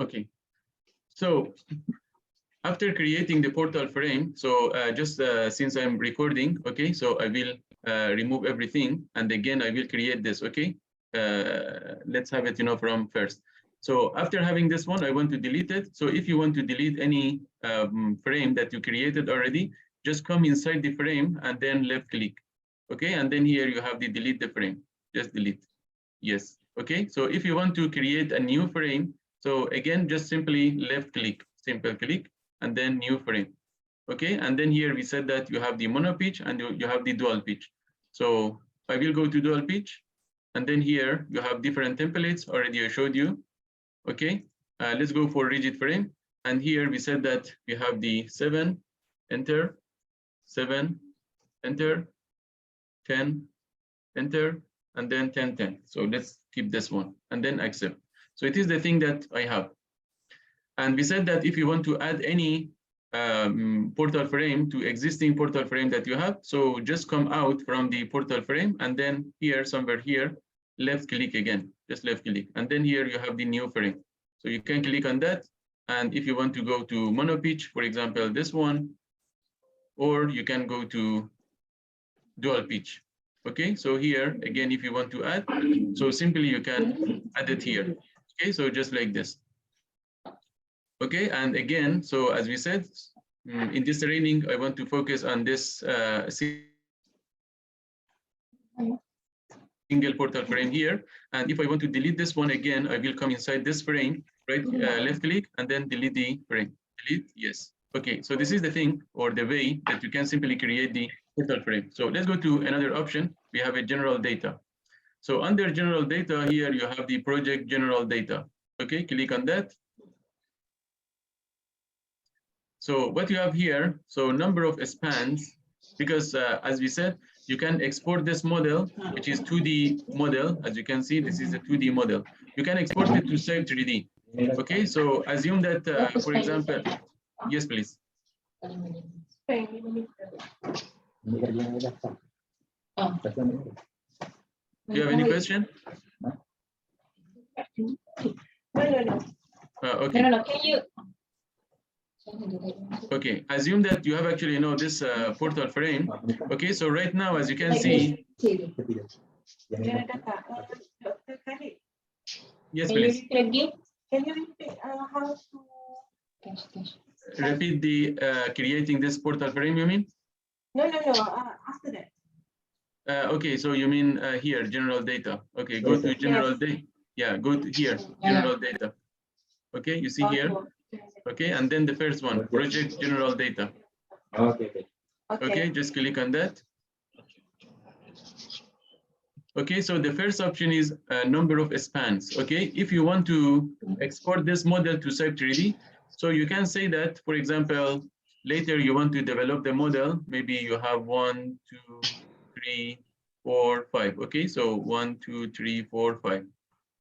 Okay, so after creating the portal frame, so since I'm recording, okay, so I will remove everything, and again I will create this. Okay, let's have it, from first. So after having this one, I want to delete it. So if you want to delete any frame that you created already, just come inside the frame and then left click. Okay, and then here you have the delete the frame. Just delete. Yes. Okay, so if you want to create a new frame, so again, just simply left click, simple click, and then new frame. Okay, and then here we said that you have the mono pitch and you have the dual pitch. So I will go to dual pitch, and then here you have different templates already I showed you. Okay, let's go for rigid frame. And here we said that we have the 7, enter, 7, enter, 10, enter, and then 10, 10. So let's keep this one and then accept. So it is the thing that I have. And we said that if you want to add any portal frame to existing portal frame that you have, so just come out from the portal frame and then here, somewhere here, left click again, just left click. And then here you have the new frame. So you can click on that. And if you want to go to mono pitch, for example, this one, or you can go to dual pitch. Okay, so here again, if you want to add, so simply you can add it here. Okay, so just like this. Okay, and again, so as we said, in this training, I want to focus on this single portal frame here. And if I want to delete this one again, I will come inside this frame, right? Left click and then delete the frame. Delete, yes. Okay, so this is the thing or the way that you can simply create the portal frame. So let's go to another option. We have a general data. So under general data here, you have the project general data. Okay, click on that. So what you have here, so number of spans, because as we said, you can export this model, which is 2D model. As you can see, this is a 2D model. You can export it to Cype 3D. Okay, so assume that, for example, yes, please. Do you have any question? No. Okay. No, can you? Okay, assume that you have actually this portal frame. Okay, so right now, as you can see, yes, please. Can you repeat how to Repeat the creating this portal frame, you mean? No. After that. Okay, so you mean here, general data. Okay, go to general data. Yeah, go to here, general data. Okay, you see here. Okay, and then the first one, project general data. Okay, just click on that. Okay, so the first option is number of spans. Okay, if you want to export this model to Cype 3D, so you can say that, for example, later you want to develop the model. Maybe you have 1, 2, 3, 4, 5. Okay, so 1, 2, 3, 4, 5.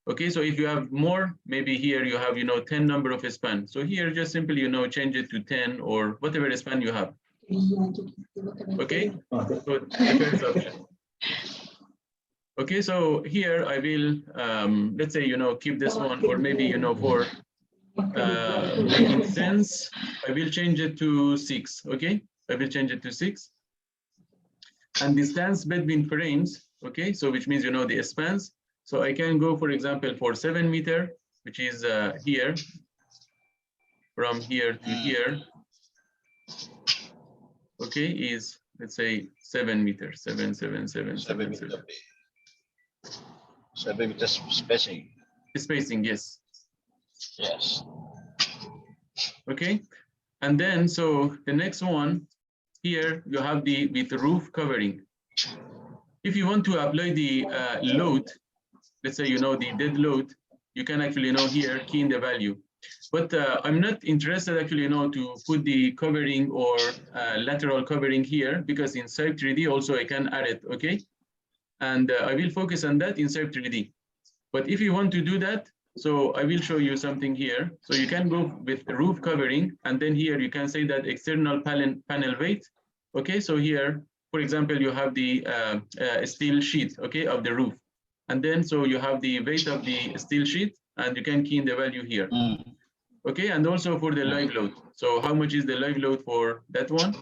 Okay, so if you have more, maybe here you have 10 number of span. So here just simply change it to 10 or whatever span you have. Okay, so the first option. Okay, so here I will let's say keep this one, or maybe for making sense, I will change it to 6. Okay, I will change it to 6. And distance between frames. Okay, so which means the spans. So I can go, for example, for 7 meter, which is here, from here to here. Okay, is, let's say, 7 meters, 7, 7, 7, 7, 7. 7 meters spacing. Spacing, yes. Yes. Okay, and then so the next one here you have with roof covering. If you want to apply the load, let's say the dead load, you can actually here key in the value. But I'm not interested actually to put the covering or lateral covering here, because in Cype 3D also I can add it. Okay, and I will focus on that in Cype 3D. But if you want to do that, so I will show you something here. So you can go with roof covering, and then here you can say that external panel weight. Okay, so here, for example, you have the steel sheet, okay, of the roof. And then so you have the weight of the steel sheet, and you can key in the value here. Okay, and also for the live load. So how much is the live load for that one?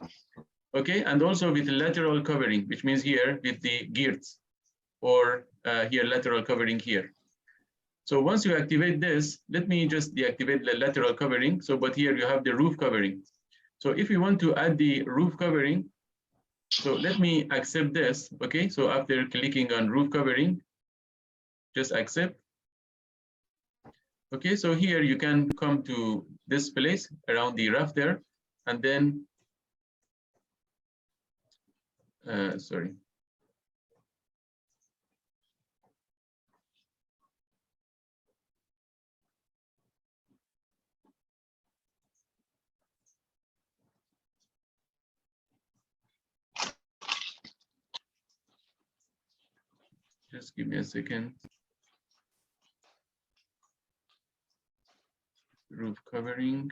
Okay, and also with lateral covering, which means here with the gears, or here lateral covering here. So once you activate this, let me just deactivate the lateral covering. So, but here you have the roof covering. So if you want to add the roof covering, so let me accept this. Okay, so after clicking on roof covering, just accept. Okay, so here you can come to this place around the rafter, and then, sorry. Just give me a second. Roof covering.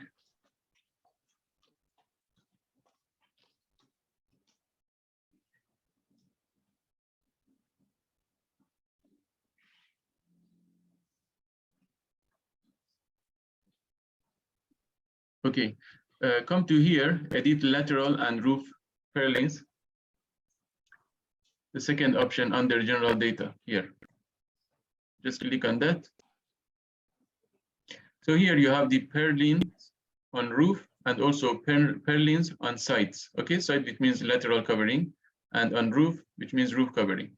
Okay, come to here, edit lateral and roof purlins. The second option under general data here. Just click on that. So here you have the purlins on roof and also purlins on sides. Okay, side which means lateral covering, and on roof which means roof covering.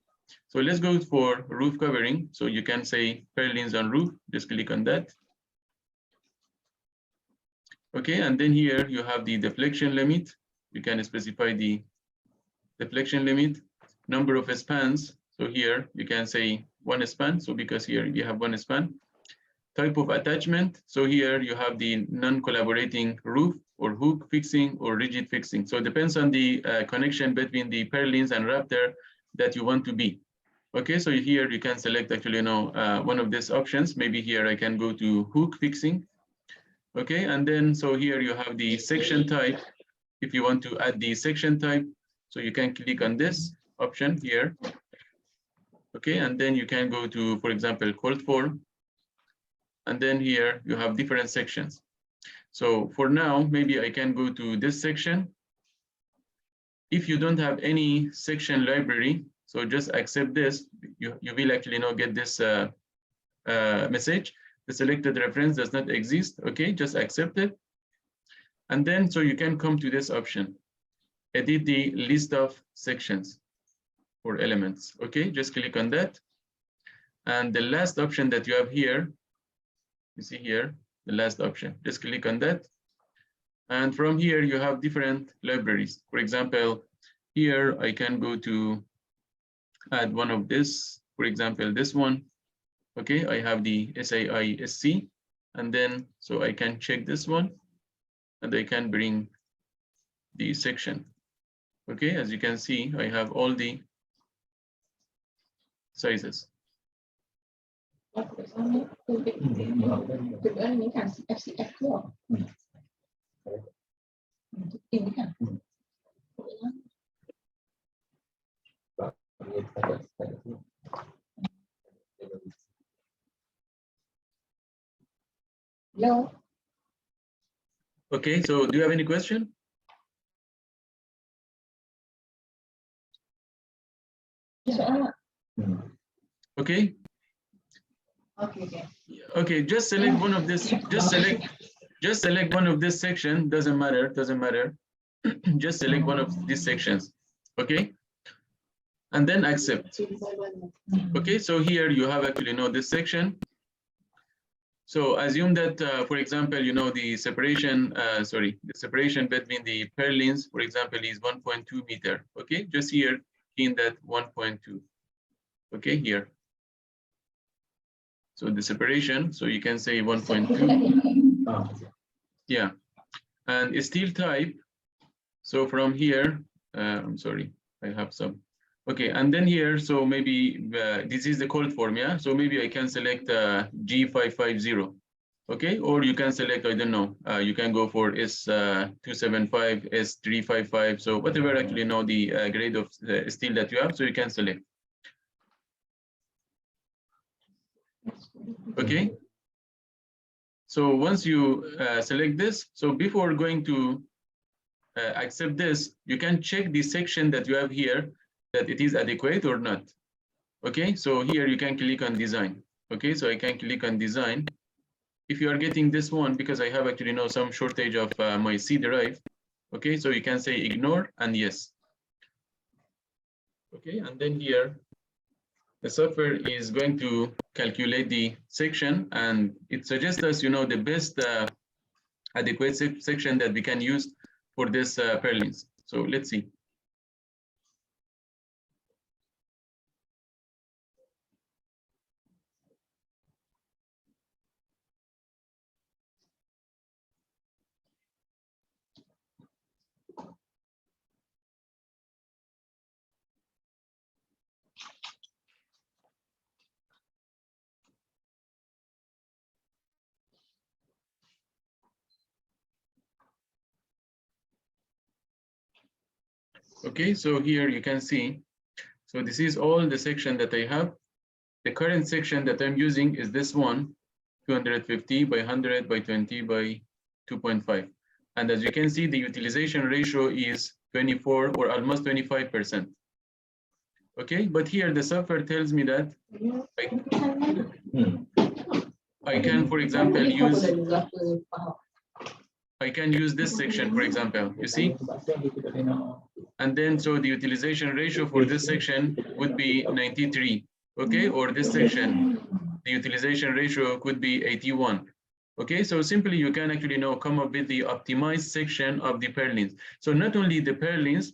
So let's go for roof covering. So you can say purlins on roof. Just click on that. Okay, and then here you have the deflection limit. You can specify the deflection limit, number of spans. So here you can say one span. So because here you have one span. Type of attachment. So here you have the non-collaborating roof or hook fixing or rigid fixing. So it depends on the connection between the purlins and rafter that you want to be. Okay, so here you can select actually one of these options. Maybe here I can go to hook fixing. Okay, and then so here you have the section type. If you want to add the section type, so you can click on this option here. Okay, and then you can go to, for example, cold form. And then here you have different sections. So for now, maybe I can go to this section. If you don't have any section library, so just accept this. You will actually get this message. The selected reference does not exist. Okay, just accept it. And then so you can come to this option. Edit the list of sections or elements. Okay, just click on that. And the last option that you have here, you see here, the last option, just click on that. And from here, you have different libraries. For example, here I can go to add one of this, for example, this one. Okay, I have the SAISC, and then so I can check this one, and I can bring the section. Okay, as you can see, I have all the sizes. No. Okay, so do you have any question? Okay. Okay. Okay, just select one of this. Just select one of this section. Doesn't matter. Just select one of these sections. Okay. And then accept. Okay, so here you have actually this section. So assume that, for example, the separation, the separation between the purlins, for example, is 1.2 meter. Okay, just here in that 1.2. Okay, here. So the separation, so you can say 1.2. Yeah, and steel type. So from here, I'm sorry, I have some. Okay, and then here, so maybe this is the cold form, yeah? So maybe I can select G550, okay? Or you can select, I don't know, you can go for S275, S355, so whatever actually the grade of steel that you have, so you can select. Okay. So once you select this, so before going to accept this, you can check the section that you have here, that it is adequate or not. Okay, so here you can click on design. Okay, so I can click on design. If you are getting this one, because I have actually now some shortage of my C drive. Okay, so you can say ignore and yes. Okay, and then here, the software is going to calculate the section, and it suggests us, the best adequate section that we can use for this purlins. So let's see. Okay, so here you can see, so this is all the section that I have. The current section that I'm using is this one, 250 by 100 by 20 by 2.5. And as you can see, the utilization ratio is 24 or almost 25%. Okay, but here the software tells me that I can, for example, use this section, for example, you see? And then, so the utilization ratio for this section would be 93, okay? Or this section, the utilization ratio could be 81. Okay, so simply you can actually now come up with the optimized section of the purlins. So not only the purlins,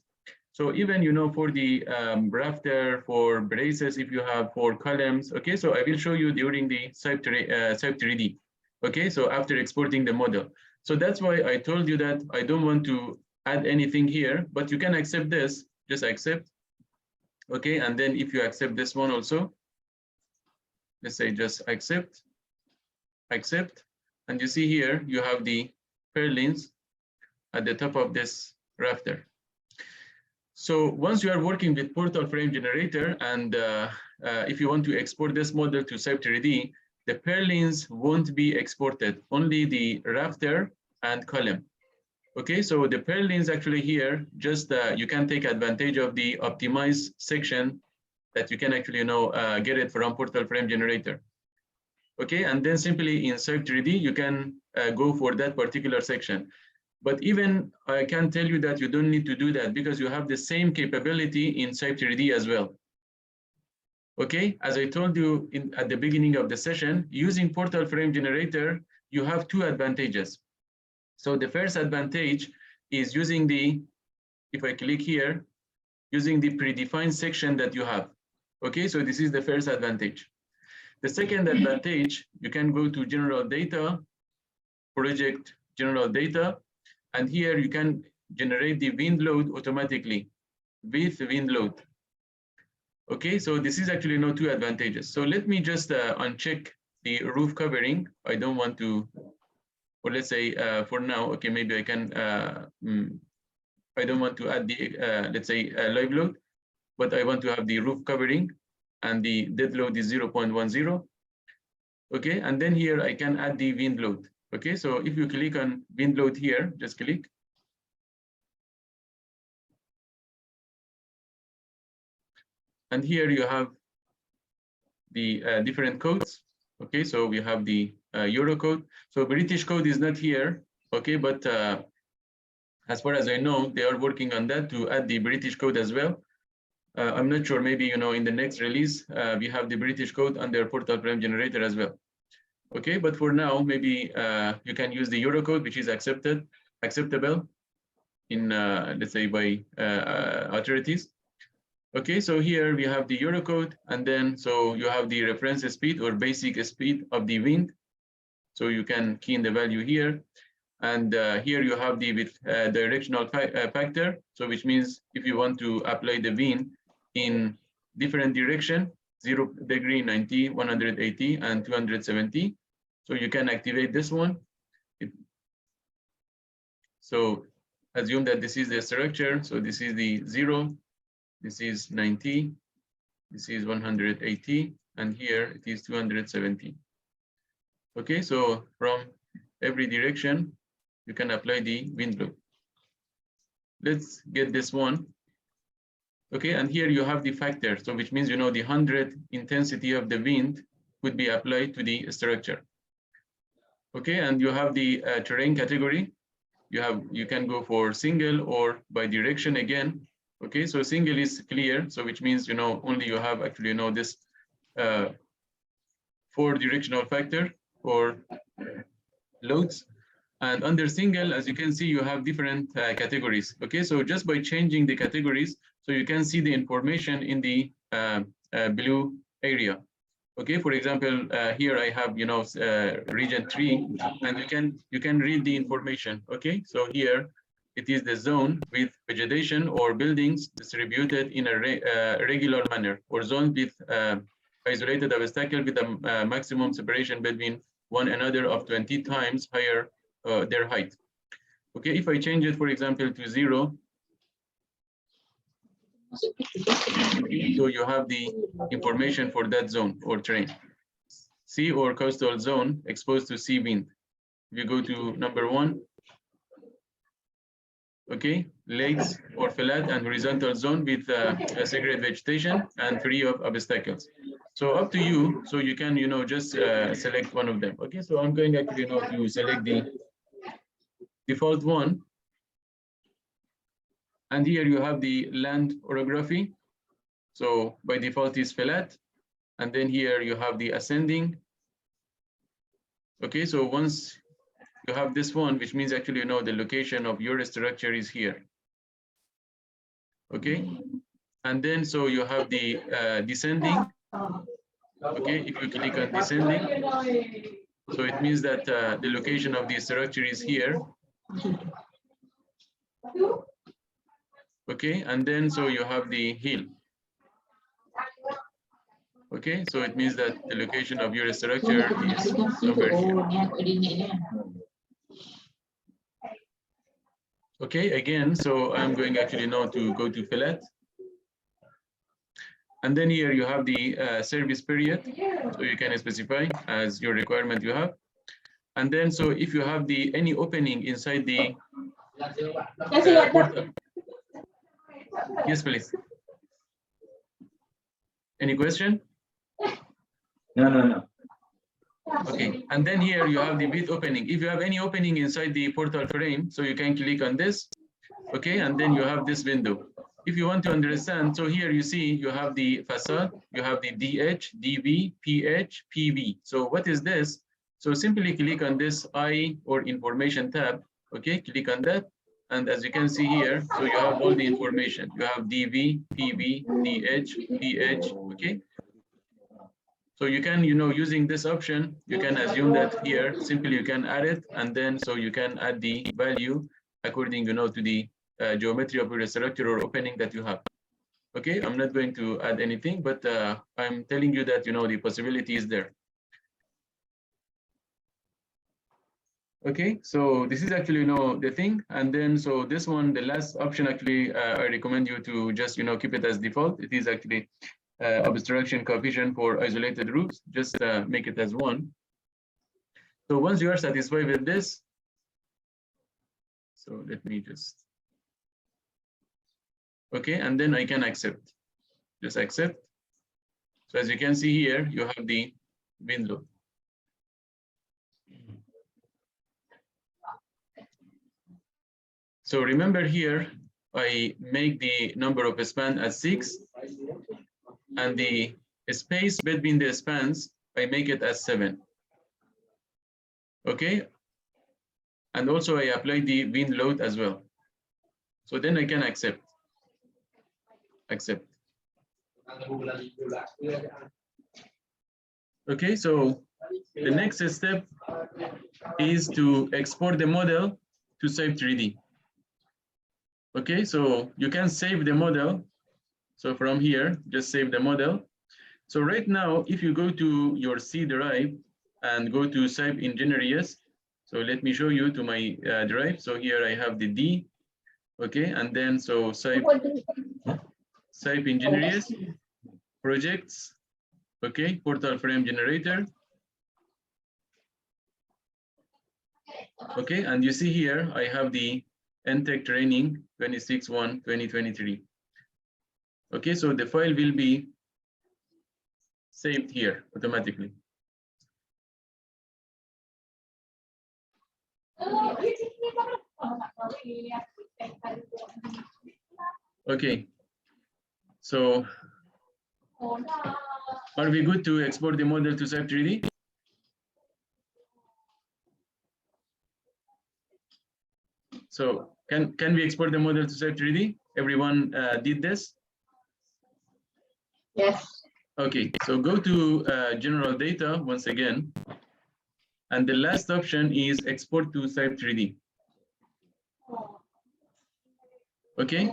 so even, for the rafter, for braces, if you have 4 columns, okay, so I will show you during the Cype 3D, okay, so after exporting the model. So that's why I told you that I don't want to add anything here, but you can accept this, just accept, okay, and then if you accept this one also, let's say just accept, and you see here, you have the purlins at the top of this rafter. So once you are working with portal frame generator, and if you want to export this model to Cype 3D, the purlins won't be exported, only the rafter and column. Okay, so the purlins actually here, just you can take advantage of the optimized section that you can actually get it from portal frame generator. Okay, and then simply in Cype 3D, you can go for that particular section. But even I can tell you that you don't need to do that because you have the same capability in Cype 3D as well. Okay, as I told you at the beginning of the session, using portal frame generator, you have 2 advantages. So the first advantage is using the, if I click here, using the predefined section that you have. Okay, so this is the first advantage. The second advantage, you can go to general data, project general data, and here you can generate the wind load automatically with wind load. Okay, so this is actually now 2 advantages. So let me just uncheck the roof covering. I don't want to, or let's say for now, okay, maybe I can, I don't want to add the, let's say live load, but I want to have the roof covering and the dead load is 0.10. Okay, and then here I can add the wind load. Okay, so if you click on wind load here, just click. And here you have the different codes. Okay, so we have the Euro code. So British code is not here. Okay, but as far as I know, they are working on that to add the British code as well. I'm not sure, maybe, in the next release, we have the British code under portal frame generator as well. Okay, but for now, maybe you can use the Euro code, which is acceptable in, let's say, by authorities. Okay, so here we have the Euro code, and then so you have the reference speed or basic speed of the wind. So you can key in the value here. And here you have the with directional factor. So which means if you want to apply the wind in different direction, 0 degree, 90, 180, and 270. So you can activate this one. So assume that this is the structure. So this is the 0, this is 90, this is 180, and here it is 270. Okay, so from every direction, you can apply the wind load. Let's get this one. Okay, and here you have the factor, so which means, the 100 intensity of the wind would be applied to the structure. Okay, and you have the terrain category. You can go for single or by direction again. Okay, so single is clear, so which means, only you have actually, this 4 directional factor or loads. And under single, as you can see, you have different categories. Okay, so just by changing the categories, so you can see the information in the blue area. Okay, for example, here I have, region 3, and you can read the information. Okay, so here it is the zone with vegetation or buildings distributed in a regular manner, or zones with isolated obstacle with a maximum separation between one another of 20 times higher their height. Okay, if I change it, for example, to 0, so you have the information for that zone or terrain. Sea or coastal zone exposed to sea wind. If you go to number 1, okay, lakes or flat and horizontal zone with a cigarette vegetation and free of obstacles. So up to you. So you can, just select one of them. Okay, so I'm going actually now to select the default one. And here you have the land orography. So by default is flat. And then here you have the ascending. Okay, so once you have this one, which means actually, the location of your structure is here. Okay, and then so you have the descending. Okay, if you click on descending, so it means that the location of the structure is here. Okay, and then so you have the hill. Okay, so it means that the location of your structure is somewhere here. Okay, again, so I'm going actually now to go to fillet. And then here you have the service period. So you can specify as your requirement you have. And then so if you have the any opening inside the portal. Yes, please. Any question? No. Okay, and then here you have the bit opening. If you have any opening inside the portal frame, so you can click on this. Okay, and then you have this window. If you want to understand, so here you see you have the facade, you have the DH, DV, PH, PV. So what is this? So simply click on this I or information tab. Okay, click on that. And as you can see here, so you have all the information. You have DV, PV, DH, PH, okay? So you can, using this option, you can assume that here, simply you can add it, and then so you can add the value according, to the geometry of your structure or opening that you have. Okay, I'm not going to add anything, but I'm telling you that, the possibility is there. Okay, so this is actually, the thing. And then, so this one, the last option, actually, I recommend you to just, keep it as default. It is actually obstruction coefficient for isolated roofs. Just make it as 1. So once you are satisfied with this, so let me just, okay, and then I can accept. Just accept. So as you can see here, you have the wind load. So remember here, I make the number of span as 6, and the space between the spans, I make it as 7. Okay, and also I apply the wind load as well. So then I can accept. Okay, so the next step is to export the model to Cype 3D. Okay, so you can save the model. So from here, just save the model. So right now, if you go to your C drive and go to Cype Engineers, so let me show you to my drive. So here I have the D, okay, and then so Cype Engineers, projects, okay, portal frame generator. Okay, and you see here, I have the Entech training 26/1/2023. Okay, so the file will be saved here automatically. Okay, so are we good to export the model to Cype 3D? So can we export the model to Cype 3D? Everyone did this? Yes. Okay, so go to general data once again. And the last option is export to Cype 3D. Okay.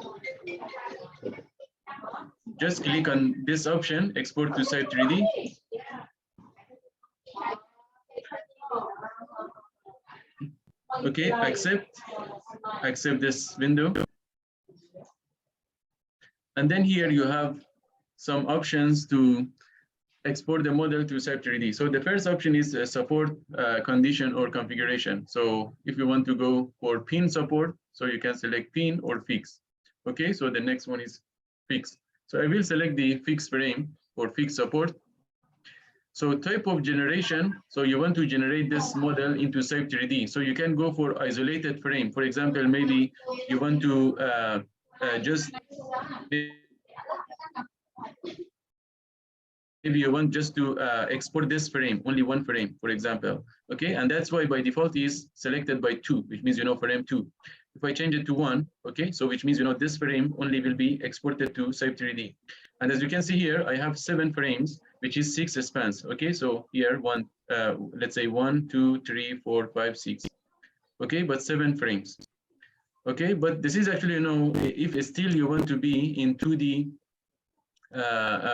Just click on this option, export to Cype 3D. Okay, accept this window. And then here you have some options to export the model to Cype 3D. So the first option is support condition or configuration. So if you want to go for pin support, so you can select pin or fix. Okay, so the next one is fix. So I will select the fix frame for fix support. So type of generation, so you want to generate this model into Cype 3D. So you can go for isolated frame. For example, maybe you want to just maybe you want just to export this frame, only one frame, for example. Okay, and that's why by default is selected by 2, which means frame 2. If I change it to 1, okay, so which means this frame only will be exported to Cype 3D. And as you can see here, I have 7 frames, which is 6 spans. Okay, so here let's say 1, 2, 3, 4, 5, 6. Okay, but 7 frames. Okay, but this is actually if still you want to be in 2D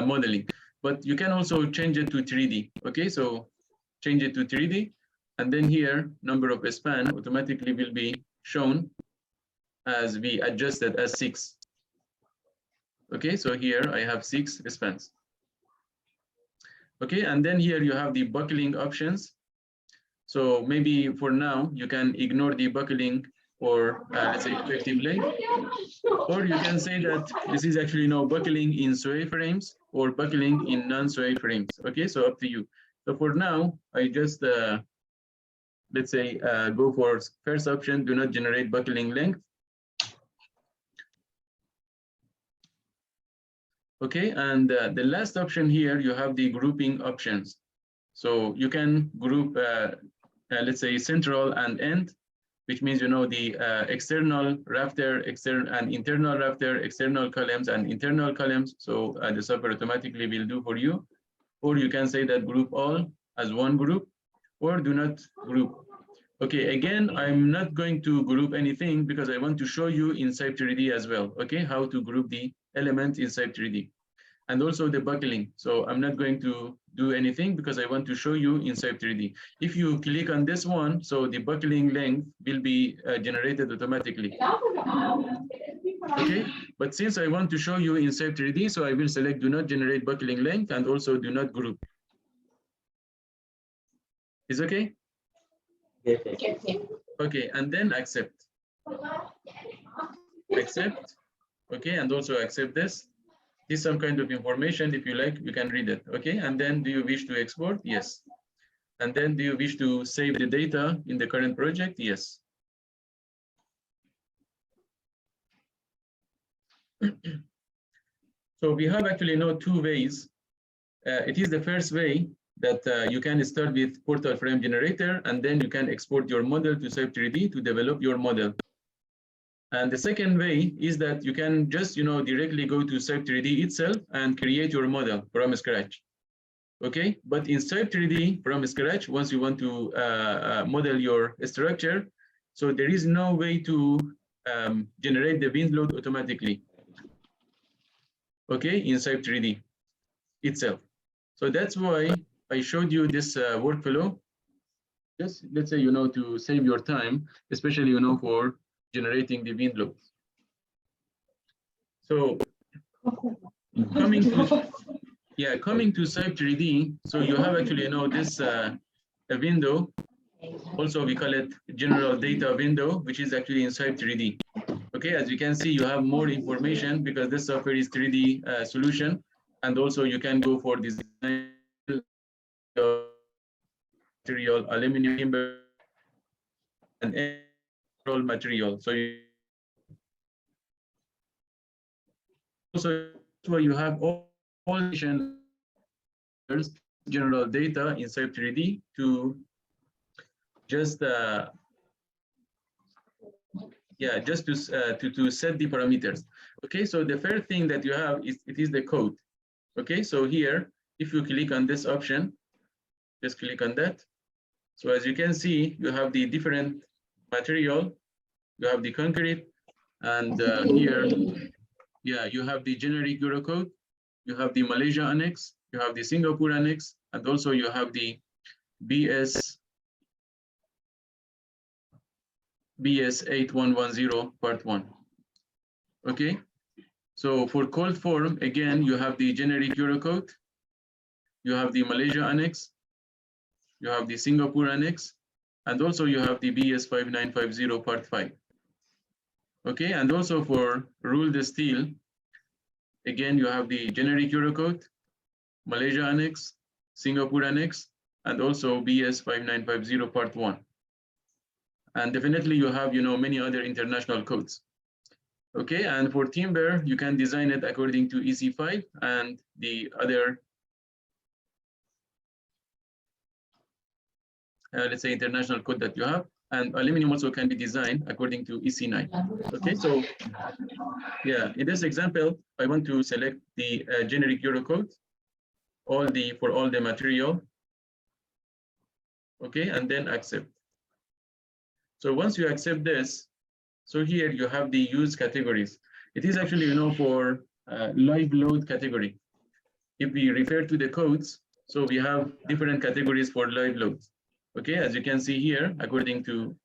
modeling. But you can also change it to 3D. Okay, so change it to 3D, and then here number of span automatically will be shown as we adjusted as 6. Okay, so here I have 6 spans. Okay, and then here you have the buckling options. So maybe for now you can ignore the buckling or let's say effective length, or you can say that this is actually buckling in sway frames or buckling in non-sway frames. Okay, so up to you. So for now, I just let's say go for first option, do not generate buckling length. Okay, and the last option here, you have the grouping options. So you can group, let's say central and end, which means the external rafter, external and internal rafter, external columns and internal columns. So the software automatically will do for you. Or you can say that group all as one group, or do not group. Okay, again, I'm not going to group anything because I want to show you in Cype 3D as well. Okay, how to group the elements in Cype 3D. And also the buckling. So I'm not going to do anything because I want to show you in Cype 3D. If you click on this one, so the buckling length will be generated automatically. Okay, but since I want to show you in Cype 3D, so I will select do not generate buckling length and also do not group. Is okay? Okay, and then accept. Accept. Okay, and also accept this. This is some kind of information. If you like, you can read it. Okay, and then do you wish to export? Yes. And then do you wish to save the data in the current project? Yes. So we have actually two ways. It is the first way that you can start with portal frame generator, and then you can export your model to Cype 3D to develop your model. And the second way is that you can just directly go to Cype 3D itself and create your model from scratch. Okay, but in Cype 3D from scratch, once you want to model your structure, so there is no way to generate the wind load automatically. Okay, in Cype 3D itself. So that's why I showed you this workflow. Just let's say to save your time, especially for generating the wind loads. So coming to Cype 3D, so you have actually this a window Also, we call it general data window, which is actually in Cype 3D. Okay, as you can see, you have more information because this software is 3D solution. And also you can go for design material, aluminum, timber, and any material. So also you have all general data in Cype 3D to just just to set the parameters. Okay, so the first thing that you have is the code. Okay, so here, if you click on this option, just click on that. So as you can see, you have the different material, you have the concrete, and here, you have the generic Eurocode, you have the Malaysia annex, you have the Singapore annex, and also you have the BS 8110 part 1. Okay, so for cold form, again, you have the generic Eurocode, you have the Malaysia annex, you have the Singapore annex, and also you have the BS 5950 part 5. Okay, and also for ruled steel, again, you have the generic Eurocode, Malaysia annex, Singapore annex, and also BS 5950 part 1. And definitely you have, many other international codes. Okay, and for timber, you can design it according to EC5 and the other, let's say, international code that you have. And aluminum also can be designed according to EC9. Okay, so in this example, I want to select the generic Eurocode, for all the material. Okay, and then accept. So once you accept this, so here you have the use categories. It is actually, for live load category. If we refer to the codes, so we have different categories for live loads. Okay, as you can see here, according to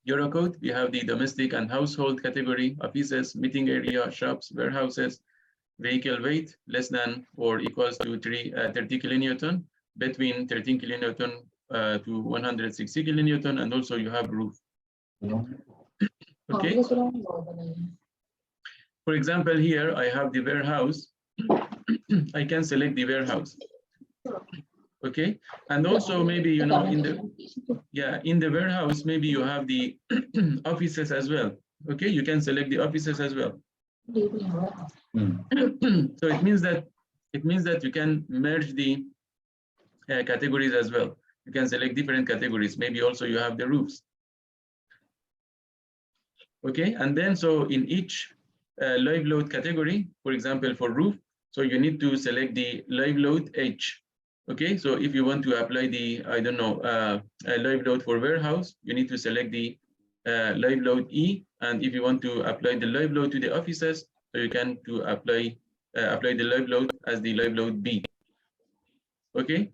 Eurocode, we have the domestic and household category, offices, meeting area, shops, warehouses, vehicle weight less than or equals to 30 kilonewton, between 13 kilonewton to 160 kilonewton, and also you have roof. Okay. For example, here I have the warehouse. I can select the warehouse. Okay, and also maybe in the warehouse maybe you have the offices as well. Okay, you can select the offices as well. So it means that you can merge the categories as well. You can select different categories. Maybe also you have the roofs. Okay, and then so in each live load category, for example, for roof, so you need to select the live load H. Okay, so if you want to apply the, live load for warehouse, you need to select the live load E. And if you want to apply the live load to the offices, so you can apply the live load as the live load B. Okay,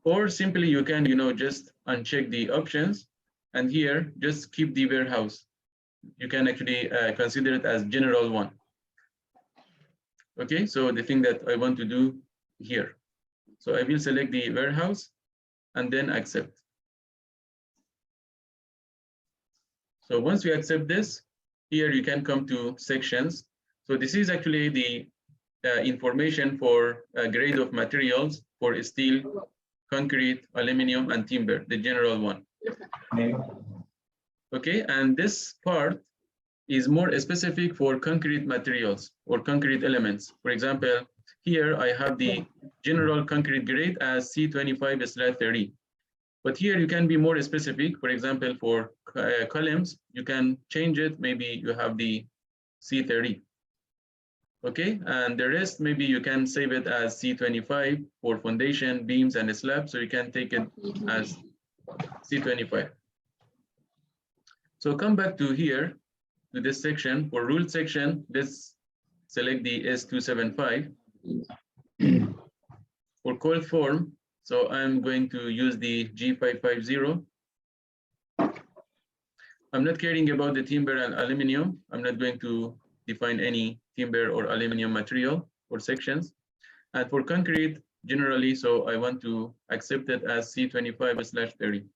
or simply you can, just uncheck the options, and here just keep the warehouse. You can actually consider it as general one. Okay, so the thing that I want to do here. So I will select the warehouse and then accept. So once you accept this, here you can come to sections. So this is actually the information for grade of materials for steel, concrete, aluminum, and timber, the general one. Okay, and this part is more specific for concrete materials or concrete elements. For example, here I have the general concrete grade as C25/30. But here you can be more specific. For example, for columns, you can change it. Maybe you have the C30. Okay, and the rest, maybe you can save it as C25 for foundation, beams, and slab. So you can take it as C25. So come back to here, to this section. For ruled section, let's select the S275. For cold form, so I'm going to use the G550. I'm not caring about the timber and aluminum. I'm not going to define any timber or aluminum material for sections. And for concrete, generally, so I want to accept it as C25/30.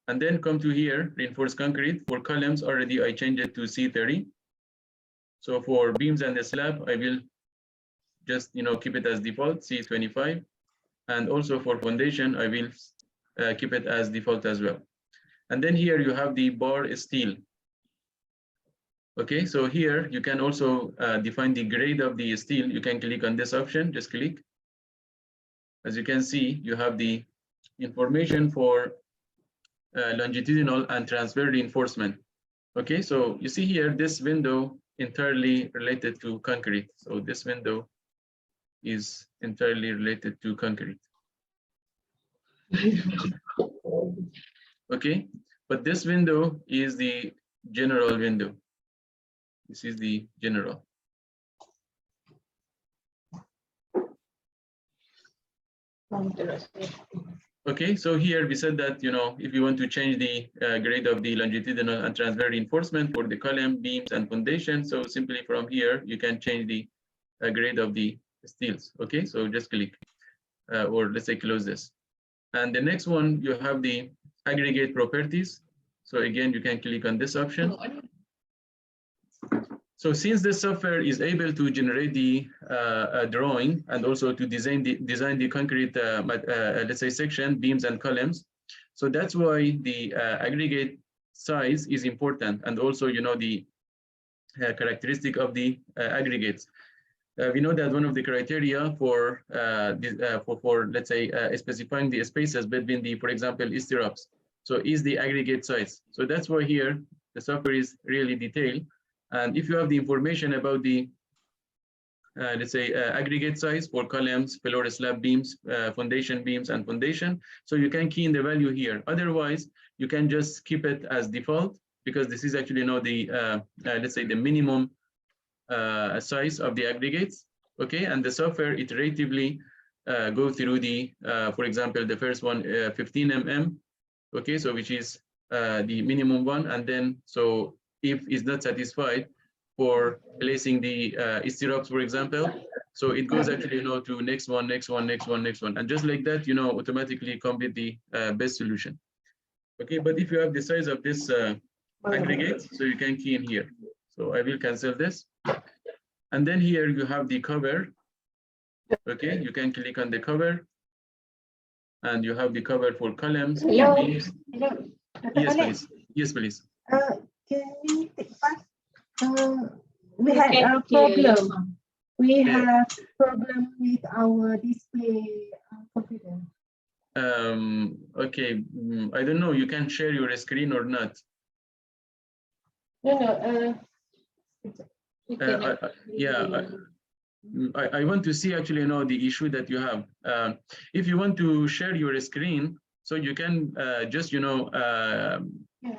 and then come to here, reinforced concrete. For columns, already I changed it to C30. So for beams and the slab, I will just keep it as default, C25. And also for foundation, I will keep it as default as well. And then here you have the bar steel. Okay, so here you can also define the grade of the steel. You can click on this option, just click. As you can see, you have the information for longitudinal and transverse reinforcement. Okay, so you see here, this window entirely related to concrete. So this window is entirely related to concrete. Okay, but this window is the general window. This is the general. Okay, so here we said that, if you want to change the grade of the longitudinal and transverse reinforcement for the column, beams, and foundation, so simply from here, you can change the grade of the steels. Okay, so just click, or let's say close this. And the next one, you have the aggregate properties. So again, you can click on this option. So since this software is able to generate the drawing and also to design the concrete, let's say section, beams and columns, so that's why the aggregate size is important, and also the characteristic of the aggregates. We know that one of the criteria for let's say specifying the spaces between the, for example, stirrups, so is the aggregate size. So that's why here the software is really detailed. And if you have the information about the, let's say, aggregate size for columns, floor slab beams, foundation beams, and foundation, so you can key in the value here. Otherwise, you can just keep it as default, because this is actually the, let's say, the minimum size of the aggregates. Okay, and the software iteratively go through the, for example, the first one, 15 mm. Okay, so which is the minimum one, and then so if it's not satisfied for placing the stirrups, for example, so it goes actually to next one, next one, next one, next one, and just like that, automatically come with the best solution. Okay, but if you have the size of this aggregate, so you can key in here. So I will cancel this, and then here you have the cover. Okay, you can click on the cover, and you have the cover for columns. Hello. Beams. Hello. Yes, please. Yes, please. Can we take back? We had a problem. We have problem with our display computer. Okay, I don't know. You can share your screen or not. No. I want to see actually the issue that you have. If you want to share your screen, so you can just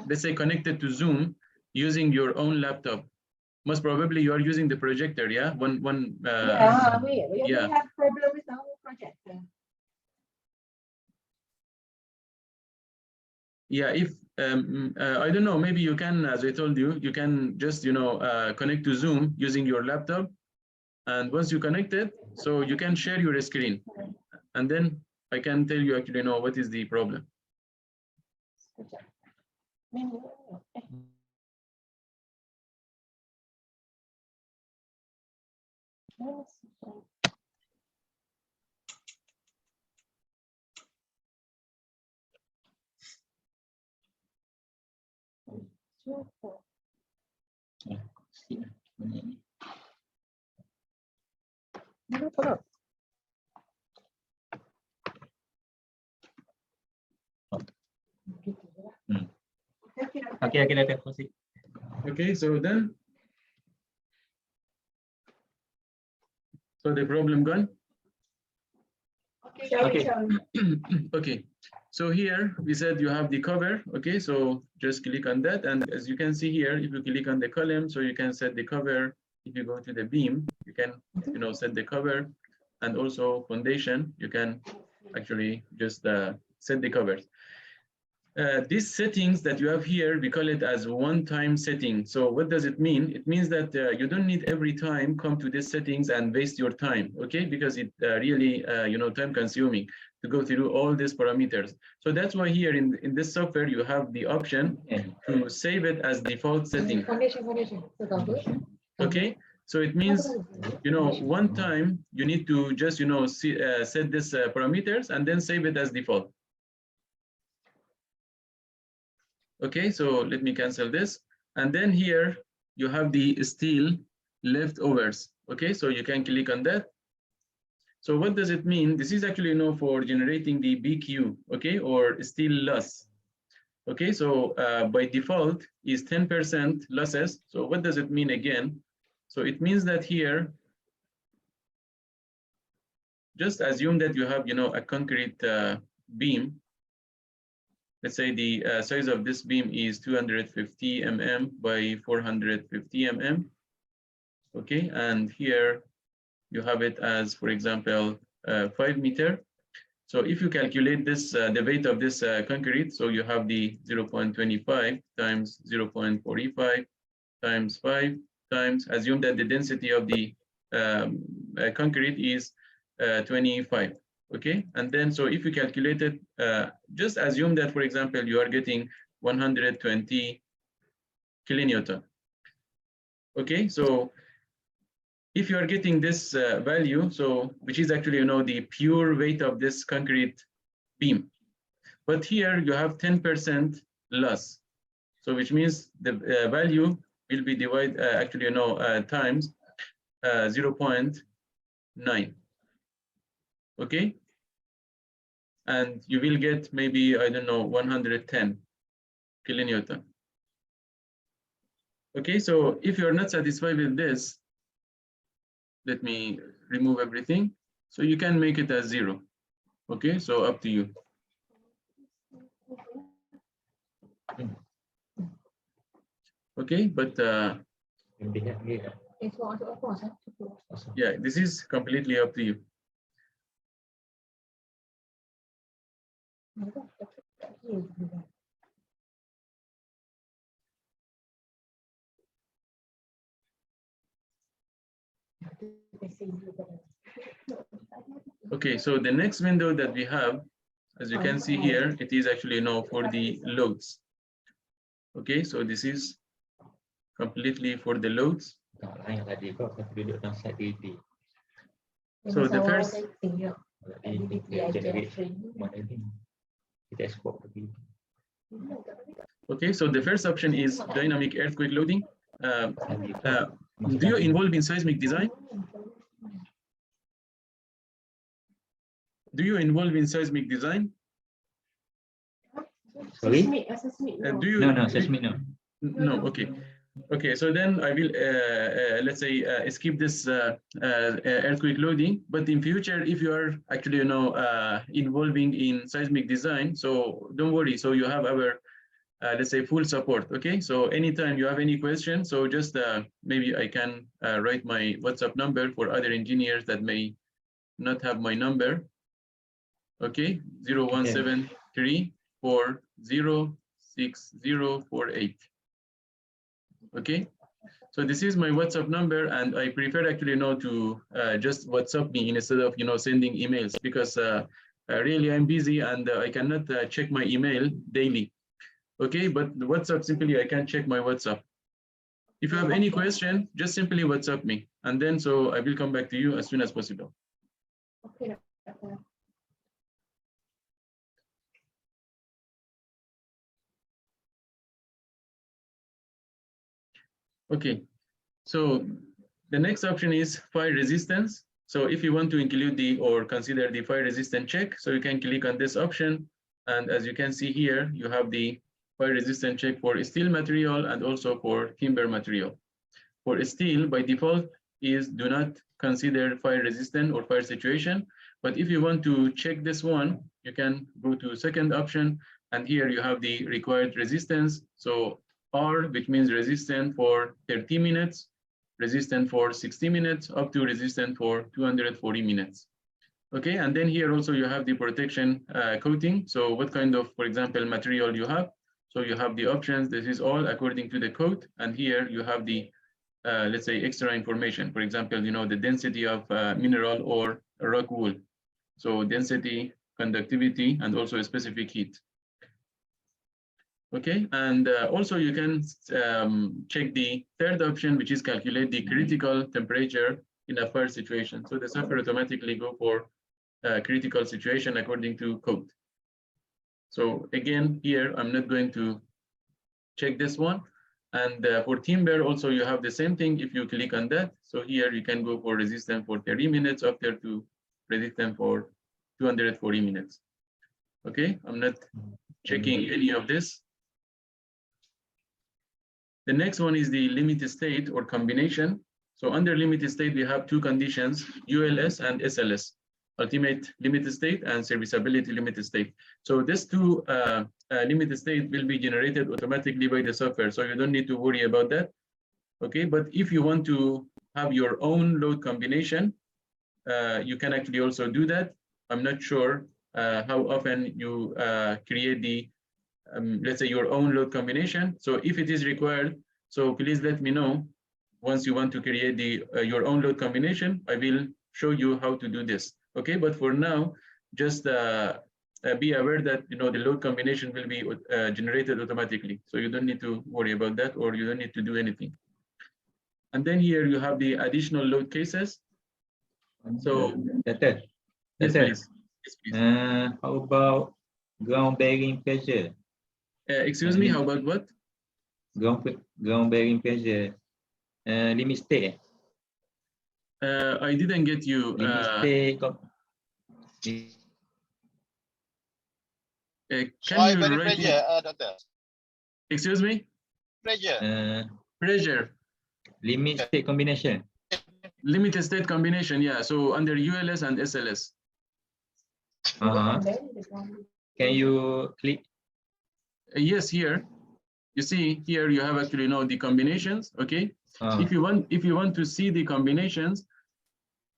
let's say connect it to Zoom using your own laptop. Most probably you are using the projector, yeah? We have problem with our projector. Yeah, if I don't know, maybe you can, as I told you, you can just connect to Zoom using your laptop, and once you connect it, so you can share your screen, and then I can tell you actually what is the problem. Okay, so then, so the problem gone? Okay. Okay, so here we said you have the cover. Okay, so just click on that, and as you can see here, if you click on the column, so you can set the cover. If you go to the beam, you can set the cover, and also foundation, you can actually just set the covers. these settings that you have here, we call it as one-time setting. So what does it mean? It means that you don't need every time come to these settings and waste your time, okay? Because it really, time consuming to go through all these parameters. So that's why here in this software, you have the option to save it as default setting. Okay, so it means, one time you need to just, set this parameters and then save it as default. Okay, so let me cancel this. And then here you have the still leftovers. Okay, so you can click on that. So what does it mean? This is actually, for generating the BQ, okay, or still loss. Okay, so by default is 10% losses. So what does it mean again? So it means that here, just assume that you have, a concrete beam. Let's say the size of this beam is 250 mm by 450 mm. Okay, and here you have it as, for example, 5 meter. So if you calculate this, the weight of this concrete, so you have the 0.25 times 0.45 times 5 times, assume that the density of the concrete is 25. Okay, and then so if you calculate it, just assume that, for example, you are getting 120 kilonewton. Okay, so if you are getting this value, so which is actually, the pure weight of this concrete beam, but here you have 10% loss. So which means the value will be divided times 0.9. Okay. And you will get maybe, I don't know, 110 kilonewton. Okay, so if you're not satisfied with this, let me remove everything. So you can make it as 0. Okay, so up to you. Okay, but yeah, this is completely up to you. Okay, so the next window that we have, as you can see here, it is actually for the loads. Okay, so this is completely for the loads. So the first, okay, so the first option is dynamic earthquake loading. Do you involve in seismic design? Do you involve in seismic design? Sorry? Do you? No, seismic no. No, okay. Okay, so then I will, let's say, skip this earthquake loading. But in future, if you are actually, involving in seismic design, so don't worry. So you have our, let's say, full support. Okay, so anytime you have any question, so just maybe I can write my WhatsApp number for other engineers that may not have my number. Okay, 0173406048. Okay, so this is my WhatsApp number, and I prefer actually to just WhatsApp me instead of sending emails, because really I'm busy and I cannot check my email daily. Okay, but the WhatsApp, simply I can check my WhatsApp. If you have any question, just simply WhatsApp me, and then so I will come back to you as soon as possible. Okay. Okay, so the next option is fire resistance. So if you want to include or consider the fire resistant check, so you can click on this option. And as you can see here, you have the fire resistant check for steel material and also for timber material. For steel, by default, is do not consider fire resistant or fire situation. But if you want to check this one, you can go to second option. And here you have the required resistance. So R, which means resistant for 30 minutes, resistant for 60 minutes, up to resistant for 240 minutes. Okay, and then here also you have the protection coating. So what kind of, for example, material you have. So you have the options. This is all according to the code. And here you have the, let's say, extra information. For example, the density of mineral or rock wool. So density, conductivity, and also a specific heat. Okay, and also you can check the third option, which is calculate the critical temperature in a fire situation. So the software automatically go for critical situation according to code. So again, here I'm not going to check this one. And for timber also you have the same thing if you click on that. So here you can go for resistance for 30 minutes, after to resistance for 240 minutes. Okay, I'm not checking any of this. The next one is the limit state or combination. So under limit state, we have two conditions, ULS and SLS, ultimate limit state and serviceability limit state. So these two limit state will be generated automatically by the software. So you don't need to worry about that. Okay, but if you want to have your own load combination, you can actually also do that. I'm not sure how often you create the let's say your own load combination. So if it is required, so please let me know. Once you want to create the your own load combination, I will show you how to do this. Okay, but for now, just be aware that the load combination will be generated automatically. So you don't need to worry about that, or you don't need to do anything. And then here you have the additional load cases. So Doctor, yes, please. Yes, please. How about ground bearing pressure? Excuse me, how about what? Ground bearing pressure limit state. I didn't get you. Limit state. Can you write pressure, it? Doctor. Excuse me? Pressure. Pressure. Limit state combination. Limit state combination, yeah. So under ULS and SLS. Can you click? Yes, here. You see here you have actually the combinations. Okay. If you want to see the combinations,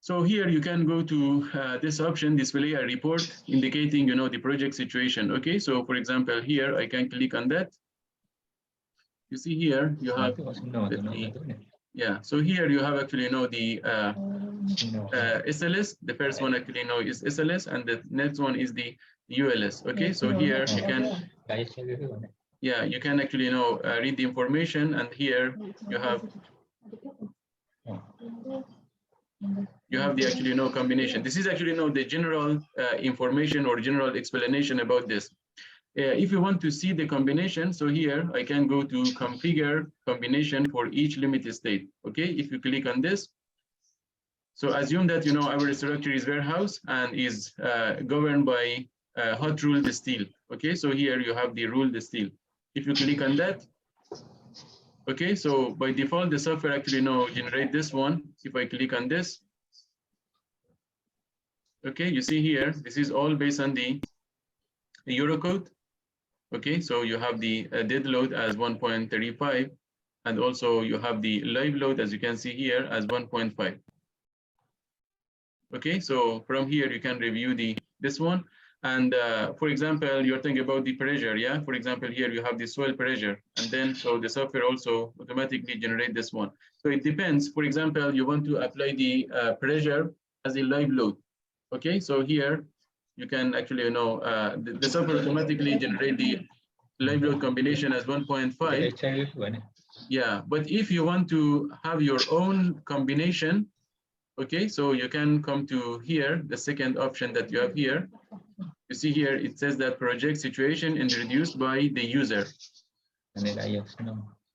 so here you can go to this option, display a report indicating the project situation. Okay. So for example, here I can click on that. You see here you have yeah. So here you have actually the SLS. The first one actually is SLS, and the next one is the ULS. Okay. So here you can. Yeah, you can actually read the information, and here you have the actually combination. This is actually the general information or general explanation about this. If you want to see the combination, so here I can go to configure combination for each limit state. Okay, if you click on this, so assume that our structure is warehouse and is governed by hot rolled steel. Okay, so here you have the rolled steel. If you click on that, okay, so by default, the software actually generate this one. If I click on this, okay, you see here, this is all based on the Eurocode. Okay, so you have the dead load as 1.35, and also you have the live load, as you can see here, as 1.5. Okay, so from here you can review this one. And for example, you're thinking about the pressure, yeah? For example, here you have the soil pressure, and then so the software also automatically generate this one. So it depends. For example, you want to apply the pressure as a live load. Okay, so here you can actually, the software automatically generate the live load combination as 1.5. Yeah, but if you want to have your own combination, okay, so you can come to here, the second option that you have here. You see here, it says that project situation introduced by the user.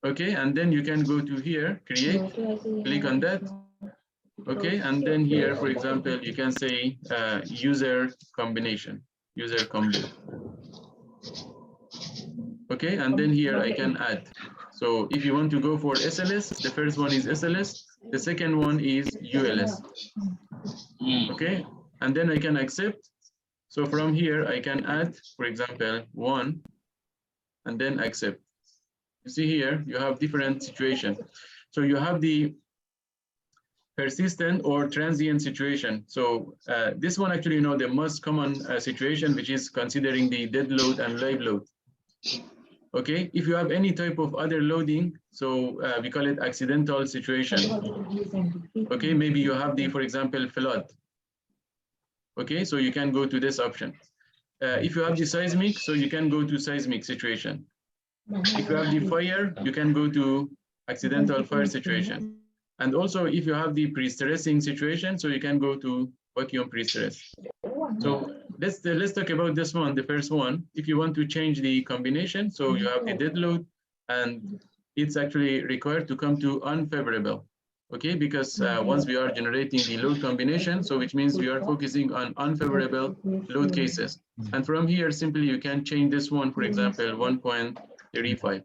Okay, and then you can go to here, create, click on that. Okay, and then here, for example, you can say user combination, user combo. Okay, and then here I can add. So if you want to go for SLS, the first one is SLS, the second one is ULS. Okay, and then I can accept. So from here, I can add, for example, 1, and then accept. You see here, you have different situations. So you have the persistent or transient situation. So this one actually, the most common situation, which is considering the dead load and live load. Okay, if you have any type of other loading, so we call it accidental situation. Okay, maybe you have the, for example, flood. Okay, so you can go to this option. If you have the seismic, so you can go to seismic situation. If you have the fire, you can go to accidental fire situation. And also if you have the pre-stressing situation, so you can go to vacuum pre-stress. So let's talk about this one, the first one. If you want to change the combination, so you have the dead load, and it's actually required to come to unfavorable. Okay, because once we are generating the load combination, so which means we are focusing on unfavorable load cases. And from here, simply you can change this one, for example, 1.35.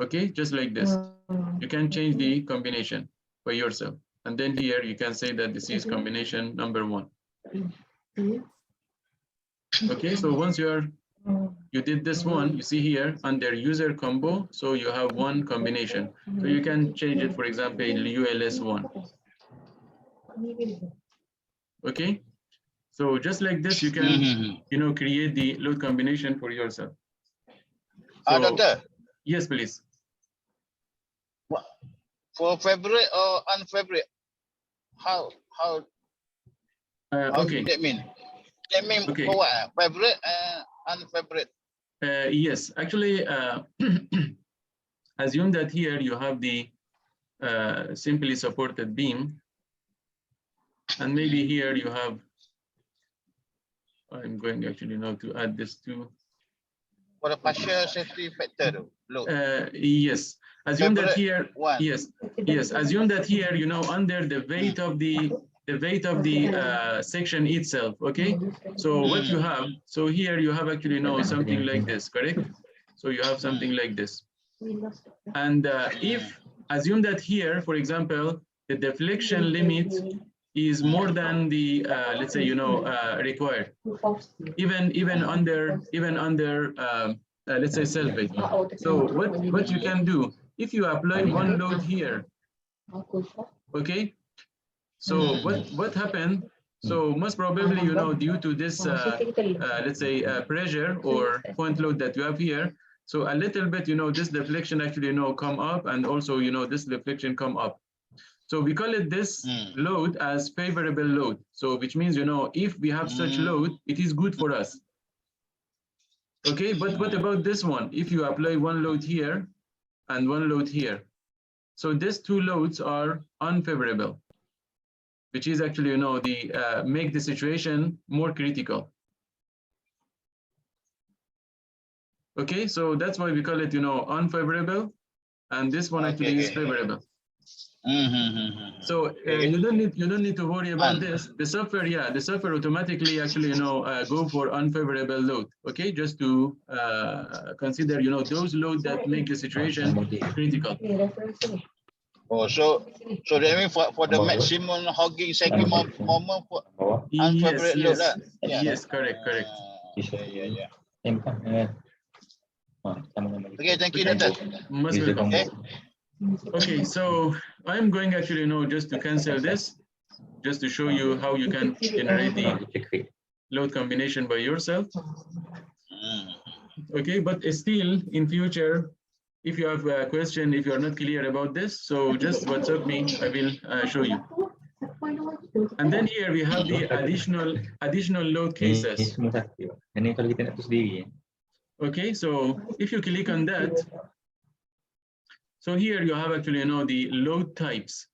Okay, just like this. You can change the combination by yourself. And then here you can say that this is combination number 1. Okay, so once you did this one, you see here under user combo, so you have one combination. So you can change it, for example, ULS1. Okay, so just like this, you can, create the load combination for yourself. So, Doctor, yes, please. for favorite or unfavorite, how Okay. that mean? That mean Okay. for what? Favorite and unfavorite. Yes, actually, assume that here you have the simply supported beam, and maybe here you have, I'm going actually now to add this to. For the partial safety factor load. Yes, assume that Favorite here, one. yes, assume that here, under the weight of the section itself. Okay, so what you have, so here you have actually something like this, correct? So you have something like this, and if assume that here, for example, the deflection limit is more than the let's say required, even under let's say self-weight. So what you can do, if you apply one load here, okay, so what happened, so most probably due to this let's say pressure or point load that you have here, so a little bit this deflection actually come up, and also this deflection come up. So we call it this load as favorable load. So which means if we have such load, it is good for us. Okay, but what about this one? If you apply one load here and one load here, so these two loads are unfavorable, which is actually the make the situation more critical. Okay, so that's why we call it unfavorable, and this one actually is favorable. So you don't need to worry about this. The software, the software automatically actually go for unfavorable load. Okay, just to consider those loads that make the situation critical. Oh, so that means for the maximum hogging cycle moment for unfavorite load lah. Yes, correct. Yeah. Okay, thank you, Doctor. Most welcome. Okay, so I'm going actually just to cancel this, just to show you how you can generate the load combination by yourself. Okay, but still in future, if you have a question, if you are not clear about this, so just WhatsApp me, I will show you. And then here we have the additional load cases. Okay, so if you click on that, so here you have actually the load types.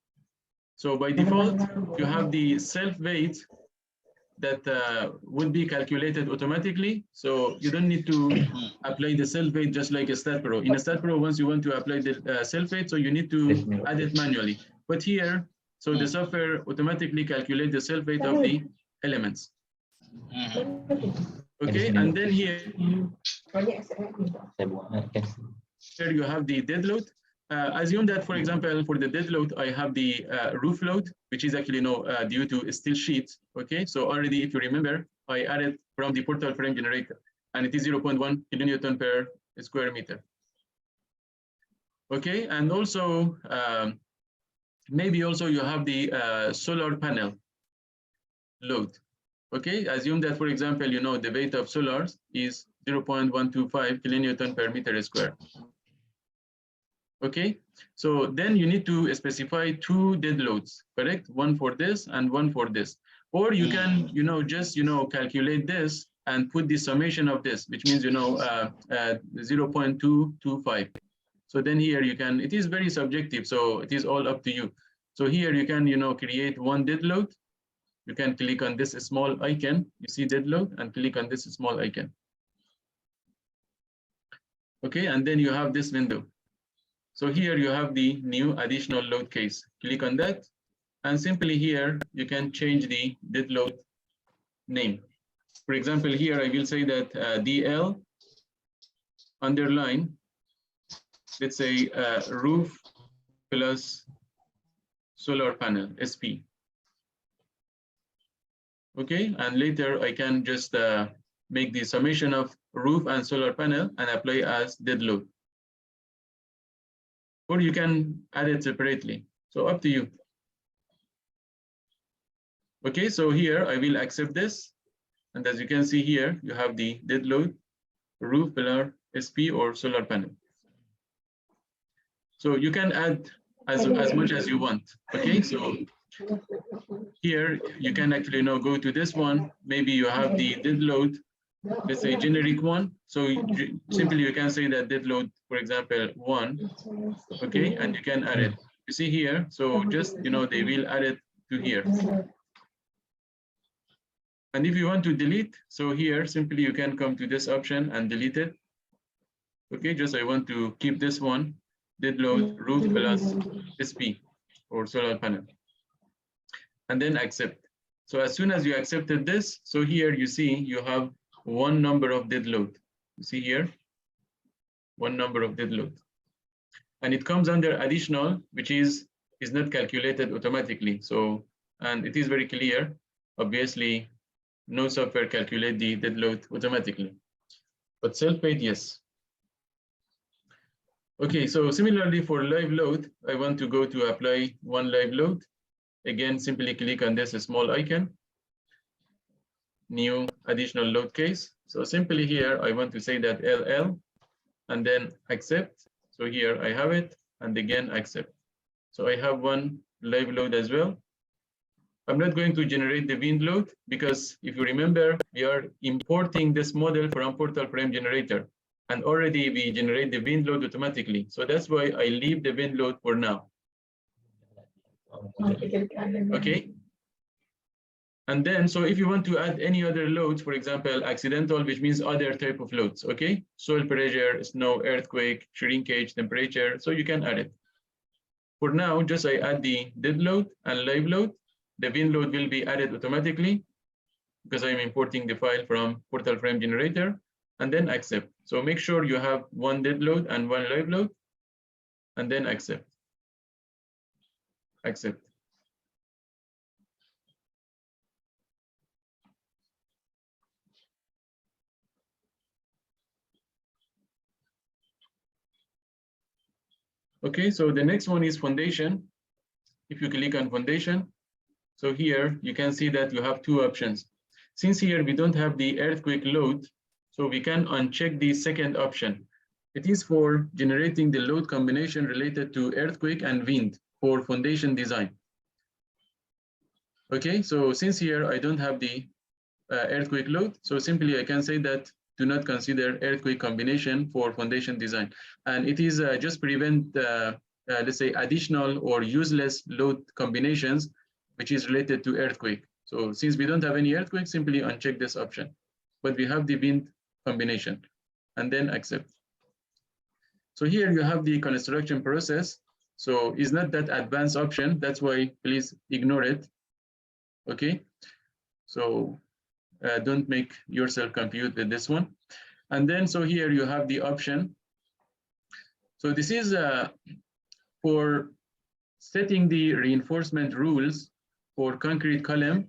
So by default, you have the self-weight that would be calculated automatically. So you don't need to apply the self-weight just like a StatPro. In a StatPro, once you want to apply the self-weight, so you need to add it manually. But here, so the software automatically calculates the self-weight of the elements. Okay, and then here you have the dead load. Assume that, for example, for the dead load, I have the roof load, which is actually due to steel sheet. Okay, so already, if you remember, I added from the portal frame generator, and it is 0.1 kilonewton per square meter. Okay, and also maybe also you have the solar panel load. Okay, assume that, for example, you know, the weight of solars is 0.125 kilonewton per meter square. Okay, so then you need to specify two dead loads, correct? One for this and one for this. Or you can, you know, just, you know, calculate this and put the summation of this, which means, you know, 0.225. So then here you can, it is very subjective, so it is all up to you. So here you can, you know, create one dead load. You can click on this small icon, you see dead load, and click on this small icon. Okay, and then you have this window. So here you have the new additional load case. Click on that, and simply here you can change the dead load name. For example, here I will say that DL underline, let's say roof plus solar panel, SP. Okay, and later I can just make the summation of roof and solar panel and apply as dead load. Or you can add it separately. So up to you. Okay, so here I will accept this. And as you can see here, you have the dead load, roof, pillar, SP, or solar panel. So you can add as much as you want. Okay, so here you can actually now go to this one. Maybe you have the dead load, let's say generic one. So simply you can say that dead load, for example, 1. Okay, and you can add it. You see here, so just, you know, they will add it to here. And if you want to delete, so here simply you can come to this option and delete it. Okay, just I want to keep this one, dead load roof plus SP or solar panel, and then accept. So as soon as you accepted this, so here you see you have one number of dead load. You see here, one number of dead load. And it comes under additional, which is not calculated automatically. So, and it is very clear, obviously, no software calculate the dead load automatically, but self-paid, yes. Okay, so similarly for live load, I want to go to apply one live load. Again, simply click on this small icon, new additional load case. So simply here, I want to say that LL and then accept. So here I have it, and again accept. So I have one live load as well. I'm not going to generate the wind load because if you remember, we are importing this model from portal frame generator, and already we generate the wind load automatically. So that's why I leave the wind load for now. Okay. And then, so if you want to add any other loads, for example, accidental, which means other type of loads, okay? Soil pressure, snow, earthquake, shrinkage, temperature, so you can add it. For now, just I add the dead load and live load. The wind load will be added automatically because I'm importing the file from portal frame generator, and then accept. So make sure you have one dead load and one live load, and then accept. Accept. Okay, so the next one is foundation. If you click on foundation, so here you can see that you have two options. Since here we don't have the earthquake load, so we can uncheck the second option. It is for generating the load combination related to earthquake and wind for foundation design. Okay, so since here I don't have the earthquake load, so simply I can say that do not consider earthquake combination for foundation design. And it is just prevent, let's say, additional or useless load combinations, which is related to earthquake. So since we don't have any earthquake, simply uncheck this option. But we have the wind combination, and then accept. So here you have the construction process. So it's not that advanced option. That's why please ignore it. Okay. So don't make yourself confused with this one. And then, so here you have the option. So this is for setting the reinforcement rules for concrete column,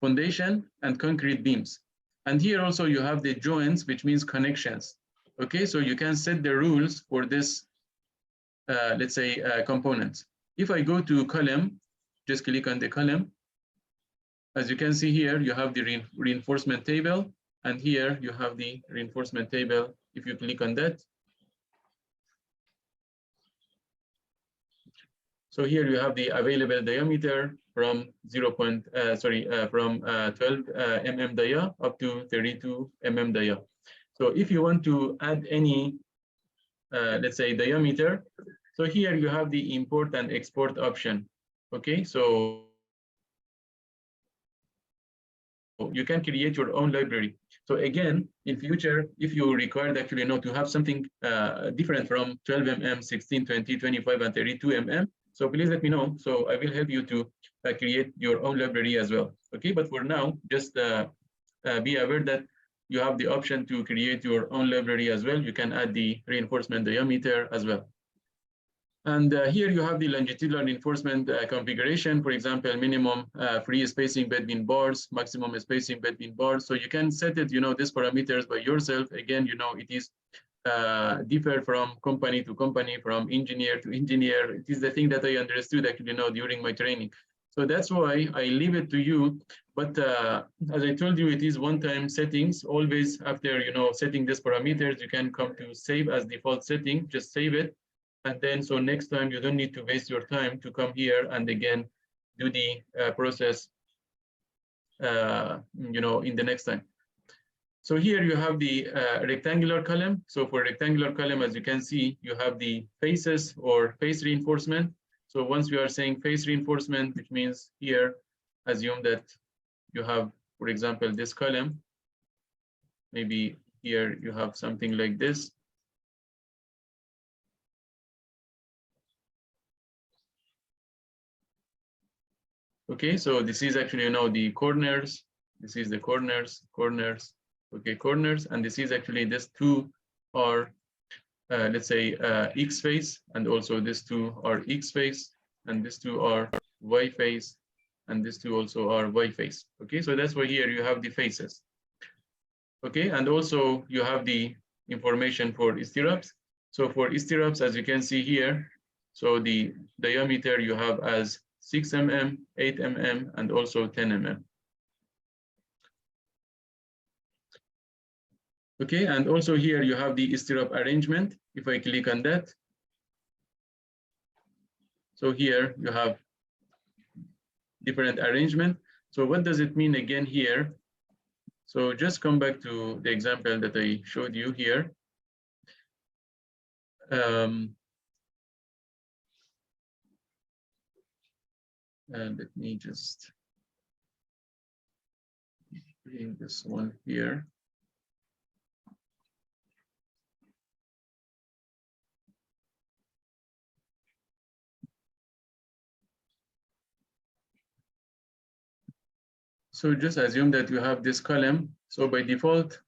foundation, and concrete beams. And here also you have the joints, which means connections. Okay, so you can set the rules for this, let's say, components. if I go to column, just click on the column. As you can see here, you have the reinforcement table, and here you have the reinforcement table. If you click on that, so here you have the available diameter from 12 mm dia up to 32 mm dia. So if you want to add any, let's say, diameter, so here you have the import and export option. Okay, so you can create your own library. So again, in future, if you require actually to have something different from 12 mm, 16, 20, 25, and 32 mm, so please let me know. So I will help you to create your own library as well. Okay, but for now, just be aware that you have the option to create your own library as well. You can add the reinforcement diameter as well. And here you have the longitudinal reinforcement configuration, for example, minimum free spacing between bars, maximum spacing between bars. So you can set it, these parameters by yourself. Again, it is differ from company to company, from engineer to engineer. It is the thing that I understood actually during my training. So that's why I leave it to you. But as I told you, it is one-time settings. Always after setting these parameters, you can come to save as default setting. Just save it. And then, so next time you don't need to waste your time to come here and again do the process, in the next time. So here you have the rectangular column. So for rectangular column, as you can see, you have the faces or face reinforcement. So once we are saying face reinforcement, which means here, assume that you have, for example, this column. Maybe here you have something like this. Okay, so this is actually the corners. This is the corners, okay, corners, and this is actually this two are let's say X face, and also these two are X face, and these two are Y face, and these two also are Y face. Okay, so that's why here you have the faces. Okay, and also you have the information for stirrups. So for stirrups, as you can see here, so the diameter you have as 6 mm, 8 mm, and also 10 mm. Okay, and also here you have the stirrup arrangement. If I click on that, so here you have different arrangement. So what does it mean again here? So just come back to the example that I showed you here. And let me just bring this one here. So just assume that you have this column. So by default,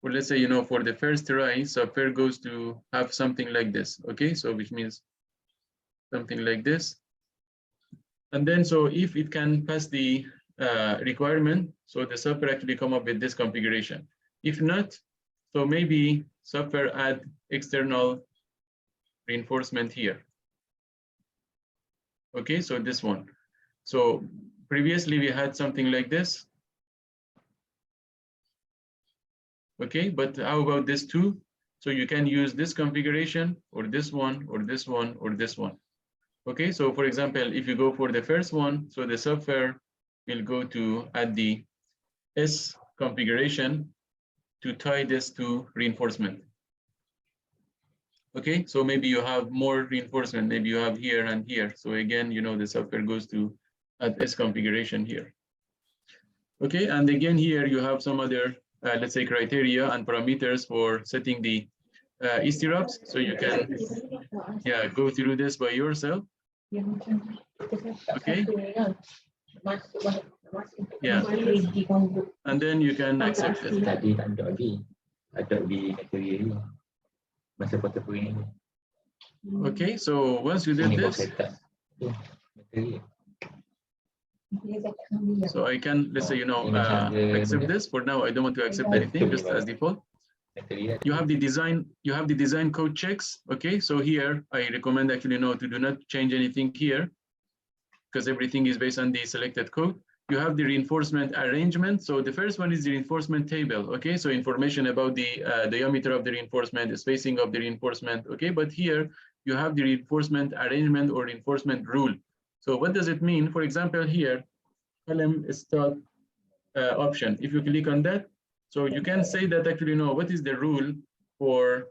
or let's say, for the first try, software goes to have something like this. Okay, so which means something like this. And then, so if it can pass the requirement, so the software actually come up with this configuration. If not, so maybe software add external reinforcement here. Okay, so this one. So previously we had something like this. Okay, but how about this two? So you can use this configuration, or this one, or this one, or this one. Okay, so for example, if you go for the first one, so the software will go to add the S configuration to tie this to reinforcement. Okay, so maybe you have more reinforcement, maybe you have here and here. So again, the software goes to add S configuration here. Okay, and again here you have some other, let's say, criteria and parameters for setting the stirrups. So you can, go through this by yourself. Okay. Yeah. And then you can accept it. Okay, so once you did this, so I can, let's say, accept this. For now, I don't want to accept anything, just as default. You have the design code checks. Okay, so here I recommend actually to do not change anything here because everything is based on the selected code. You have the reinforcement arrangement. So the first one is the reinforcement table. Okay, so information about the diameter of the reinforcement, the spacing of the reinforcement. Okay, but here you have the reinforcement arrangement or reinforcement rule. So what does it mean? For example, here, column start option. If you click on that, so you can say that actually what is the rule for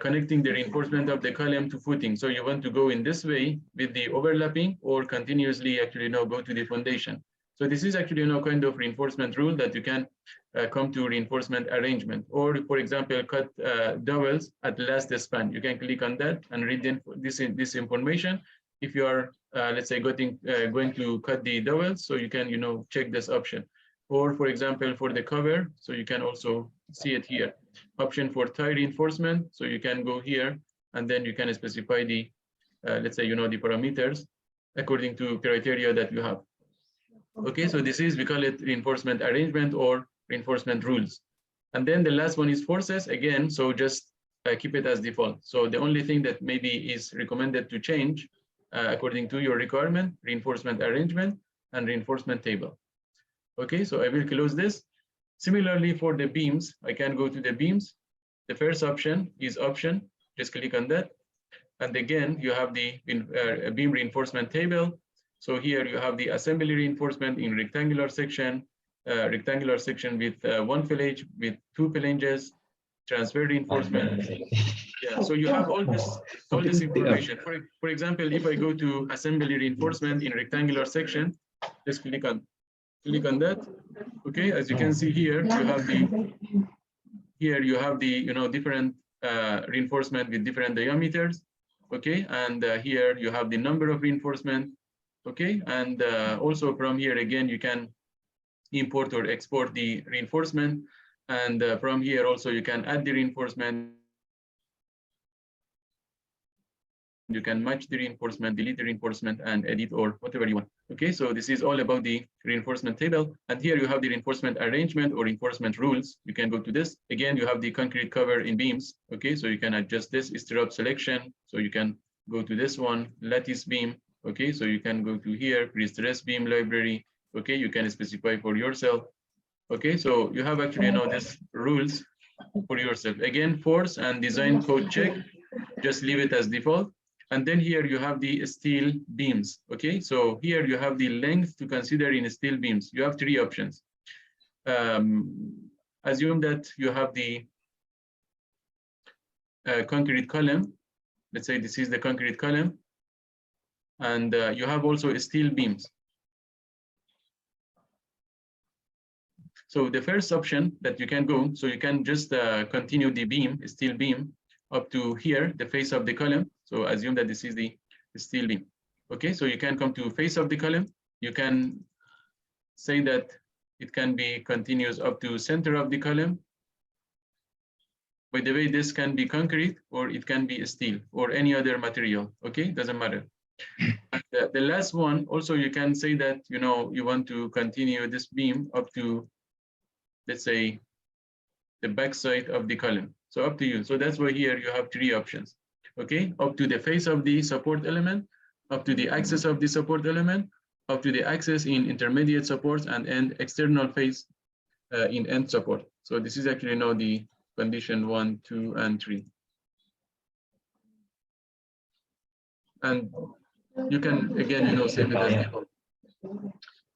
connecting the reinforcement of the column to footing. So you want to go in this way with the overlapping or continuously actually go to the foundation. So this is actually kind of reinforcement rule that you can come to reinforcement arrangement, or for example, cut dowels at last span. You can click on that and read this information. If you are, let's say, going to cut the dowels, so you can, check this option. Or for example, for the cover, so you can also see it here. Option for tie reinforcement, so you can go here and then you can specify the, let's say, the parameters according to criteria that you have. Okay, so this is, we call it reinforcement arrangement or reinforcement rules. And then the last one is forces again, so just keep it as default. So the only thing that maybe is recommended to change according to your requirement, reinforcement arrangement and reinforcement table. Okay, so I will close this. Similarly for the beams, I can go to the beams. The first option is option, just click on that. And again, you have the beam reinforcement table. So here you have the assembly reinforcement in rectangular section with one flange, with two phalanges, transfer reinforcement. Yeah, so you have all this information. For example, if I go to assembly reinforcement in rectangular section, just click on that. Okay, as you can see here, you have the different reinforcement with different diameters. Okay, and here you have the number of reinforcement. Okay, and also from here again you can import or export the reinforcement, and from here also you can add the reinforcement. You can match the reinforcement, delete the reinforcement, and edit or whatever you want. Okay, so this is all about the reinforcement table. And here you have the reinforcement arrangement or reinforcement rules. You can go to this. Again, you have the concrete cover in beams. Okay, so you can adjust this stirrup selection. So you can go to this one, lattice beam. Okay, so you can go to here, pre-stress beam library. Okay, you can specify for yourself. Okay, so you have actually these rules for yourself. Again, force and design code check, just leave it as default. And then here you have the steel beams. Okay, so here you have the length to consider in steel beams. You have three options. Assume that you have the concrete column. Let's say this is the concrete column. And you have also steel beams. So the first option that you can go, so you can just continue the beam, steel beam, up to here, the face of the column. So assume that this is the steel beam. Okay, so you can come to face of the column. You can say that it can be continuous up to center of the column. By the way, this can be concrete or it can be steel or any other material. Okay, doesn't matter. And the last one, also you can say that you want to continue this beam up to, let's say, the backside of the column. So up to you. So that's why here you have three options. Okay, up to the face of the support element, up to the axis of the support element, up to the axis in intermediate supports, and end external face in end support. So this is actually the condition 1, 2, and 3. And you can again save it as default.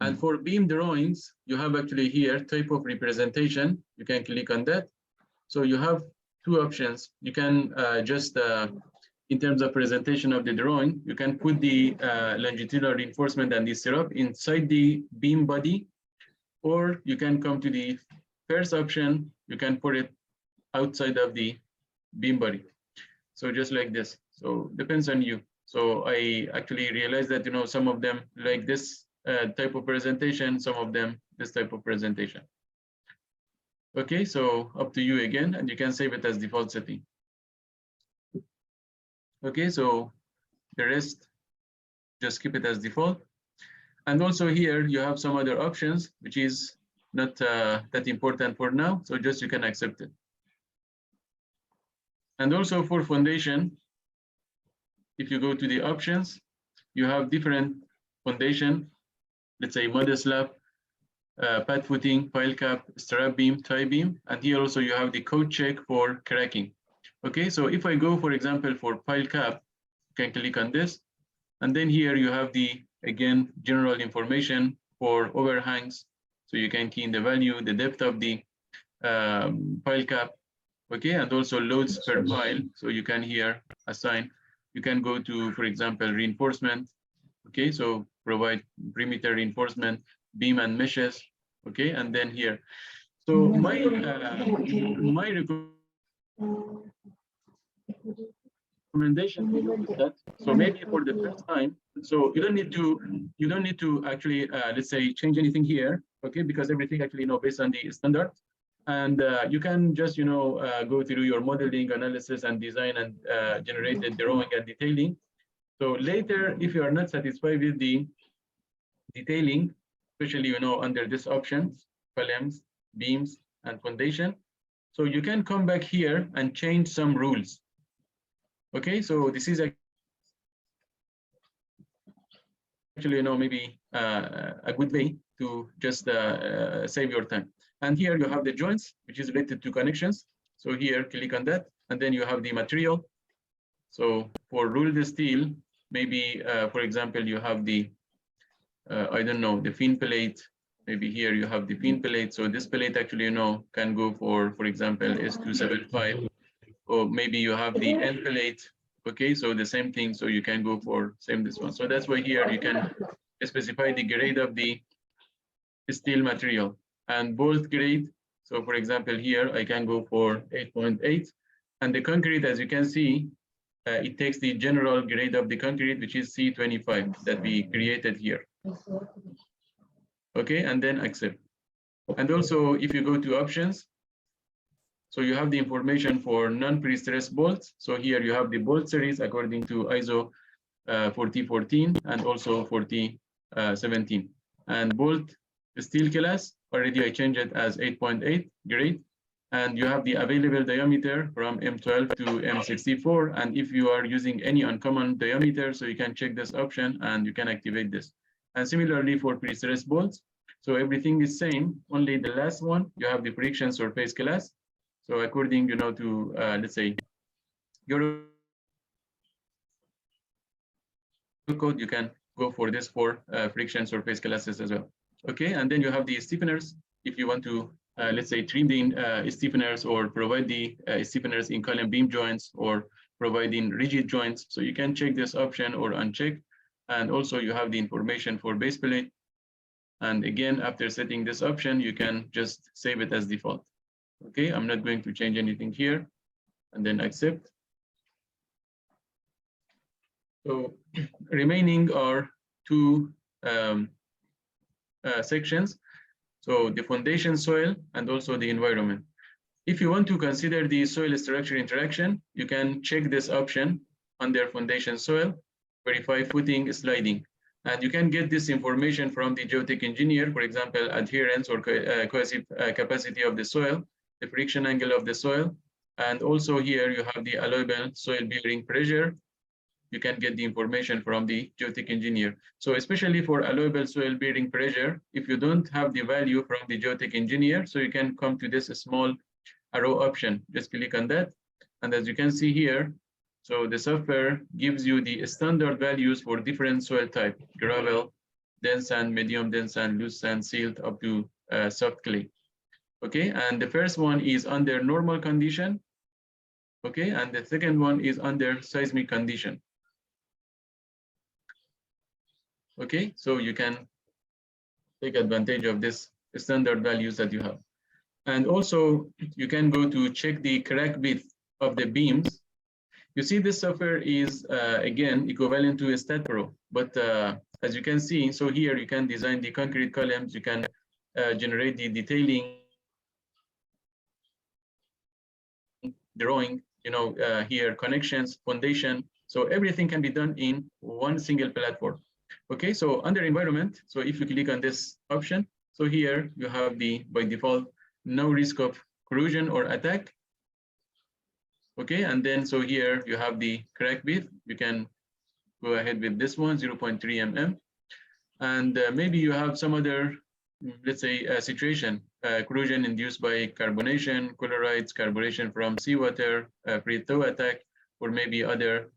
And for beam drawings, you have actually here type of representation. You can click on that. So you have two options. You can just, in terms of presentation of the drawing, you can put the longitudinal reinforcement and the stirrup inside the beam body, or you can come to the first option, you can put it outside of the beam body. So just like this. So depends on you. So I actually realized that some of them like this type of presentation, some of them this type of presentation. Okay, so up to you again, and you can save it as default setting. Okay, so the rest, just keep it as default. And also here you have some other options, which is not that important for now. So just you can accept it. And also for foundation, if you go to the options, you have different foundation, let's say mother slab, pad footing, pile cap, strap beam, tie beam, and here also you have the code check for cracking. Okay, so if I go, for example, for pile cap, you can click on this, and then here you have the, again, general information for overhangs. So you can key in the value, the depth of the pile cap, okay, and also loads per pile. So you can here assign, you can go to, for example, reinforcement, okay, so provide perimeter reinforcement, beam and meshes, okay, and then here. So my recommendation to you is that, so maybe for the first time, so you don't need to actually let's say change anything here, okay, because everything actually based on the standard, and you can just go through your modeling, analysis, and design, and generate the drawing and detailing. So later, if you are not satisfied with the detailing, especially under this option, columns, beams, and foundation, so you can come back here and change some rules. Okay, so this is actually maybe a good way to just save your time. And here you have the joints, which is related to connections. So here, click on that, and then you have the material. So for ruled steel, maybe for example, you have the I don't know, the fin plate. Maybe here you have the fin plate. So this plate actually can go for example, S275, or maybe you have the end plate. Okay, so the same thing. So you can go for this one. So that's why here you can specify the grade of the steel material and bolt grade. So for example, here I can go for 8.8, and the concrete, as you can see, it takes the general grade of the concrete, which is C25 that we created here. Okay, and then accept. And also, if you go to options, so you have the information for non-pre-stressed bolts. So here you have the bolt series according to ISO 4014 and also 4017. And bolt steel class, already I changed it as 8.8 grade. And you have the available diameter from M12 to M64. And if you are using any uncommon diameter, so you can check this option and you can activate this. And similarly for pre-stressed bolts, so everything is same, only the last one, you have the friction surface class. So according, to, let's say, your code, you can go for this for friction surface classes as well. Okay, and then you have the stiffeners. If you want to, let's say, trim the stiffeners or provide the stiffeners in column beam joints or providing rigid joints, so you can check this option or uncheck. And also you have the information for base plate. And again, after setting this option, you can just save it as default. Okay, I'm not going to change anything here, and then accept. So remaining are two sections. So the foundation soil and also the environment. If you want to consider the soil structure interaction, you can check this option under foundation soil, verify footing sliding. And you can get this information from the geotech engineer, for example, adherence or cohesive capacity of the soil, the friction angle of the soil. And also here you have the allowable soil bearing pressure. You can get the information from the geotech engineer. So especially for allowable soil bearing pressure, if you don't have the value from the geotech engineer, so you can come to this small arrow option. Just click on that. And as you can see here, so the software gives you the standard values for different soil type: gravel, dense sand, medium dense sand, loose sand, silt, up to soft clay. Okay, and the first one is under normal condition. Okay, and the second one is under seismic condition. Okay, so you can take advantage of this standard values that you have. And also you can go to check the crack width of the beams. You see this software is again equivalent to a StatPro, but as you can see, so here you can design the concrete columns, you can generate the detailing, drawing, here connections, foundation. So everything can be done in one single platform. Okay, so under environment, so if you click on this option, so here you have the, by default, no risk of corrosion or attack. Okay, and then so here you have the crack width. You can go ahead with this one, 0.3 mm. And maybe you have some other, let's say, situation, corrosion induced by carbonation, chlorides, carbonation from seawater, pre-thaw attack, or maybe other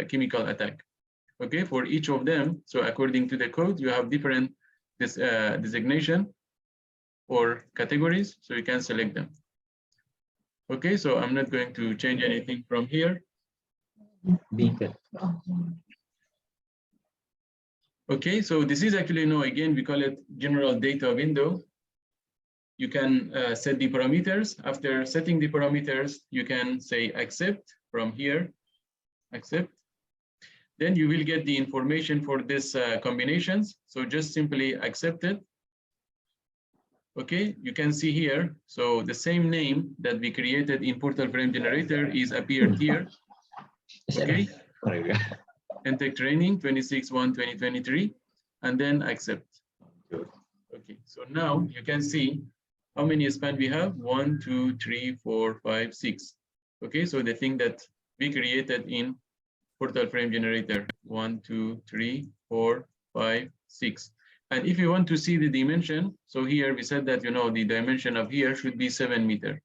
chemical attack. Okay, for each of them, so according to the code, you have different designation or categories, so you can select them. Okay, so I'm not going to change anything from here. Okay, so this is actually, no, again, we call it general data window. You can set the parameters. After setting the parameters, you can say accept from here, accept. Then you will get the information for this combinations. So just simply accept it. Okay, you can see here. So the same name that we created in portal frame generator is appeared here. Okay. Entech training 26/1/2023, and then accept. Okay, so now you can see how many span we have. 1, 2, 3, 4, 5, 6. Okay, so the thing that we created in portal frame generator, 1, 2, 3, 4, 5, 6. And if you want to see the dimension, so here we said that, you know, the dimension of here should be 7 meter,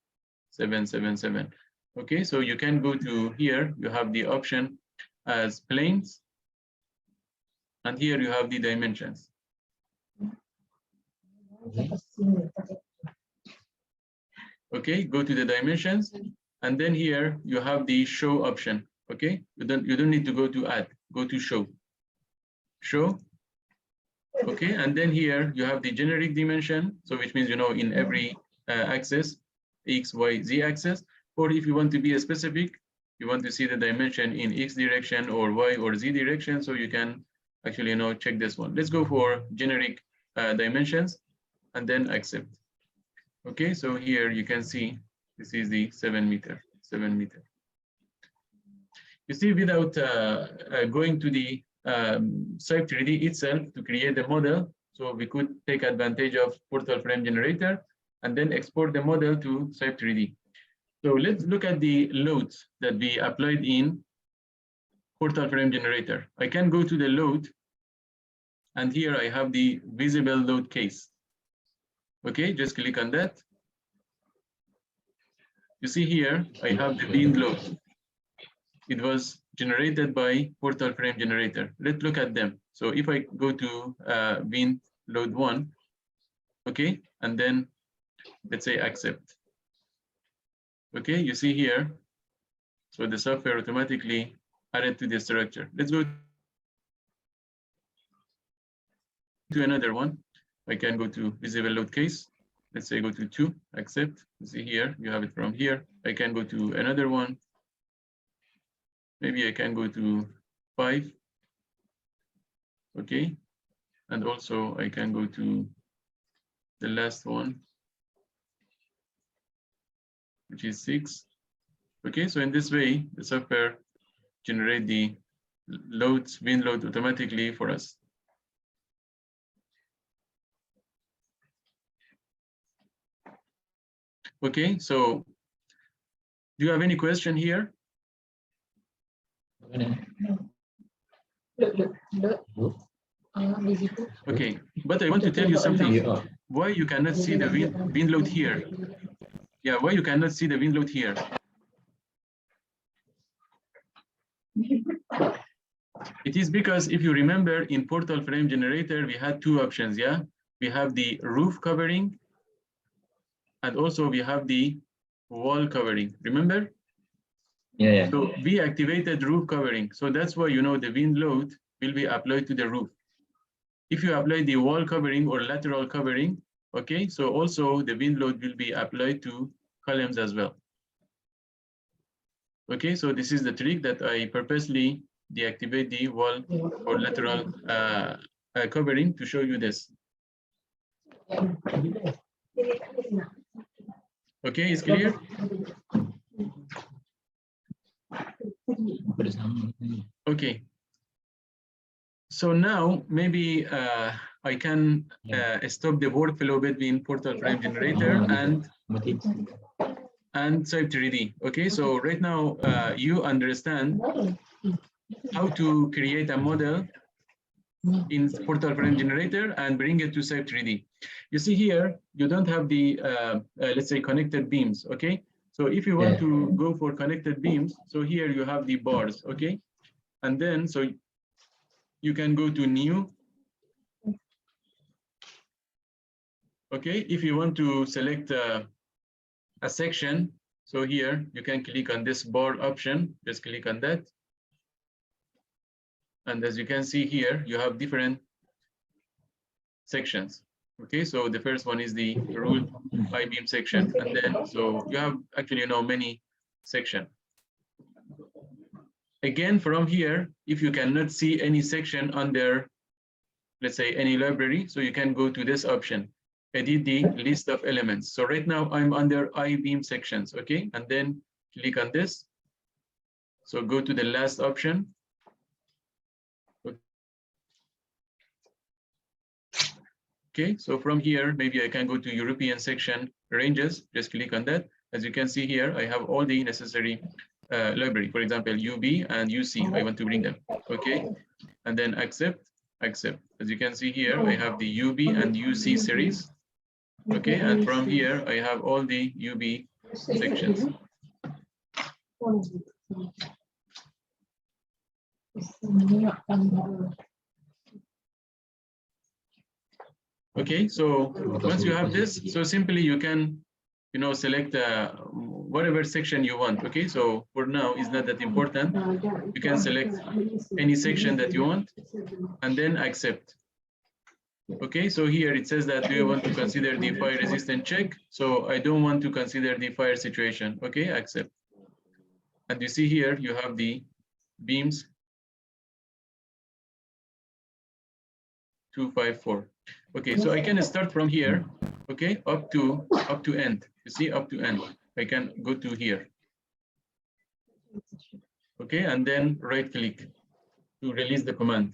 7, 7, 7. Okay, so you can go to here, you have the option as planes, and here you have the dimensions. Okay, go to the dimensions, and then here you have the show option. Okay, you don't need to go to add, go to show. Okay, and then here you have the generic dimension, so which means, you know, in every axis, X, Y, Z axis, or if you want to be specific, you want to see the dimension in X direction or Y or Z direction, so you can actually, you know, check this one. Let's go for generic dimensions and then accept. Okay, so here you can see this is the 7 meter, 7 meter. You see, without going to the Cype 3D itself to create the model, so we could take advantage of portal frame generator and then export the model to Cype 3D. So let's look at the loads that we applied in portal frame generator. I can go to the load, and here I have the visible load case. Okay, just click on that. You see here, I have the wind load. It was generated by portal frame generator. Let's look at them. So if I go to wind load 1, okay, and then let's say accept. Okay, you see here, so the software automatically added to the structure. Let's go to another one. I can go to visible load case. Let's say go to 2, accept. You see here, you have it from here. I can go to another one. Maybe I can go to 5. Okay, and also I can go to the last one, which is 6. Okay, so in this way, the software generate the loads, wind load automatically for us. Okay, so do you have any question here? Okay, but I want to tell you something. Why you cannot see the wind load here? Yeah, why you cannot see the wind load here? It is because if you remember in portal frame generator, we had 2 options, yeah? We have the roof covering, and also we have the wall covering, remember? Yeah. So we activated roof covering. So that's why, you know, the wind load will be applied to the roof. If you apply the wall covering or lateral covering, okay, so also the wind load will be applied to columns as well. Okay, so this is the trick that I purposely deactivate the wall or lateral covering to show you this. Okay, it's clear? Okay. So now maybe I can stop the workflow between portal frame generator and and Cype 3D. Okay, so right now you understand how to create a model in portal frame generator and bring it to Cype 3D. You see here, you don't have the, let's say, connected beams, okay? So if you want to go for connected beams, so here you have the bars, okay? And then, so you can go to new. Okay, if you want to select a section, so here you can click on this bar option, just click on that. And as you can see here, you have different sections. Okay, so the first one is the ruled I-beam section. And then, so you have actually, many sections. Again, from here, if you cannot see any section under, let's say, any library, so you can go to this option, edit the list of elements. So right now I'm under I-beam sections, okay? And then click on this. So go to the last option. Okay, so from here, maybe I can go to European section ranges, just click on that. As you can see here, I have all the necessary library, for example, UB and UC, I want to bring them, okay? And then accept. As you can see here, I have the UB and UC series, okay? And from here, I have all the UB sections. Okay, so once you have this, so simply you can, select whatever section you want. Okay, so for now, it's not that important. You can select any section that you want and then accept. Okay, so here it says that do you want to consider the fire resistant check? So I don't want to consider the fire situation. Okay, accept. And you see here, you have the beams 254. Okay, so I can start from here, okay, up to end. You see, up to end. I can go to here. Okay, and then right click to release the command.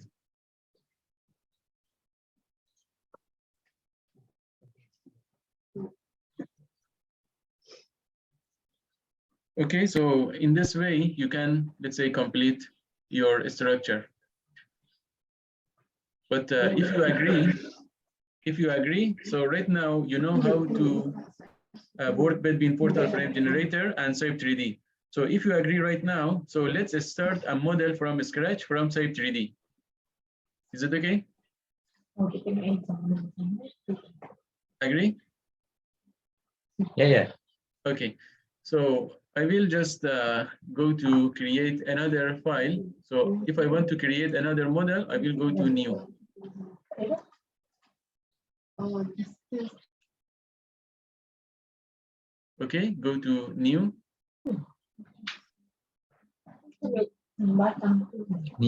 Okay, so in this way, you can, let's say, complete your structure. But if you agree, so right now you know how to work between portal frame generator and Cype 3D. So if you agree right now, so let's start a model from scratch from Cype 3D. Is it okay? Agree? Yeah. Okay, so I will just go to create another file. So if I want to create another model, I will go to new. Okay, go to new.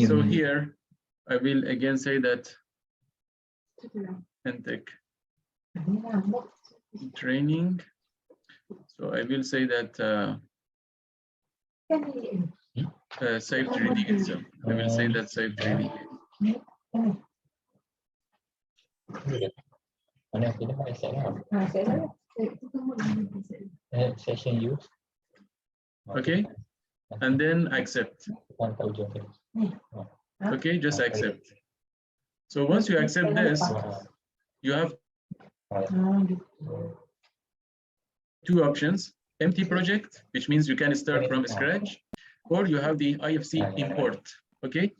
So here, I will again say that Entech training. So I will say that Cype 3D itself. I will say that Cype 3D. Session use. Okay, and then accept. Okay, just accept. So once you accept this, you have two options: empty project, which means you can start from scratch, or you have the IFC import. Okay,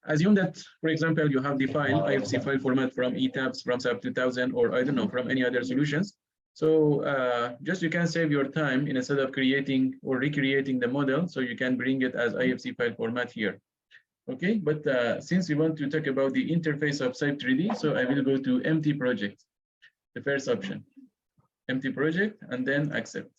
assume that, for example, you have the file IFC file format from eTabs, from SAP 2000, or I don't know, from any other solutions. So just you can save your time instead of creating or recreating the model, so you can bring it as IFC file format here. Okay, but since we want to talk about the interface of Cype 3D, so I will go to empty project, the first option, empty project, and then accept.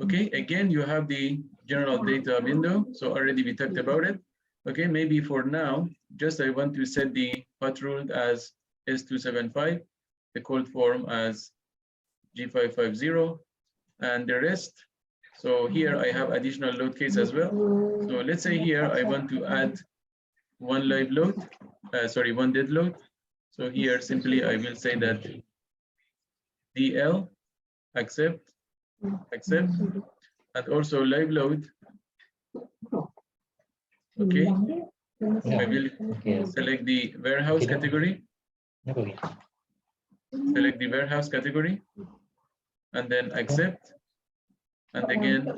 Okay, again, you have the general data window. So already we talked about it. Okay, maybe for now, just I want to set the path ruled as S275, the cold form as G550, and the rest. So here I have additional load case as well. So let's say here I want to add one live load, one dead load. So here simply I will say that DL accept, accept, and also live load. Okay, I will select the warehouse category. Select the warehouse category, and then accept, and again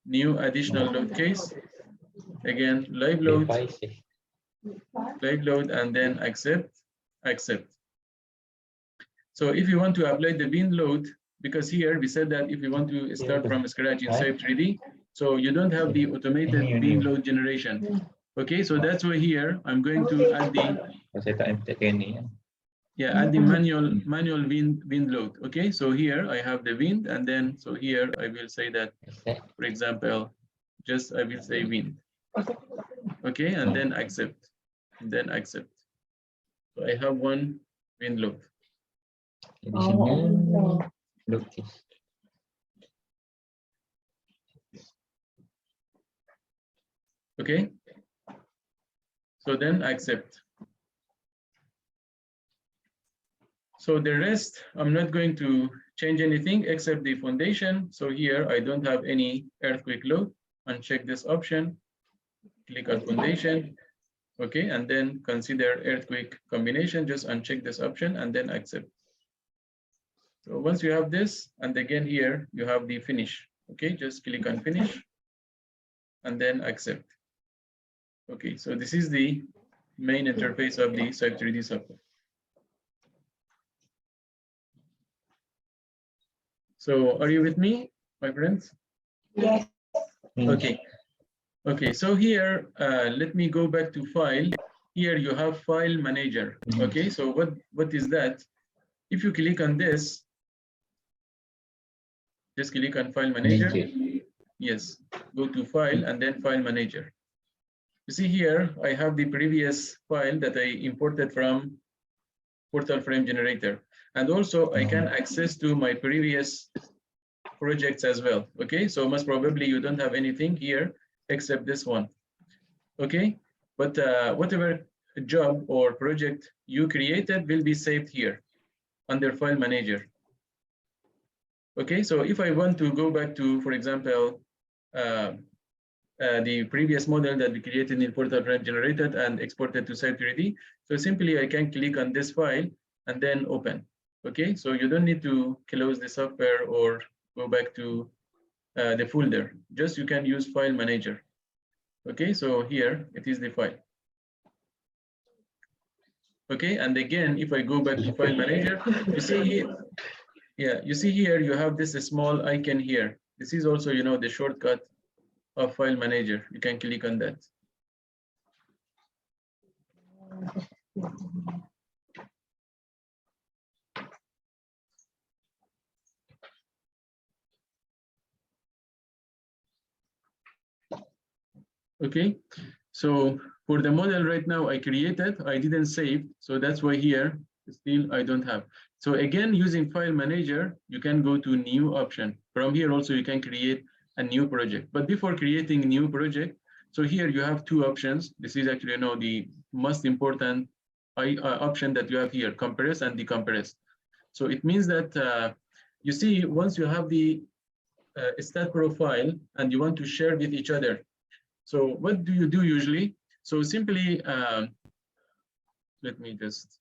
new additional load case, again live load, and then accept. So if you want to apply the bin load, because here we said that if you want to start from scratch in Cype 3D, so you don't have the automated bin load generation. Okay, so that's why here I'm going to add the add the manual wind load. Okay, so here I have the wind, and then so here I will say that, for example, just I will say wind. Okay, and then accept, So I have one wind load. Okay, so then accept. So the rest, I'm not going to change anything except the foundation. So here I don't have any earthquake load. Uncheck this option, click on foundation. Okay, and then consider earthquake combination, just uncheck this option and then accept. So once you have this, and again here you have the finish. Okay, just click on finish and then accept. Okay, so this is the main interface of the Cype 3D software. So are you with me, my friends? Yes. Okay. Okay, so here, let me go back to file. Here you have file manager. Okay, so what is that? If you click on this, just click on file manager. Yes, go to file and then file manager. You see here, I have the previous file that I imported from Portal Frame Generator. And also I can access to my previous projects as well. Okay, so most probably you don't have anything here except this one. Okay, but whatever job or project you created will be saved here under file manager. Okay, so if I want to go back to, for example, the previous model that we created in Portal Frame Generated and exported to Cype 3D, so simply I can click on this file and then open. Okay, so you don't need to close the software or go back to the folder. Just you can use file manager. Okay, so here it is the file. Okay, and again, if I go back to file manager, you see here, you see here you have this small icon here. This is also, you know, the shortcut of file manager. You can click on that. Okay, so for the model right now I created, I didn't save, so that's why here still I don't have. So again, using file manager, you can go to new option. From here also you can create a new project. But before creating a new project, so here you have two options. This is actually, you know, the most important option that you have here, compress and decompress. So it means that you see, once you have the stat profile and you want to share with each other, so what do you do usually? So simply, let me just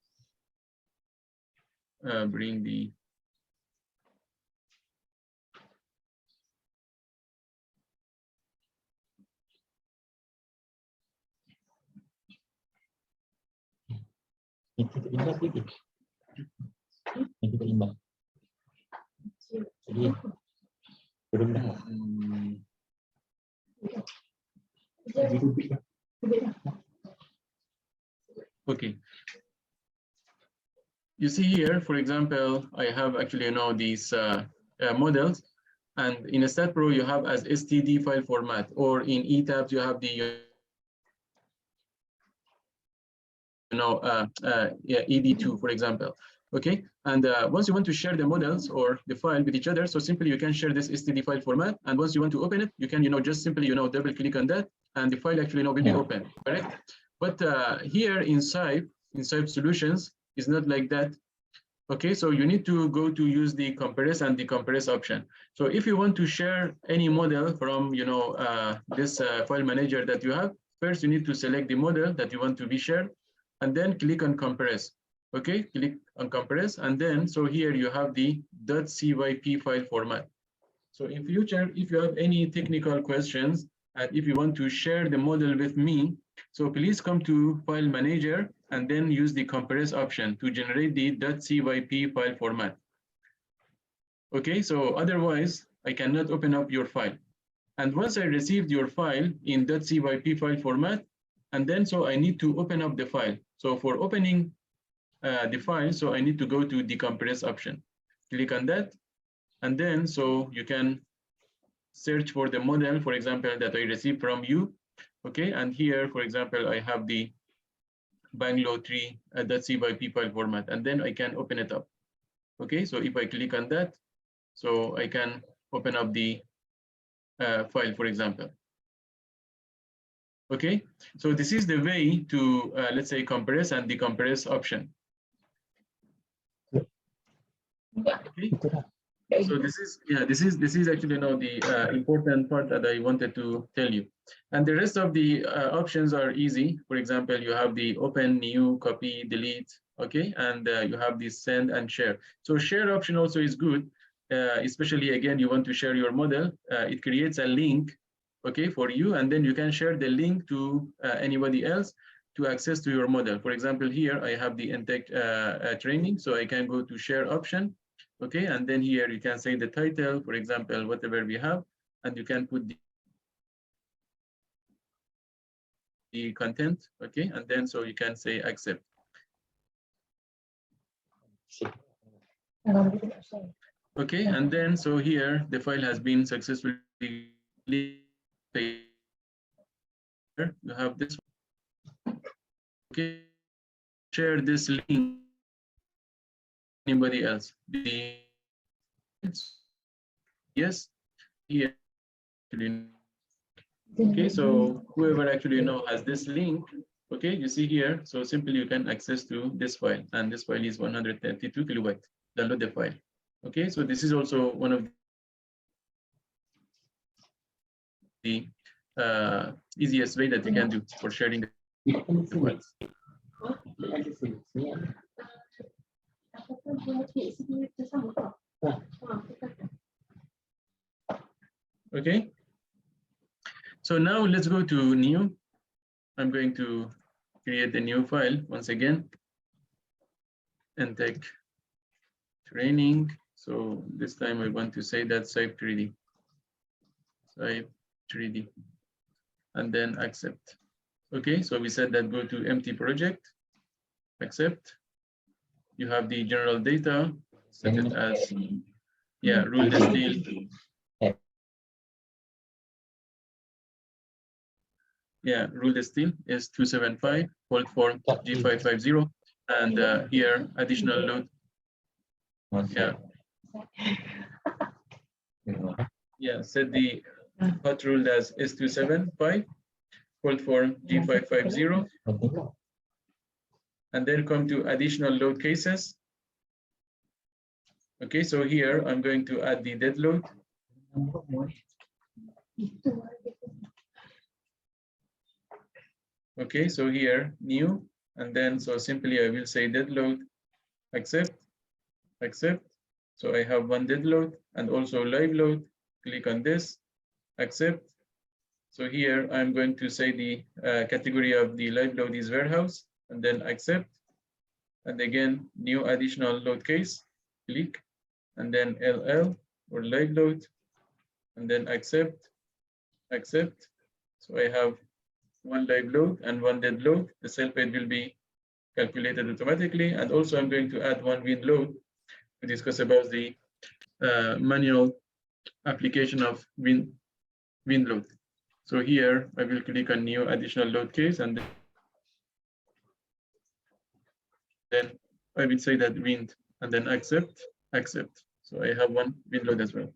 bring the okay. You see here, for example, I have actually, you know, these models, and in a Stat Pro you have as STD file format, or in ETABS you have the ED2, for example. Okay, and once you want to share the models or the file with each other, so simply you can share this STD file format, and once you want to open it, you can, you know, just simply, you know, double click on that, and the file actually, you know, will be open, correct? But here in Cype Solutions, it's not like that. Okay, so you need to go to use the compress and decompress option. So if you want to share any model from, this file manager that you have, first you need to select the model that you want to be shared, and then click on compress. Okay, click on compress, and then so here you have the .cyp file format. So in future, if you have any technical questions, and if you want to share the model with me, so please come to File Manager and then use the compress option to generate the .cyp file format. Okay, so otherwise, I cannot open up your file. And once I received your file in .cyp file format, and then so I need to open up the file. So for opening the file, so I need to go to decompress option. Click on that. And then so you can search for the model, for example, that I received from you. Okay, and here, for example, I have the Bangalore 3 .cyp file format, and then I can open it up. Okay, so if I click on that, so I can open up the file, for example. Okay, so this is the way to, let's say, compress and decompress option. Okay. So this is actually now the important part that I wanted to tell you. And the rest of the options are easy. For example, you have the open, new, copy, delete, okay? And you have the send and share. So share option also is good, especially again, you want to share your model. It creates a link, okay, for you, and then you can share the link to anybody else to access to your model. For example, here I have the Entech training, so I can go to share option. Okay, and then here you can say the title, for example, whatever we have, and you can put the content, okay, and then so you can say accept. Okay, and then so here the file has been successfully. You have this. Okay, share this link. Anybody else? Yes, here. Okay, so whoever actually has this link, okay, you see here, so simply you can access to this file, and this file is 132 kilobyte. Download the file. Okay, so this is also one of the easiest way that you can do for sharing the files. Okay, so now let's go to new. I'm going to create a new file once again. Entech training. So this time I want to say that Cype 3D. Cype 3D. And then accept. Okay, so we said that go to empty project, accept. You have the general data, set it as, yeah, rule the steel. Yeah, rule the steel is 275, hold for G550, and here additional load. Yeah. Yeah, set the hot rule as S275, hold for G550, and then come to additional load cases. Okay, so here I'm going to add the dead load. Okay, so here new, and then so simply I will say dead load, accept, accept. So I have one dead load and also live load. Click on this, accept. So here I'm going to say the category of the live load is warehouse, and then accept. And again, new additional load case, click, and then LL or live load, and then accept, accept. So I have one live load and one dead load. The self-aid will be calculated automatically. And also I'm going to add one wind load to discuss about the manual application of wind load. So here I will click on new additional load case, and then I will say that wind, and then accept, accept. So I have one wind load as well.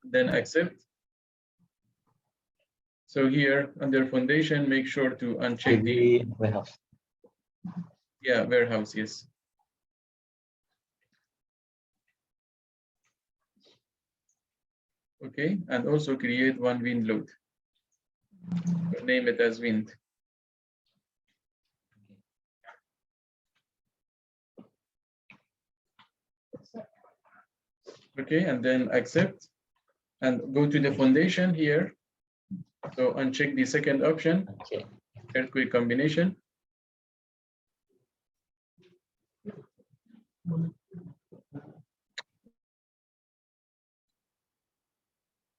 Then accept. So here under foundation, make sure to uncheck the Yeah, warehouse, yes. Okay, and also create one wind load. Name it as wind. Okay, and then accept and go to the foundation here. So uncheck the second option, Okay. earthquake combination.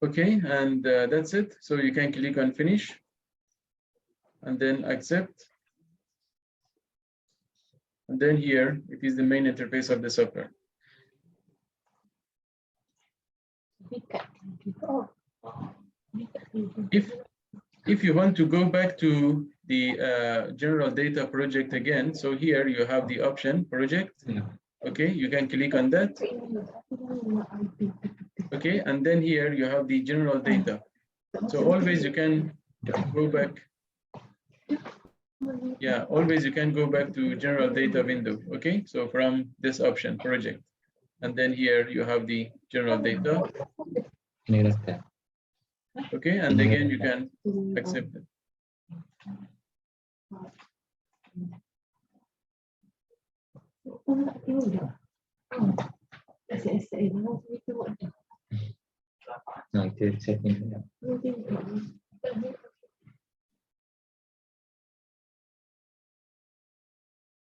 Okay, and that's it. So you can click on finish and then accept. And then here, it is the main interface of the software. If you want to go back to the general data project again, so here you have the option project. Okay, you can click on that. Okay, and then here you have the general data. So always you can go back. Yeah, always you can go back to general data window. Okay, so from this option project, and then here you have the general data. Okay, and again you can accept it. No, itu setting.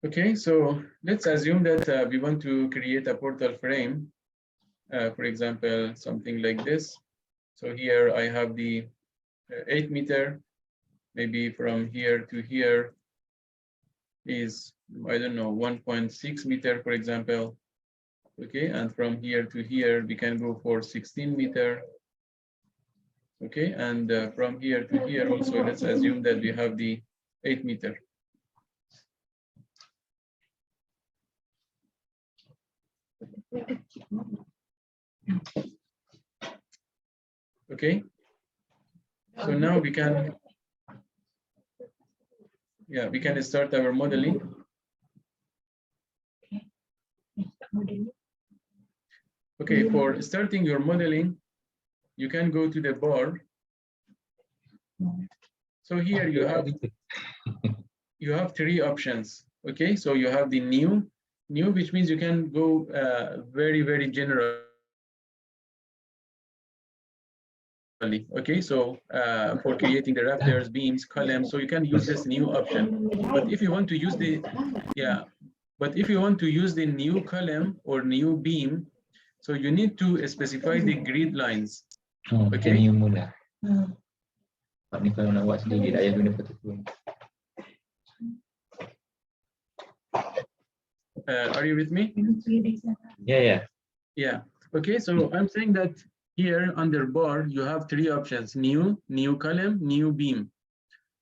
Okay, so let's assume that we want to create a portal frame, for example, something like this. So here I have the 8 meter, maybe from here to here is, I don't know, 1.6 meter, for example. Okay, and from here to here, we can go for 16 meter. Okay, and from here to here also, let's assume that we have the 8 meter. Okay, so now we can, yeah, we can start our modeling. Okay, for starting your modeling, you can go to the bar. So here you have 3 options. Okay, so you have the new, which means you can go very, very general. Okay, so for creating the rafters, beams, columns, so you can use this new option. But if you want to use the, but if you want to use the new column or new beam, so you need to specify the grid lines. Okay. New mula. Ni kalau nak buat sendiri, ayah guna photocopy. Are you with me? Yeah. Yeah. Okay, so I'm saying that here under bar, you have 3 options, new column, new beam.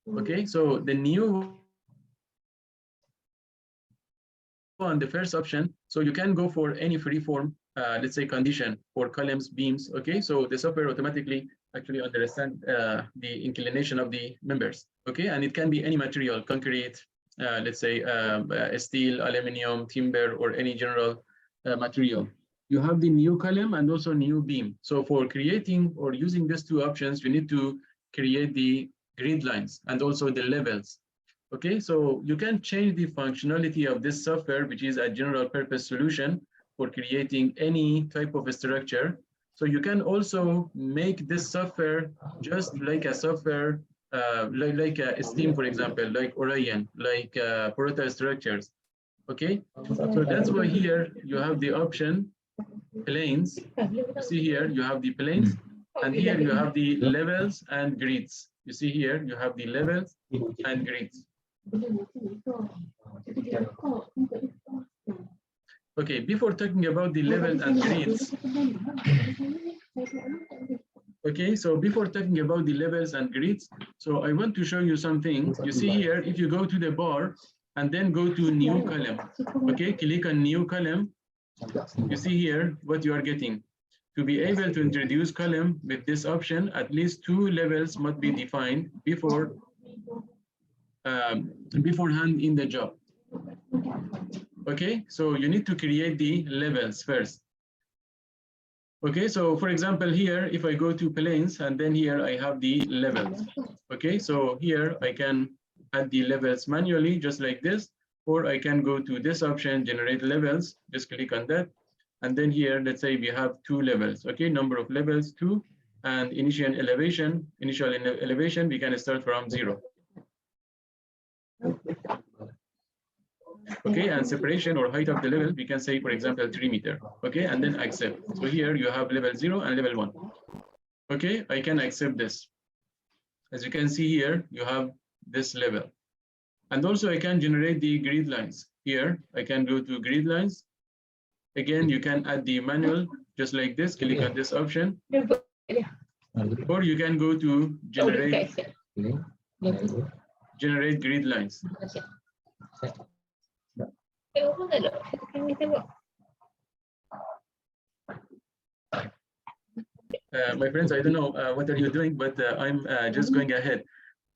Okay, so the new on the first option, so you can go for any freeform, let's say condition for columns, beams. Okay, so the software automatically actually understand the inclination of the members. Okay, and it can be any material, concrete, let's say steel, aluminum, timber, or any general material. You have the new column and also new beam. So for creating or using these 2 options, you need to create the grid lines and also the levels. Okay, so you can change the functionality of this software, which is a general purpose solution for creating any type of structure. So you can also make this software just like a software, like a STEAM, for example, like Orion, like portal structures. Okay, so that's why here you have the option planes. You see here you have the planes, and here you have the levels and grids. You see here you have the levels and grids. Okay, before talking about the levels and grids, okay, so before talking about the levels and grids, so I want to show you something. You see here, if you go to the bar and then go to new column, okay, click on new column, you see here what you are getting. To be able to introduce column with this option, at least 2 levels must be defined beforehand in the job. Okay, so you need to create the levels first. Okay, so for example, here, if I go to planes and then here I have the levels. Okay, so here I can add the levels manually, just like this, or I can go to this option, generate levels, just click on that. And then here, let's say we have 2 levels, okay, number of levels 2, and initial elevation, we can start from 0. Okay, and separation or height of the level, we can say, for example, 3 meters. Okay, and then accept. So here you have level 0 and level 1. Okay, I can accept this. As you can see here, you have this level. And also I can generate the grid lines. Here, I can go to grid lines. Again, you can add the manual, just like this, click on this option. Or you can go to generate grid lines. My friends, I don't know what are you doing, but I'm just going ahead.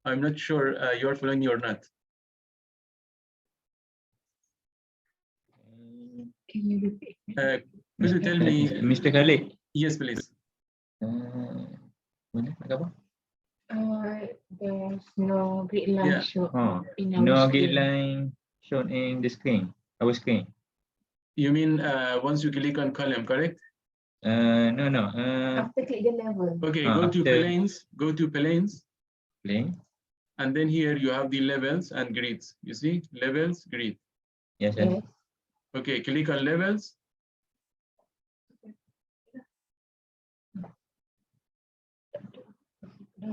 I'm not sure you're following me or not. Can you repeat? Could you tell me? Mr. Khalid. Yes, please. Mana? Nak apa? There's no grid line Yeah. shown Oh, in our no screen. grid line shown in the screen. Our screen. You mean once you click on column, correct? No. After click the level. Okay, go to after- planes, go to planes, Plane. and then here you have the levels and grids. You see, levels, grid. Yes. Yes. Okay, click on levels.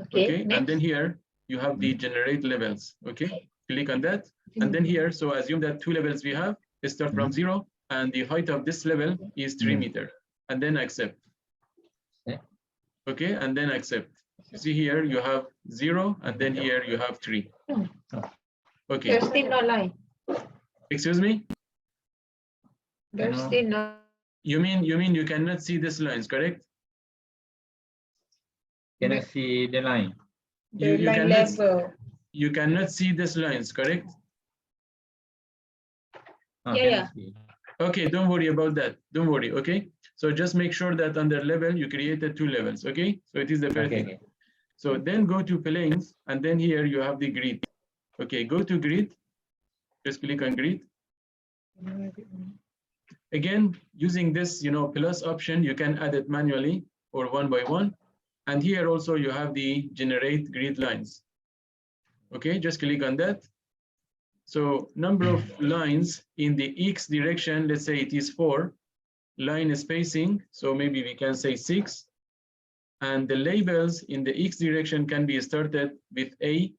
Okay, and next. then here you have the generate levels. Okay, click on that, and then here, so assume that 2 levels we have, start from 0, and the height of this level is 3 meters, and then accept. Yeah. Okay, and then accept. You see here you have 0, and then here you have 3. Okay. There's still no line. Excuse me? There's No. still no. You mean you cannot see these lines, correct? Cannot see the line. The You line cannot level. you cannot see these lines, correct? Oh, Yeah, cannot see. Okay, don't worry about that. Don't worry, okay? So just make sure that under level you created 2 levels, okay? So it is the first thing. Okay. So then go to planes, and then here you have the grid. Okay, go to grid. Just click on grid. Again, using this, plus option, you can add it manually or one by one. And here also you have the generate grid lines. Okay, just click on that. So number of lines in the X direction, let's say it is 4. Line spacing, so maybe we can say 6. And the labels in the X direction can be started with A.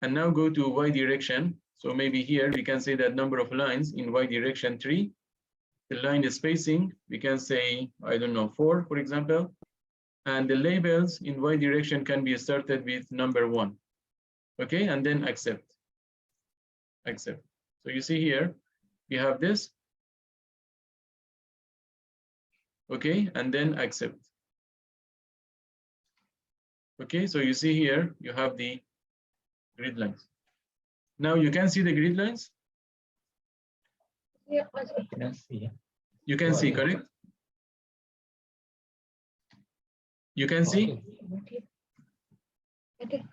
And now go to Y direction. So maybe here we can say that number of lines in Y direction 3. The line spacing, we can say, I don't know, 4, for example. And the labels in Y direction can be started with number 1. Okay, and then accept. Accept. So you see here, we have this. Okay, and then accept. Okay, so you see here, you have the grid lines. Now you can see the grid lines. Yeah, Cannot see. You can see, correct? You can see? Okay.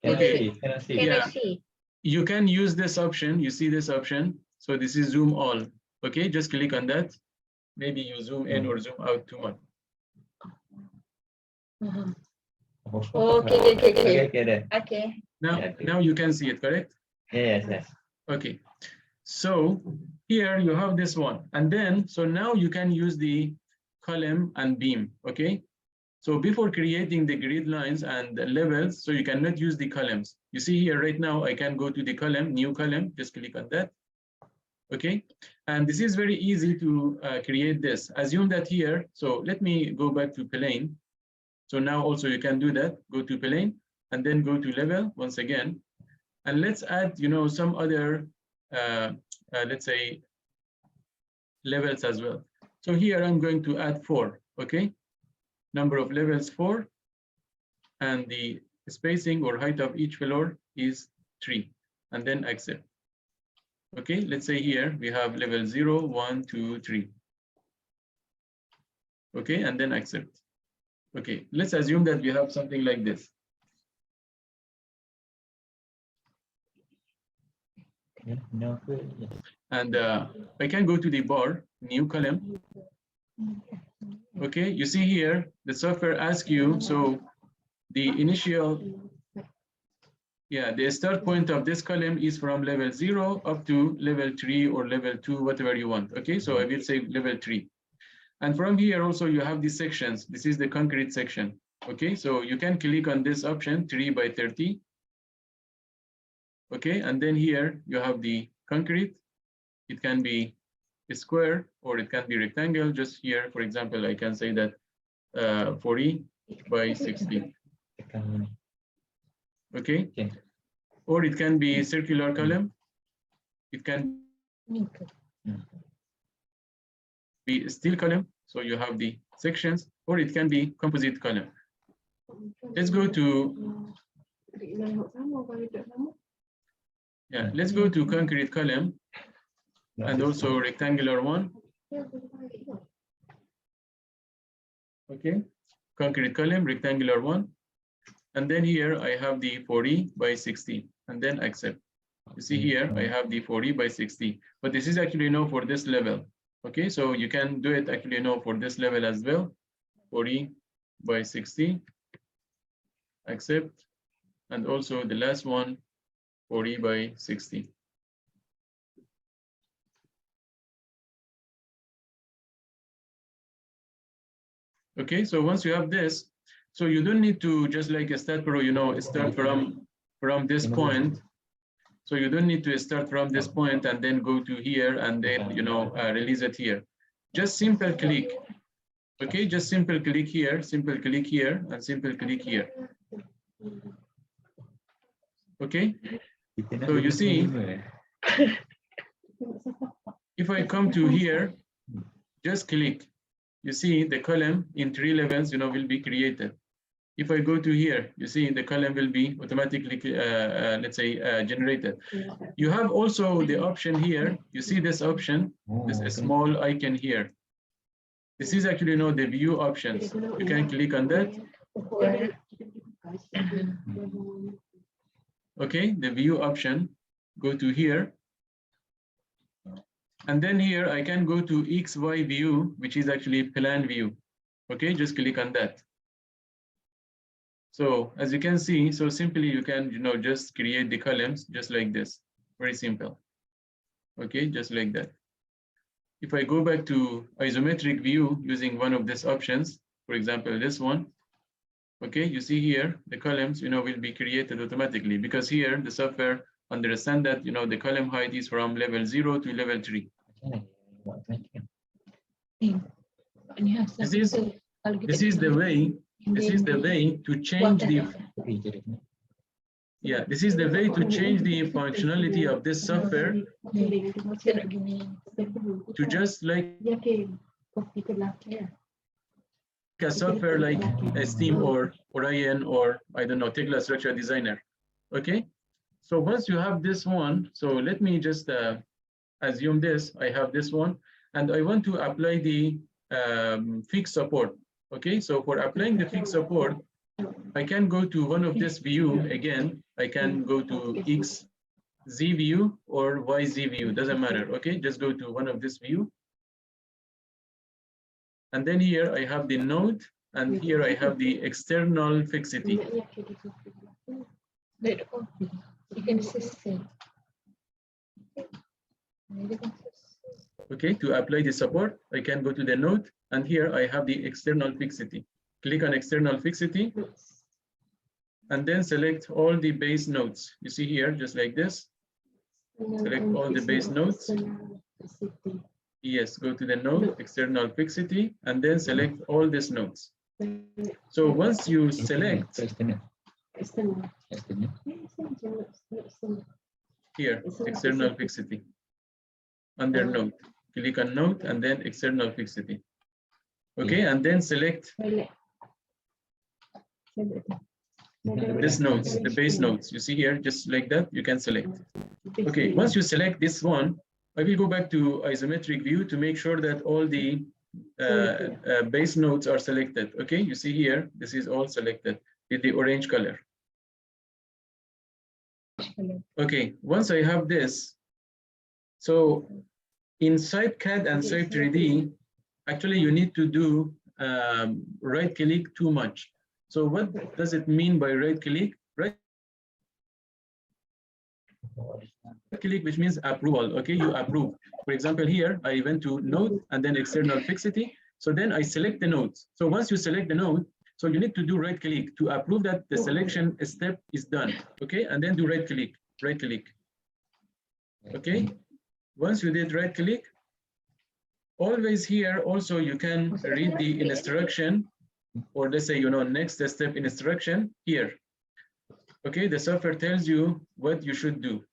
Okay. Cannot see. Can Yeah. I see? You can use this option. You see this option. So this is zoom all. Okay, just click on that. Maybe you zoom in or zoom out too much. Okay. Okay. Now you can see it, correct? Yes. Okay. So here you have this one. And then, so now you can use the column and beam, okay? So before creating the grid lines and the levels, so you cannot use the columns. You see here right now, I can go to the column, new column, just click on that. Okay, and this is very easy to create this. Assume that here, so let me go back to plane. So now also you can do that, go to plane and then go to level once again. And let's add, some other, let's say, levels as well. So here I'm going to add 4, okay? Number of levels 4, and the spacing or height of each floor is 3, and then accept. Okay, let's say here we have level 0, 1, 2, 3. Okay, and then accept. Okay, let's assume that we have something like this. And I can go to the bar, new column. Okay, you see here, the software asks you, so the initial, yeah, the start point of this column is from level 0 up to level 3 or level 2, whatever you want. Okay, so I will say level 3. And from here also you have these sections. This is the concrete section. Okay, so you can click on this option, 3 by 30. Okay, and then here you have the concrete. It can be a square or it can be rectangle. Just here, for example, I can say that 40 by 60. Okay, or it can be circular column. It can be steel column. So you have the sections, or it can be composite column. Let's go to, yeah, let's go to concrete column and also rectangular one. Okay, concrete column, rectangular one. And then here I have the 40 by 60 and then accept. You see here, I have the 40 by 60, but this is actually no for this level. Okay, so you can do it actually no for this level as well. 40 by 60, accept. And also the last one, 40 by 60. Okay, so once you have this, so you don't need to just like a start pro, you know, start from this point. So you don't need to start from this point and then go to here and then, you know, release it here. Just simple click. Okay, just simple click here, and simple click here. Okay, so you see, if I come to here, just click. You see the column in 3 levels, you know, will be created. If I go to here, you see the column will be automatically, let's say, generated. You have also the option here. You see this option, this small icon here. This is actually, you know, the view options. You can click on that. Okay, the view option. Go to here. And then here I can go to XY view, which is actually plan view. Okay, just click on that. So as you can see, so simply you can, you know, just create the columns just like this. Very simple. Okay, just like that. If I go back to isometric view using one of these options, for example, this one, okay, you see here, the columns, you know, will be created automatically because here the software understand that, you know, the column height is from level 0 to level 3. This is the way to change the, yeah, this is the way to change the functionality of this software to just like a software like a Steam or Orion or I don't know, Tekla Structure Designer. Okay, so once you have this one, so let me just assume this, I have this one, and I want to apply the fixed support. Okay, so for applying the fixed support, I can go to one of this view again. I can go to XZ view or YZ view, doesn't matter. Okay, just go to one of this view. And then here I have the node, and here I have the external fixity. Okay, to apply the support, I can go to the node, and here I have the external fixity. Click on external fixity, and then select all the base nodes. You see here, just like this. Select all the base nodes. Yes, go to the node, external fixity, and then select all these nodes. So once you select here, external fixity, under node, click on node and then external fixity. Okay, and then select This nodes, the base nodes. You see here, just like that, you can select. Okay, once you select this one, I will go back to isometric view to make sure that all the base nodes are selected. Okay, you see here, this is all selected with the orange color. Okay, once I have this, so in Cype CAD and Cype 3D, actually you need to do right click too much. So what does it mean by right click? Right click, which means approval. Okay, you approve. For example, here I went to node and then external fixity. So then I select the nodes. So once you select the node, so you need to do right click to approve that the selection step is done. Okay, and then do right click, right click. Okay, once you did right click, always here also you can read the instruction, or let's say, you know, next step instruction here. Okay, the software tells you what you should do.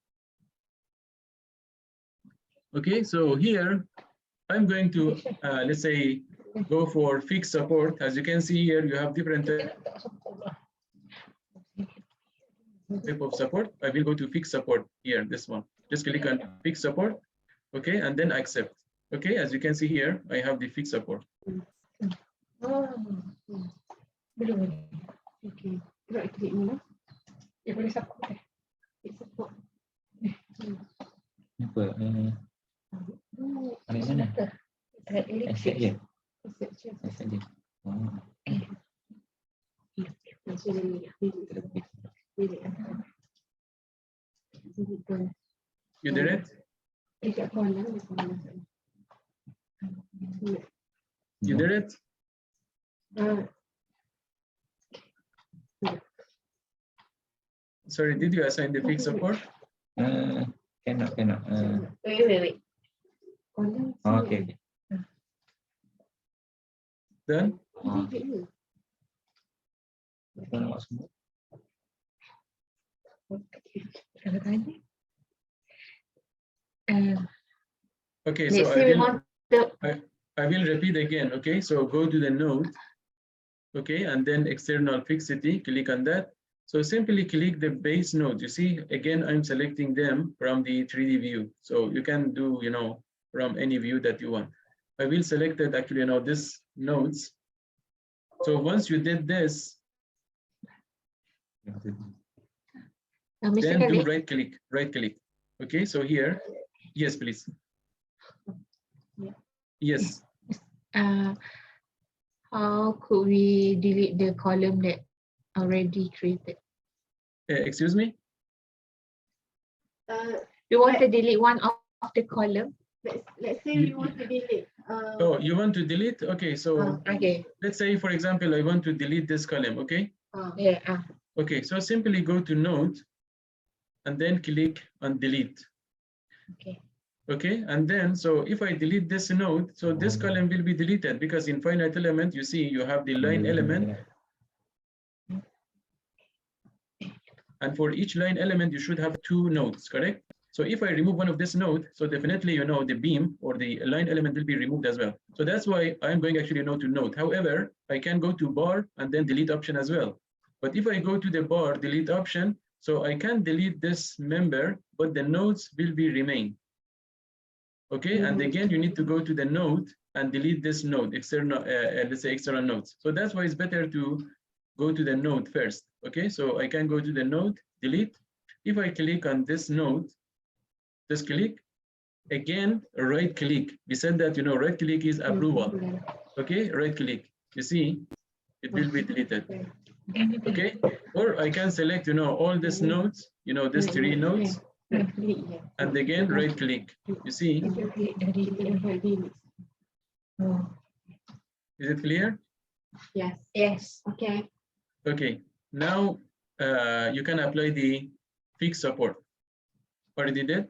Okay, so here I'm going to let's say go for fixed support. As you can see here, you have different type of support. I will go to fixed support here, this one. Just click on fixed support. Okay, and then accept. Okay, as you can see here, I have the fixed support. Okay. Right click mana? Boleh support. Support. Apa? Ambil mana? Accept je. Accept je. Oh. You did it? You did it? Sorry, did you assign the fixed support? Cannot. Wait. Oh, okay. Done? Tengok semua. Okay, so I will repeat again. Okay, so go to the node. Okay, and then external fixity, click on that. So simply click the base node. You see, again, I'm selecting them from the 3D view. So you can do, you know, from any view that you want. I will select it actually, you know, this nodes. So once you did this, then do right click. Okay, so here, yes, please. Yes. How could we delete the column that already created? Excuse me? We want to delete one of the column. Let's say we want to delete. Oh, you want to delete? Okay, so Okay. let's say, for example, I want to delete this column, okay? Yeah. Okay, so simply go to node and then click on delete. Okay. Okay, and then, so if I delete this node, so this column will be deleted because in finite element, you see, you have the line element. And for each line element, you should have 2 nodes, correct? So if I remove one of this node, so definitely, you know, the beam or the line element will be removed as well. So that's why I'm going actually, you know, to node. However, I can go to bar and then delete option as well. But if I go to the bar delete option, so I can delete this member, but the nodes will be remain. Okay, and again, you need to go to the node and delete this node, external, let's say external nodes. So that's why it's better to go to the node first. Okay, so I can go to the node, delete. If I click on this node, just click, again, right click. We said that, you know, right click is approval. Okay, right click. You see, it will be deleted. Okay, or I can select, you know, all these nodes, you know, these 3 nodes. And again, right click. You see, is it clear? Yes. Okay. Okay, now you can apply the fixed support. Already did?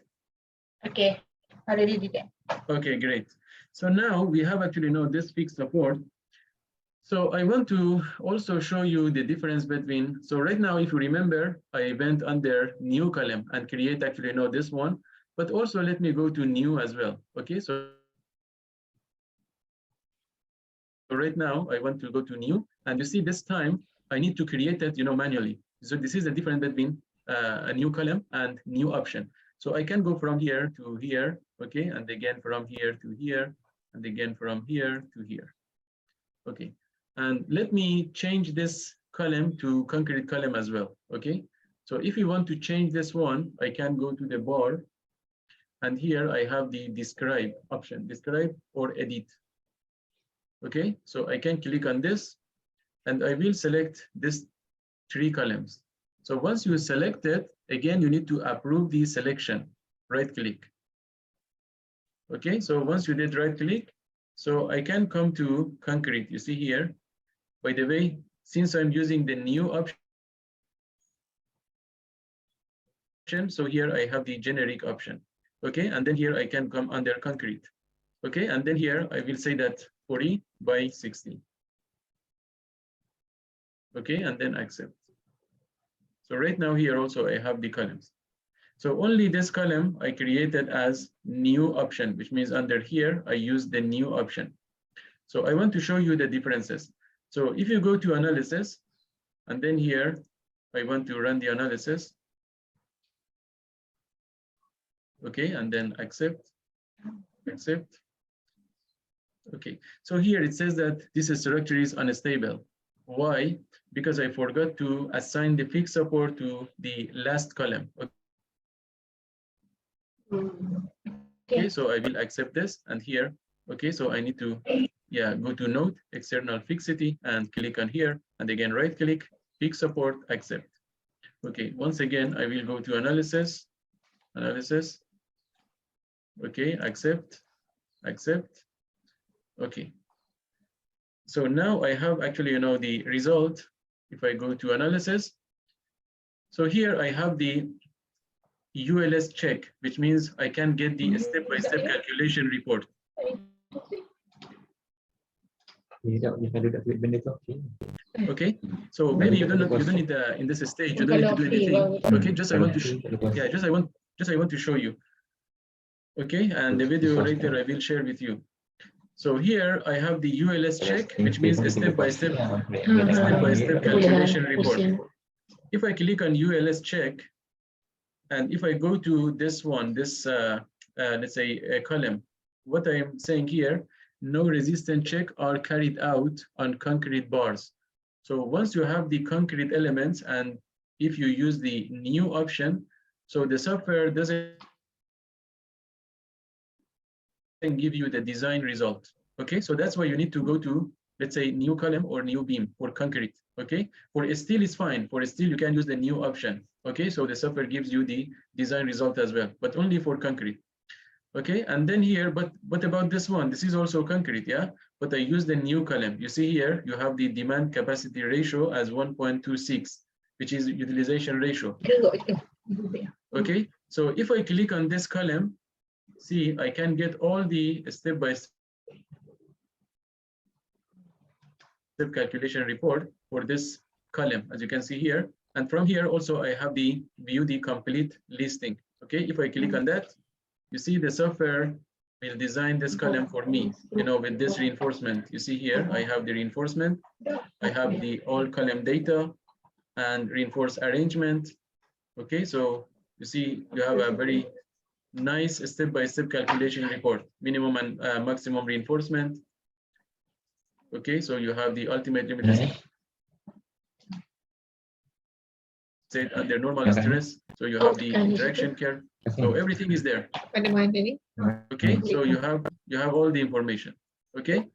Okay. Already did that. Okay, great. So now we have actually, you know, this fixed support. So I want to also show you the difference between, so right now, if you remember, I went under new column and create actually, you know, this one, but also let me go to new as well. Okay, so right now I want to go to new, and you see this time I need to create it, you know, manually. So this is the difference between a new column and new option. So I can go from here to here, okay, and again from here to here, and again from here to here. Okay, and let me change this column to concrete column as well. Okay, so if you want to change this one, I can go to the bar, and here I have the describe option, describe or edit. Okay, so I can click on this, and I will select this 3 columns. So once you select it, again, you need to approve the selection, right click. Okay, so once you did right click, so I can come to concrete, you see here. By the way, since I'm using the new option, so here I have the generic option. Okay, and then here I can come under concrete. Okay, and then here I will say that 40 by 60. Okay, and then accept. So right now here also I have the columns. So only this column I created as new option, which means under here I use the new option. So I want to show you the differences. So if you go to analysis, and then here I want to run the analysis. Okay, and then accept, accept. Okay, so here it says that this structure is unstable. Why? Because I forgot to assign the fixed support to the last column. Okay, so I will accept this, and here, okay, so I need to, yeah, go to node, external fixity, and click on here, and again, right click, fixed support, accept. Okay, once again, I will go to analysis, analysis. Okay, accept, accept. Okay. So now I have actually, you know, the result. If I go to analysis, so here I have the ULS check, which means I can get the step-by-step calculation report. Okay, so maybe you don't need in this stage, you don't need to do anything. Okay, just I want to show you. Okay, and the video later I will share with you. So here I have the ULS check, which means a step-by-step calculation report. If I click on ULS check, and if I go to this one, this let's say a column, what I am saying here, no resistance check are carried out on concrete bars. So once you have the concrete elements, and if you use the new option, so the software doesn't give you the design result. Okay, so that's why you need to go to, let's say, new column or new beam for concrete. Okay, for steel is fine. For steel, you can use the new option. Okay, so the software gives you the design result as well, but only for concrete. Okay, and then here, but what about this one? This is also concrete, yeah? But I use the new column. You see here, you have the demand capacity ratio as 1.26, which is utilization ratio. Okay, so if I click on this column, see, I can get all the step-by-step calculation report for this column, as you can see here. And from here also, I have the view the complete listing. Okay, if I click on that, you see the software will design this column for me, you know, with this reinforcement. You see here, I have the reinforcement, I have the all column data and reinforced arrangement. Okay, so you see, you have a very nice step-by-step calculation report, minimum and maximum reinforcement. Okay, so you have the ultimate limit state under normal stress. So you have the interaction curve. So everything is there. Okay, so you have all the information. Okay.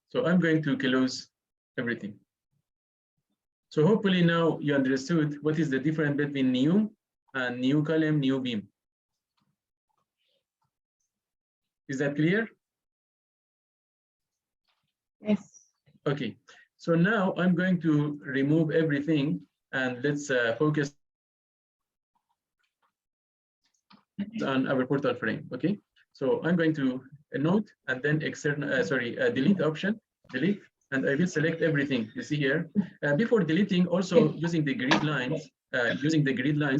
So I'm going to close everything. So hopefully now you understood what is the difference between new and new column, new beam. Is that clear? Yes. Okay, so now I'm going to remove everything and let's focus on our portal frame. Okay, so I'm going to note and then external, delete option, delete, and I will select everything you see here. Before deleting, also using the grid lines,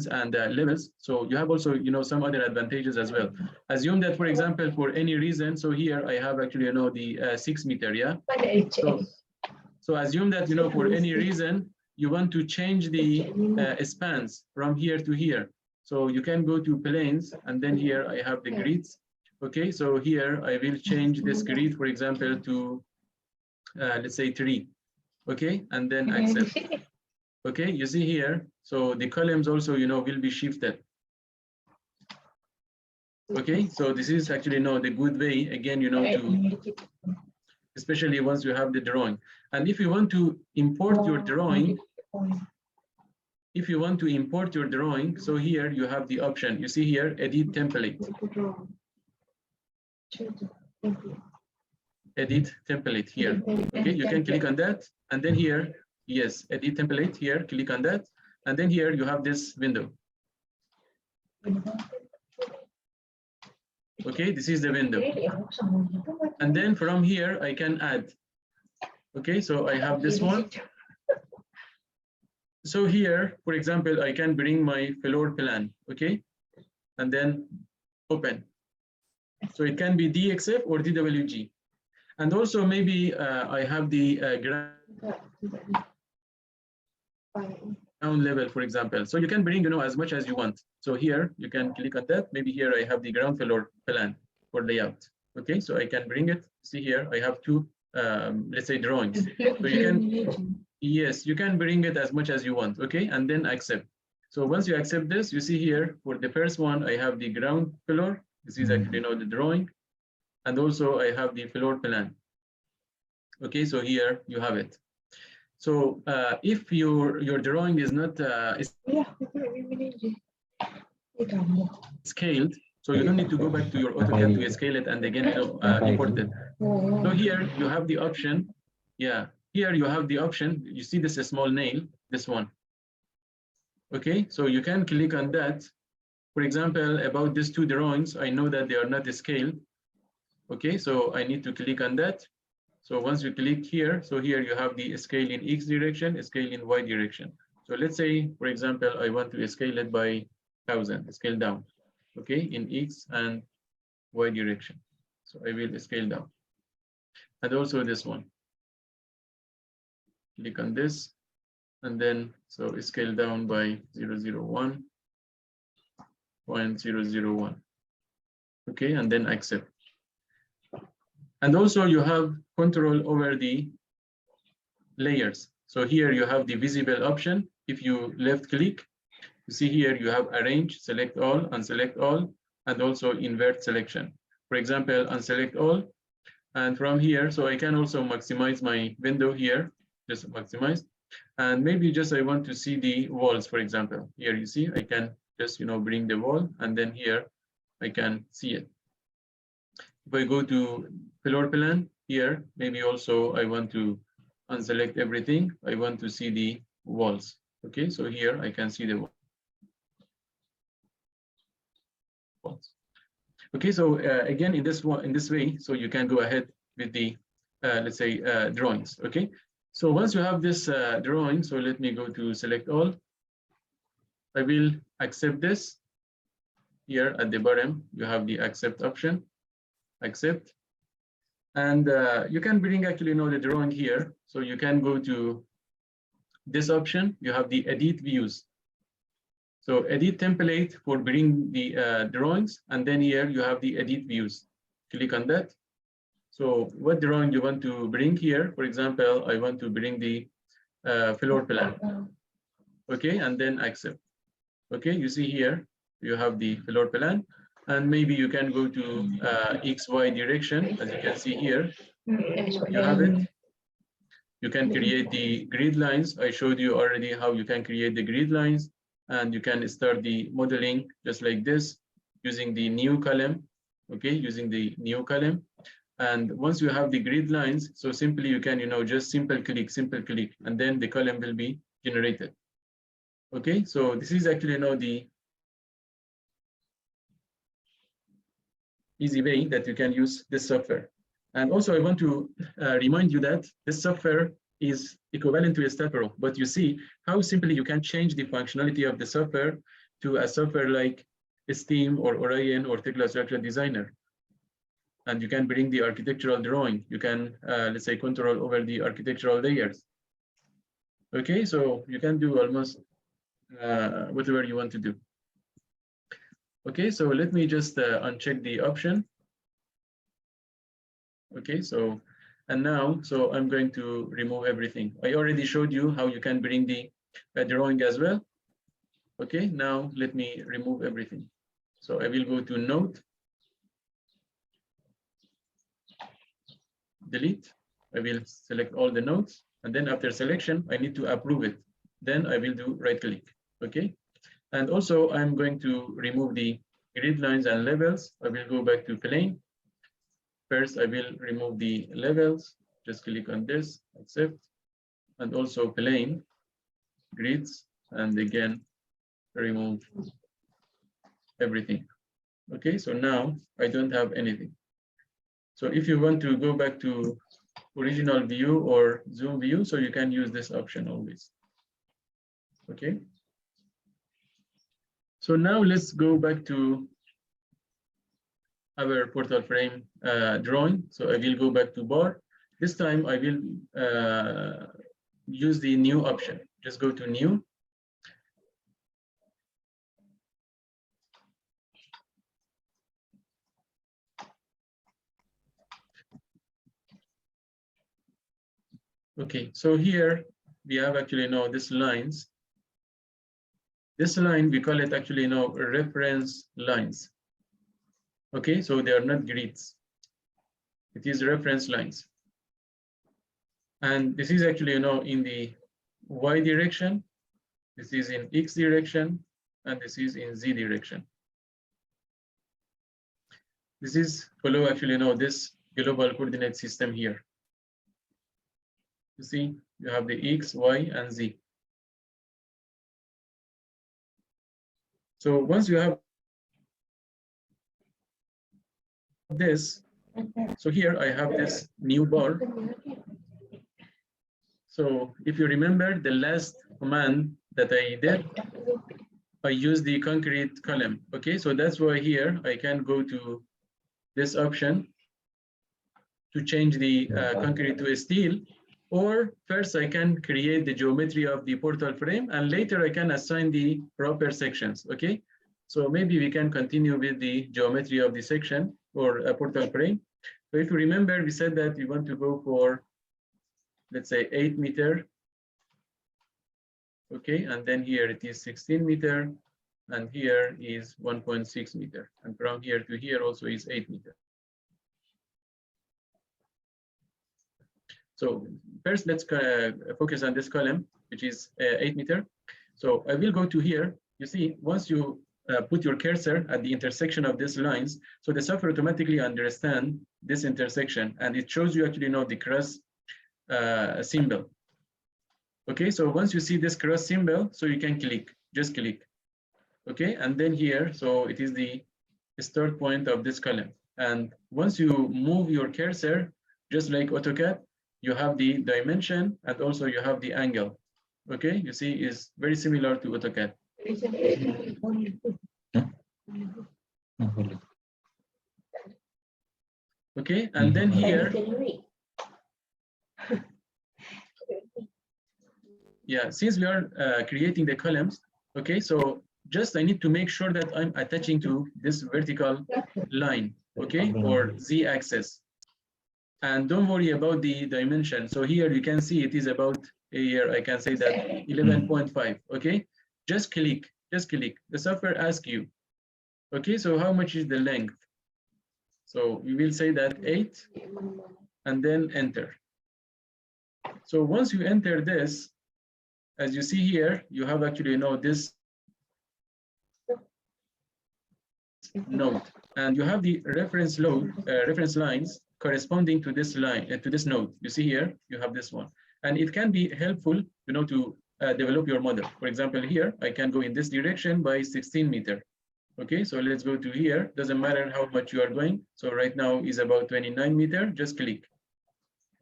and levels. So you have also, you know, some other advantages as well. Assume that, for example, for any reason, so here I have actually, you know, the 6 meter, yeah. So So assume that, you know, for any reason, you want to change the spans from here to here. So you can go to planes, and then here I have the grids. Okay, so here I will change this grid, for example, to let's say 3. Okay, and then accept. Okay, you see here, so the columns also, you know, will be shifted. Okay, so this is actually, you know, the good way, again, you know, to, especially once you have the drawing. And if you want to import your drawing, so here you have the option. You see here, edit template. Edit template here. Okay, you can click on that, and then here, yes, edit template here, click on that, and then here you have this window. Okay, this is the window. And then from here, I can add. Okay, so I have this one. So here, for example, I can bring my floor plan, okay? And then open. So it can be DXF or DWG. And also maybe I have the ground level, for example. So you can bring, you know, as much as you want. So here you can click on that. Maybe here I have the ground floor plan for layout. Okay, so I can bring it. See here, I have 2, let's say, drawings. So you can, yes, you can bring it as much as you want. Okay, and then accept. So once you accept this, you see here for the first one, I have the ground floor. This is actually, you know, the drawing. And also I have the floor plan. Okay, so here you have it. So if your drawing is not scaled, so you don't need to go back to your AutoCAD to scale it and again, you know, import it. So here you have the option. Yeah, here you have the option. You see this small nail, this one. Okay, so you can click on that. For example, about these 2 drawings, I know that they are not scaled. Okay, so I need to click on that. So once you click here, so here you have the scale in X direction, scale in Y direction. So let's say, for example, I want to scale it by 1000, scale down, okay, in X and Y direction. So I will scale down. And also this one. Click on this, and then so scale down by 0.001. Okay, and then accept. And also you have control over the layers. So here you have the visible option. If you left click, you see here you have arrange, select all, unselect all, and also invert selection. For example, unselect all. And from here, so I can also maximize my window here, just maximize. And maybe just I want to see the walls, for example. Here you see, I can just, you know, bring the wall, and then here I can see it. If I go to floor plan here, maybe also I want to unselect everything. I want to see the walls. Okay, so here I can see the walls. Okay, so again, in this way, so you can go ahead with the let's say drawings. Okay, so once you have this drawing, so let me go to select all. I will accept this. Here at the bottom, you have the accept option. Accept, and you can bring actually, you know, the drawing here. So you can go to this option. You have the edit views. So edit template for bring the drawings, and then here you have the edit views. Click on that. So what drawing you want to bring here? For example, I want to bring the floor plan. Okay, and then accept. Okay, you see here you have the floor plan. And maybe you can go to XY direction, as you can see here. You have it. You can create the grid lines. I showed you already how you can create the grid lines, and you can start the modeling just like this using the new column. Okay, using the new column. And once you have the grid lines, so simply you can, you know, just simple click, and then the column will be generated. Okay, so this is actually, you know, the easy way that you can use this software. And also I want to remind you that this software is equivalent to a Step Pro, but you see how simply you can change the functionality of the software to a software like Steam or Orion or Tekla Structural Designer. and you can bring the architectural drawing. You can, let's say, control over the architectural layers. Okay, so you can do almost whatever you want to do. Okay, so let me just uncheck the option. Okay, so, and now, so I'm going to remove everything. I already showed you how you can bring the drawing as well. Okay, now let me remove everything. So I will go to Note, delete. I will select all the nodes, and then after selection, I need to approve it. Then I will do right click. Okay, and also I'm going to remove the grid lines and levels. I will go back to plane. First, I will remove the levels. Just click on this, accept, and also plane, grids, and again, remove everything. Okay, so now I don't have anything. So if you want to go back to original view or zoom view, so you can use this option always. Okay. So now let's go back to our portal frame drawing. So I will go back to bar. This time I will use the new option. Just go to new. Okay, so here we have actually now this lines. This line, we call it actually now reference lines. Okay, so they are not grids. It is reference lines. And this is actually, in the Y direction. This is in X direction, and this is in Z direction. This is follow actually, this global coordinate system here. You see, you have the X, Y, and Z. So once you have this, so here I have this new bar. So if you remember the last command that I did, I used the concrete column. Okay, so that's why here I can go to this option to change the concrete to a steel, or first I can create the geometry of the portal frame, and later I can assign the proper sections. Okay, so maybe we can continue with the geometry of the section or a portal frame. So if you remember, we said that we want to go for, let's say, 8 meter. Okay, and then here it is 16 meter, and here is 1.6 meter, and from here to here also is 8 meter. So first, let's focus on this column, which is 8 meter. So I will go to here. You see, once you put your cursor at the intersection of these lines, so the software automatically understands this intersection, and it shows you actually the cross symbol. Okay, so once you see this cross symbol, so you can click, just click. Okay, and then here, so it is the start point of this column. And once you move your cursor, just like AutoCAD, you have the dimension and also you have the angle. Okay, you see, is very similar to AutoCAD. Okay, and then here, yeah, since we are creating the columns, okay, so just I need to make sure that I'm attaching to this vertical line, okay, or Z axis. And don't worry about the dimension. So here you can see it is about here, I can say that 11.5, okay? Just click, just click. The software asks you, okay, so how much is the length? So we will say that 8, and then enter. So once you enter this, as you see here, you have actually this node, and you have the reference lines corresponding to this line, to this node. You see here, you have this one, and it can be helpful, to develop your model. For example, here I can go in this direction by 16 meter. Okay, so let's go to here. Doesn't matter how much you are going. So right now is about 29 meter. Just click.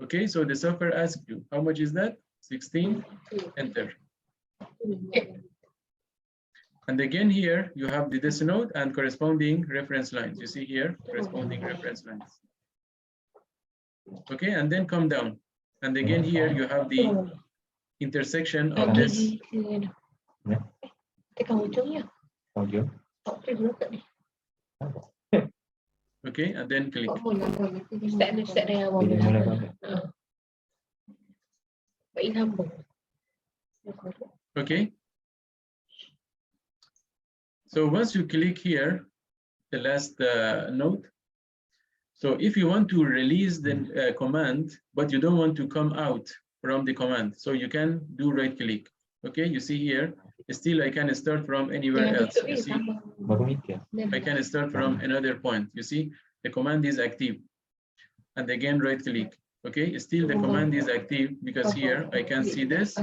Okay, so the software asks you how much is that? 16. Enter. And again here you have this node and corresponding reference lines. You see here corresponding reference lines. Okay, and then come down. And again, here you have the intersection of this. Audio. Okay, and then click. Okay. So once you click here, the last node. So if you want to release the command, but you don't want to come out from the command, so you can do right click. Okay, you see here, still I can start from anywhere else. You see, I can start from another point. You see, the command is active. And again, right click. Okay, still the command is active because here I can see this.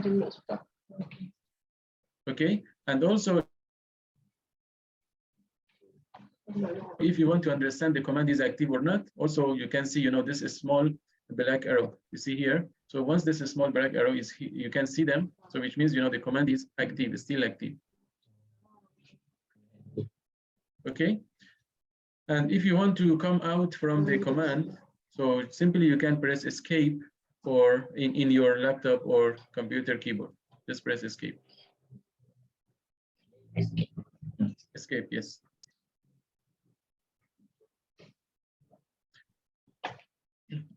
Okay, and also if you want to understand the command is active or not, also you can see, this is small black arrow you see here. So once this is small black arrow is, you can see them. So which means, the command is active, is still active. Okay. And if you want to come out from the command, so simply you can press escape, or in your laptop or computer keyboard, just press escape. Escape, yes.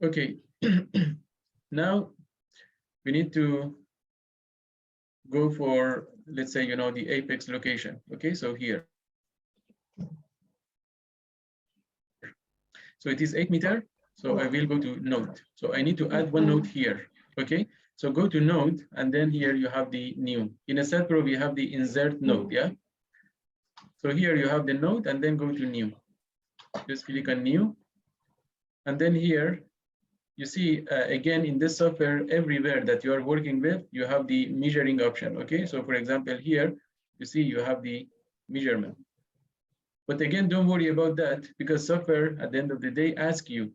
Okay, now we need to go for, let's say, the apex location. Okay, so here. So it is 8 meter. So I will go to node. So I need to add one node here. Okay, so go to node, and then here you have the new. In a set pro, we have the insert node. Yeah. So here you have the node, and then go to new. Just click on new. And then here, you see, again, in this software, everywhere that you are working with, you have the measuring option. Okay, so for example, here, you see you have the measurement. But again, don't worry about that, because software at the end of the day asks you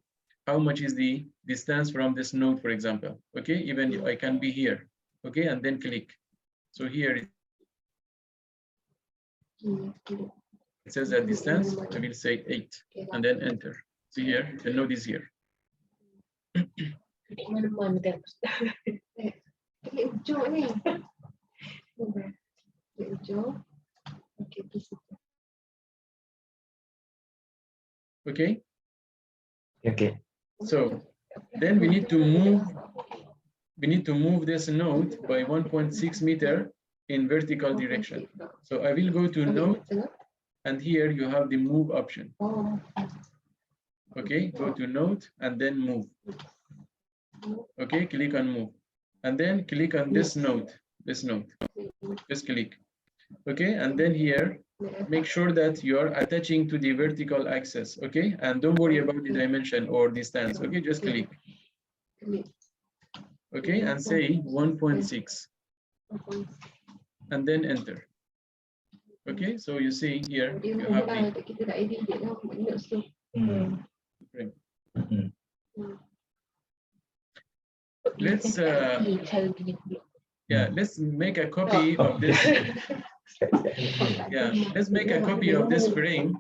how much is the distance from this node, for example. Okay, even I can be here. Okay, and then click. So here it says that distance, I will say 8, and then enter. See here, the node is here. Okay. Okay. So then we need to move this node by 1.6 meter in vertical direction. So I will go to node, and here you have the move option. Okay, go to node and then move. Okay, click on move, and then click on this node. Just click. Okay, and then here, make sure that you are attaching to the vertical axis. Okay, and don't worry about the dimension or distance. Okay, just click. Okay, and say 1.6, and then enter. Okay, so you see here you have the let's let's make a copy of this. Yeah, let's make a copy of this frame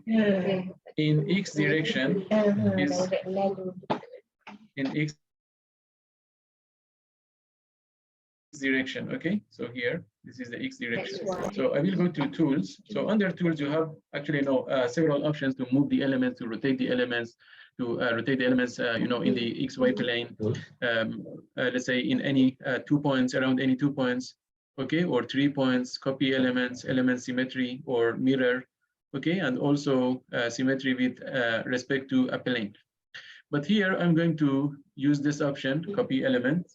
in X direction. Is in X direction. Okay, so here this is the X direction. So I will go to tools. So under tools you have actually several options to move the elements, to rotate the elements, to rotate the elements in the XY plane, let's say in any 2 points, around any 2 points, okay, or 3 points, copy elements, element symmetry or mirror, okay, and also symmetry with respect to a plane. But here I'm going to use this option, copy element.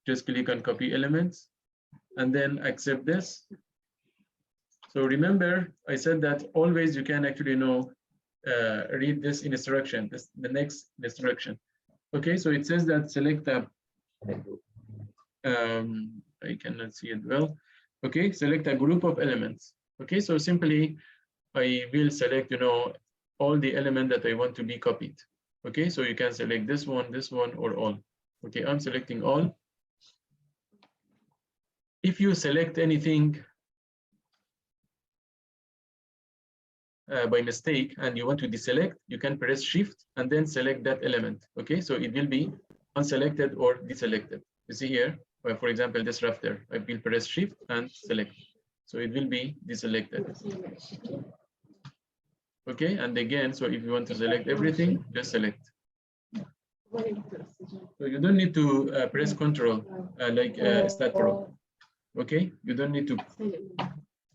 Just click on copy elements and then accept this. So remember, I said that always you can actually read this instruction, the next instruction. Okay, so it says that select a, I cannot see it well. Okay, select a group of elements. Okay, so simply I will select, all the elements that I want to be copied. Okay, so you can select this one, or all. Okay, I'm selecting all. If you select anything, by mistake and you want to deselect, you can press shift and then select that element. Okay, so it will be unselected or deselected. You see here, for example, this rafter, I will press shift and select. So it will be deselected. Okay, and again, so if you want to select everything, just select. So you don't need to press control like stat pro. Okay, you don't need to.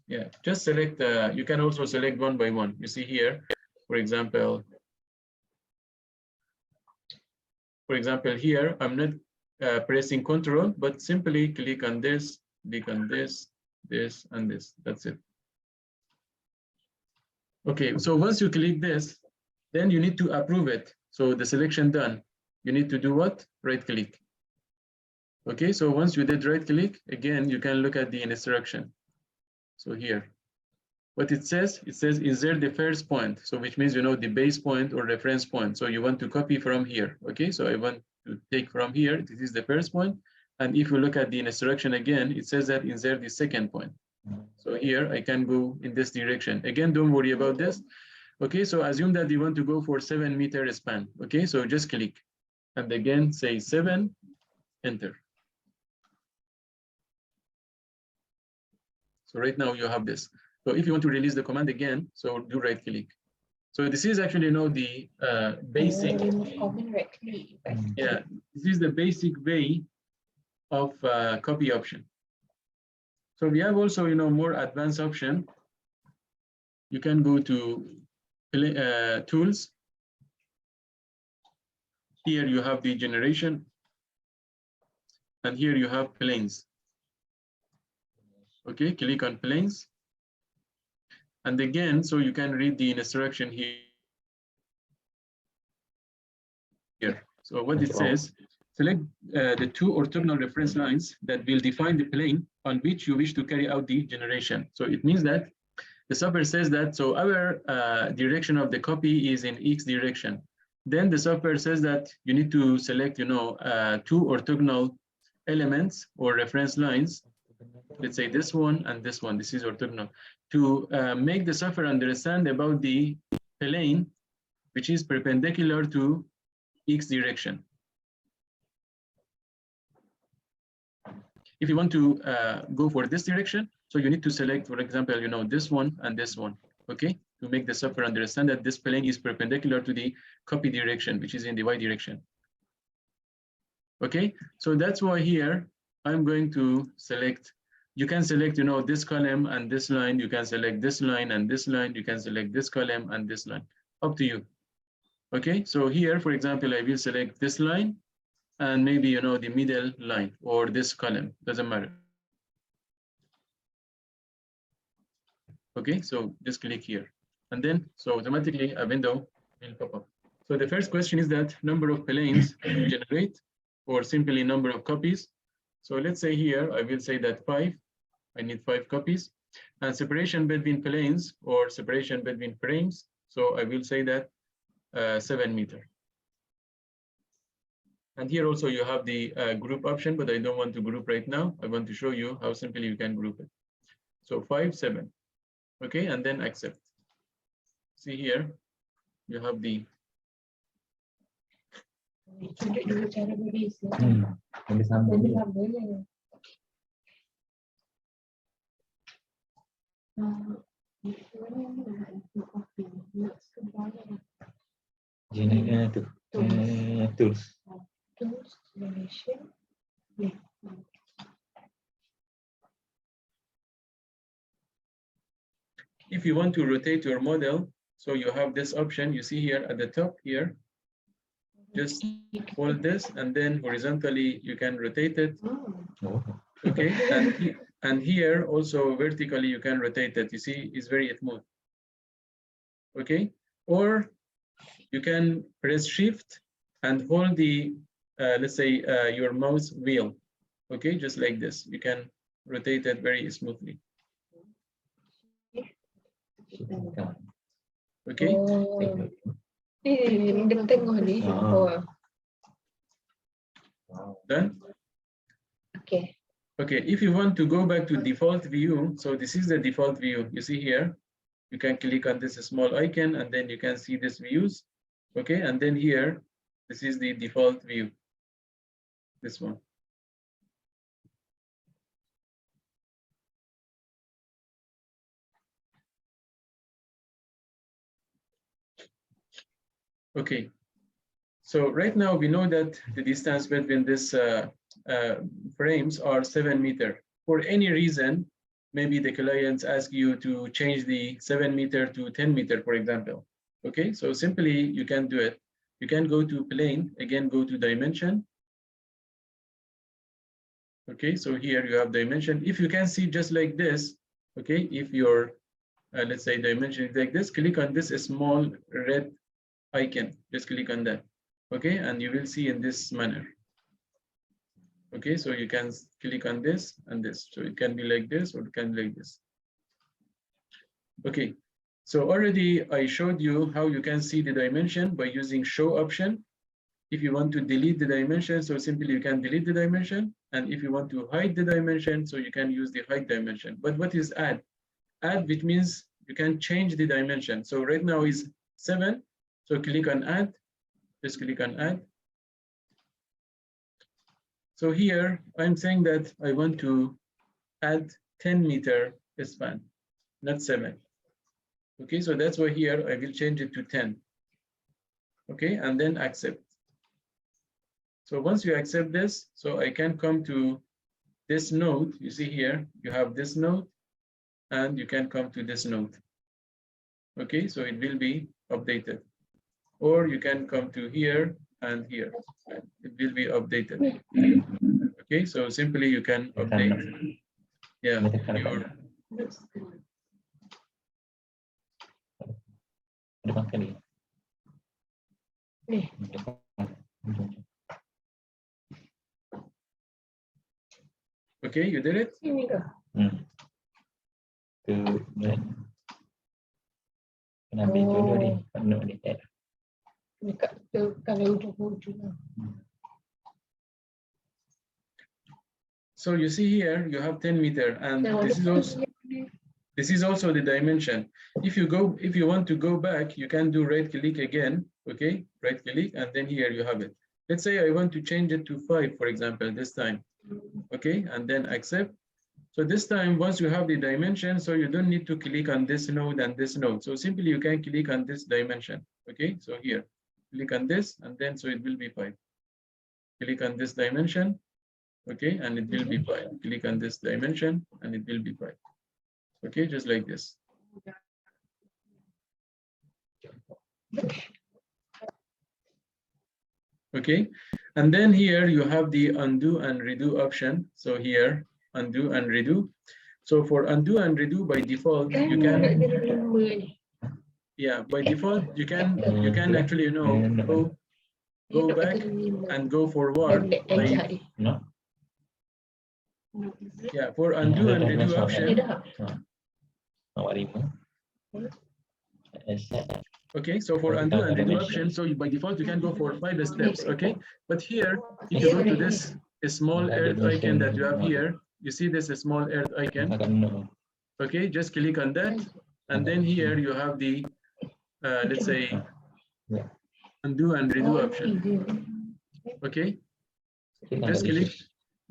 Yeah, just select. You can also select one by one. You see here, for example, here, I'm not pressing control, but simply click on this, this, and this. That's it. Okay, so once you click this, then you need to approve it. So the selection done, you need to do what? Right click. Okay, so once you did right click, again, you can look at the instruction. So here, what it says insert the first point. So which means, you know, the base point or reference point. So you want to copy from here. Okay, so I want to take from here. This is the first point. And if you look at the instruction again, it says that insert the second point. So here I can go in this direction. Again, don't worry about this. Okay, so assume that you want to go for 7 meter span. Okay, so just click. And again, say 7, enter. So right now you have this. So if you want to release the command again, so do right click. So this is actually, you know, the basic. Yeah, this is the basic way of copy option. So we have also, you know, more advanced option. You can go to tools. Here you have the generation, and here you have planes. Okay, click on planes. And again, so you can read the instruction here. So what it says, select the 2 orthogonal reference lines that will define the plane on which you wish to carry out the generation. So it means that the software says that, so our direction of the copy is in X direction. Then the software says that you need to select, you know, 2 orthogonal elements or reference lines. Let's say this one and this one, this is orthogonal, to make the software understand about the plane which is perpendicular to X direction. If you want to go for this direction, so you need to select, for example, you know, this one and this one, okay, to make the software understand that this plane is perpendicular to the copy direction, which is in the Y direction. Okay, so that's why here I'm going to select. You can select, you know, this column and this line. You can select this line and this line. You can select this column and this line. Up to you. Okay, so here, for example, I will select this line and maybe, you know, the middle line or this column, doesn't matter. Okay, so just click here. And then, so automatically a window will pop up. So the first question is that number of planes you generate or simply number of copies. So let's say here, I will say that 5. I need 5 copies. And separation between planes or separation between frames. So I will say that 7 meter. And here also you have the group option, but I don't want to group right now. I want to show you how simply you can group it. So 5, 7. Okay, and then accept. See here, you have the. Tools. If you want to rotate your model, so you have this option you see here at the top here. Just hold this and then horizontally you can rotate it. Okay, and here also vertically you can rotate it. You see, it's very smooth. Okay, or you can press shift and hold the let's say your mouse wheel. Okay, just like this, you can rotate it very smoothly. Okay. Done. Okay. Okay, if you want to go back to default view, so this is the default view. You see here, you can click on this small icon and then you can see this views. Okay, and then here, this is the default view, this one. Okay, so right now we know that the distance between these frames are 7 meters. For any reason, maybe the clients ask you to change the 7 meter to 10 meter, for example. Okay, so simply you can do it. You can go to plane, again, go to dimension. Okay, so here you have dimension. If you can see just like this, okay, if your, let's say dimension is like this, click on this small red icon, just click on that. Okay, and you will see in this manner. Okay, so you can click on this and this. So it can be like this or it can be like this. Okay, so already I showed you how you can see the dimension by using show option. If you want to delete the dimension, so simply you can delete the dimension. And if you want to hide the dimension, so you can use the hide dimension. But what is add? Add, which means you can change the dimension. So right now is 7. So click on add, just click on add. So here I'm saying that I want to add 10 meter span, not 7. Okay, so that's why here I will change it to 10. Okay, and then accept. So once you accept this, so I can come to this node. You see here, you have this node, and you can come to this node. Okay, so it will be updated. Or you can come to here and here. It will be updated. Okay, so simply you can update. Yeah, your okay, you did it? So you see here, you have 10 meter, and this is also the dimension. If you want to go back, you can do right click again. Okay, right click, and then here you have it. Let's say I want to change it to 5, for example, this time. Okay, and then accept. So this time, once you have the dimension, so you don't need to click on this node and this node. So simply you can click on this dimension. Okay, so here, click on this, and then so it will be 5. Click on this dimension. Okay, and it will be 5. Click on this dimension, and it will be 5. Okay, just like this. Okay, and then here you have the undo and redo option. So here, undo and redo. So for undo and redo, by default, you can, yeah, by default, you can actually, go back and go forward. Yeah, for undo and redo option. Okay, so for undo and redo option, so by default you can go for 5 steps. Okay, but here, if you go to this small earth icon that you have here, you see this small earth icon. Okay, just click on that, and then here you have the let's say undo and redo option. Okay,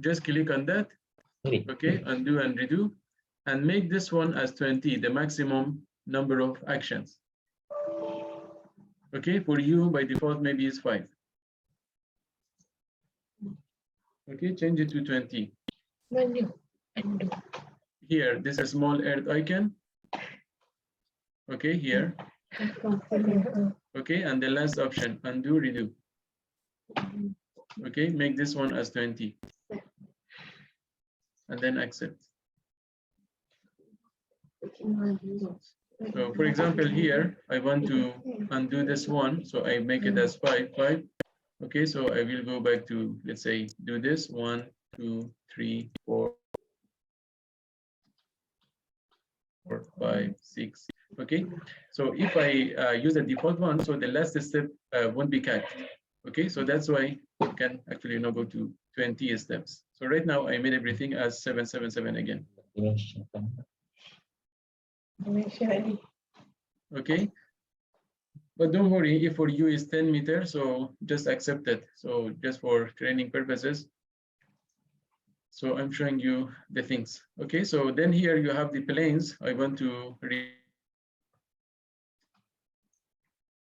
just click on that. Okay, undo and redo, and make this one as 20, the maximum number of actions. Okay, for you by default maybe it's 5. Okay, change it to 20. Here, this is small earth icon. Okay, here. Okay, and the last option, undo, redo. Okay, make this one as 20. And then accept. So for example, here, I want to undo this one. So I make it as 5. Okay, so I will go back to, let's say, do this 1, 2, 3, 4, 5, 6. Okay, so if I use the default one, so the last step won't be catched. Okay, so that's why you can actually go to 20 steps. So right now I made everything as 777 again. Okay. But don't worry, if for you is 10 meters, so just accept it. So just for training purposes. So I'm showing you the things. Okay, so then here you have the planes. I want to